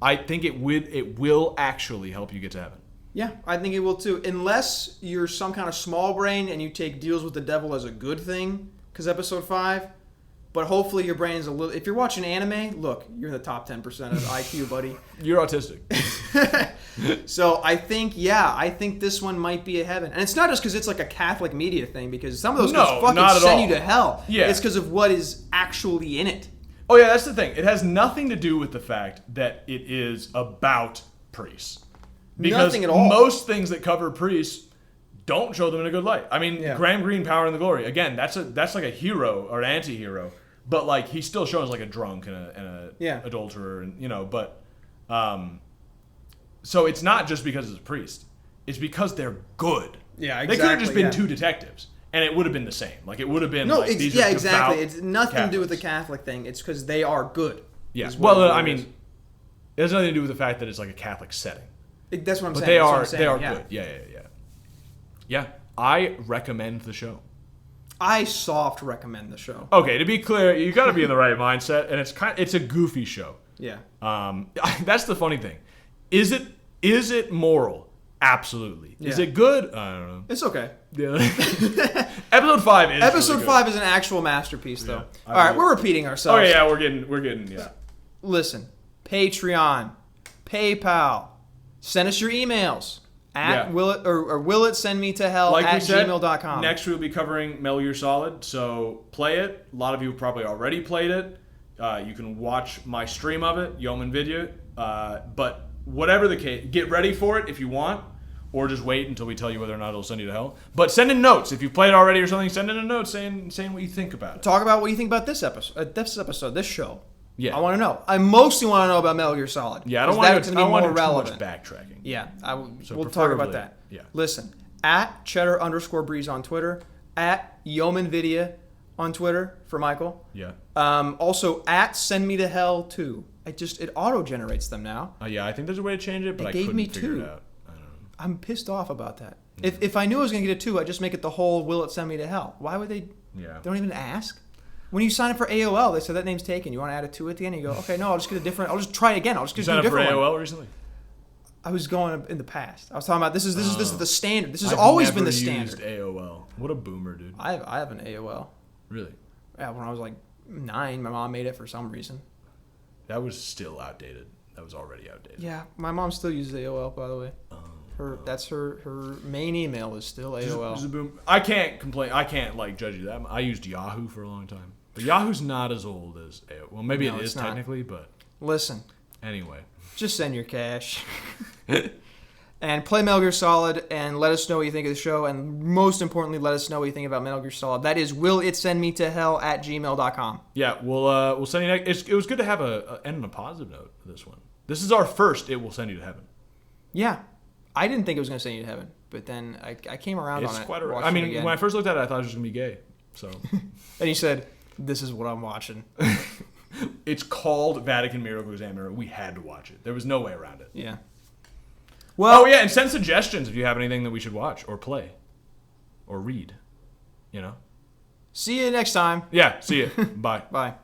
I think it will actually help you get to heaven. Yeah, I think it will too. Unless you're some kind of small brain and you take deals with the devil as a good thing. Because episode 5, but hopefully your brain is a little... If you're watching anime, look, you're in the top 10% of IQ, buddy. You're autistic. So I think this one might be a heaven. And it's not just because it's like a Catholic media thing, because some of those guys fucking send you to hell. Yeah. It's because of what is actually in it. Oh yeah, that's the thing. It has nothing to do with the fact that it is about priests. Because nothing at all. Most things that cover priests don't show them in a good light. I mean, Graham Greene, Power and the Glory. Again, that's like a hero or an anti-hero, but like he's still shown as like a drunk and a adulterer, and but so it's not just because it's a priest. It's because they're good. Yeah, exactly. They could have just been 2 detectives, and it would have been the same. Like it would have been these are exactly. It's nothing Catholics. to do with the Catholic thing. It's because they are good. Yeah. Well, I mean, it has nothing to do with the fact that it's like a Catholic setting. That's what I'm saying. But they are good. Yeah, I recommend the show. I soft recommend the show. Okay, to be clear, you got to be in the right mindset, and it's a goofy show. Yeah. That's the funny thing. Is it moral? Absolutely. Yeah. Is it good? I don't know. It's okay. Yeah. Episode 5 is Episode really 5 is an actual masterpiece, though. All right, we're repeating ourselves. Oh yeah, we're getting. Listen, Patreon, PayPal, send us your emails. willitsendmetohell like at we said, gmail.com. Next we'll be covering Metal Gear Solid, so play it. A lot of you have probably already played it. You can watch my stream of it, Yeoman Video. But whatever the case, get ready for it if you want, or just wait until we tell you whether or not it'll send you to hell. But send in notes. If you've played it already or something, send in a note saying what you think about it. Talk about what you think about this episode, this show. Yeah. I want to know. I mostly want to know about Metal Gear Solid. Yeah, I don't want to be do more too relevant. much backtracking. Yeah, So we'll talk about that. Yeah. Listen, at Cheddar_Breeze on Twitter, at Yeoman Video on Twitter for Michael. Yeah. Also at Send Me to Hell 2. It auto generates them now. Yeah, I think there's a way to change it, but I gave couldn't me figure 2. it out. I don't know. I'm pissed off about that. If I knew I was going to get a 2, I'd just make it the whole Will It Send Me to Hell. Why would they? Yeah. They don't even ask. When you sign up for AOL, they said that name's taken. You want to add a 2 at the end? And you go, okay, no, I'll just try again. I'll just get a different one. You signed up for AOL recently? I was going in the past. I was talking about this is the standard. This has always been the standard. I've never used AOL. What a boomer, dude. I have an AOL. Really? Yeah, when I was like 9, my mom made it for some reason. That was still outdated. That was already outdated. Yeah, my mom still uses AOL, by the way. That's her main email is still AOL. I can't complain. I can't judge you that. I used Yahoo for a long time. But Yahoo's not as old as AOL. Well, maybe it is technically, but listen, Anyway. Just send your cash. And play Metal Gear Solid and let us know what you think of the show. And most importantly, let us know what you think about Metal Gear Solid. That is willitsendmetohell@gmail.com. Yeah, we'll send you. It was good to have a end on a positive note for this one. This is our first. It will send you to heaven. Yeah, I didn't think it was going to send you to heaven, but then I came around on it. Quite I mean, when I first looked at it, I thought it was going to be gay. So. And he said, "This is what I'm watching." It's called Vatican Miracle Examiner. We had to watch it. There was no way around it. Yeah. Well, yeah, and send suggestions if you have anything that we should watch or play or read. You know? See you next time. Yeah, see you. Bye. Bye.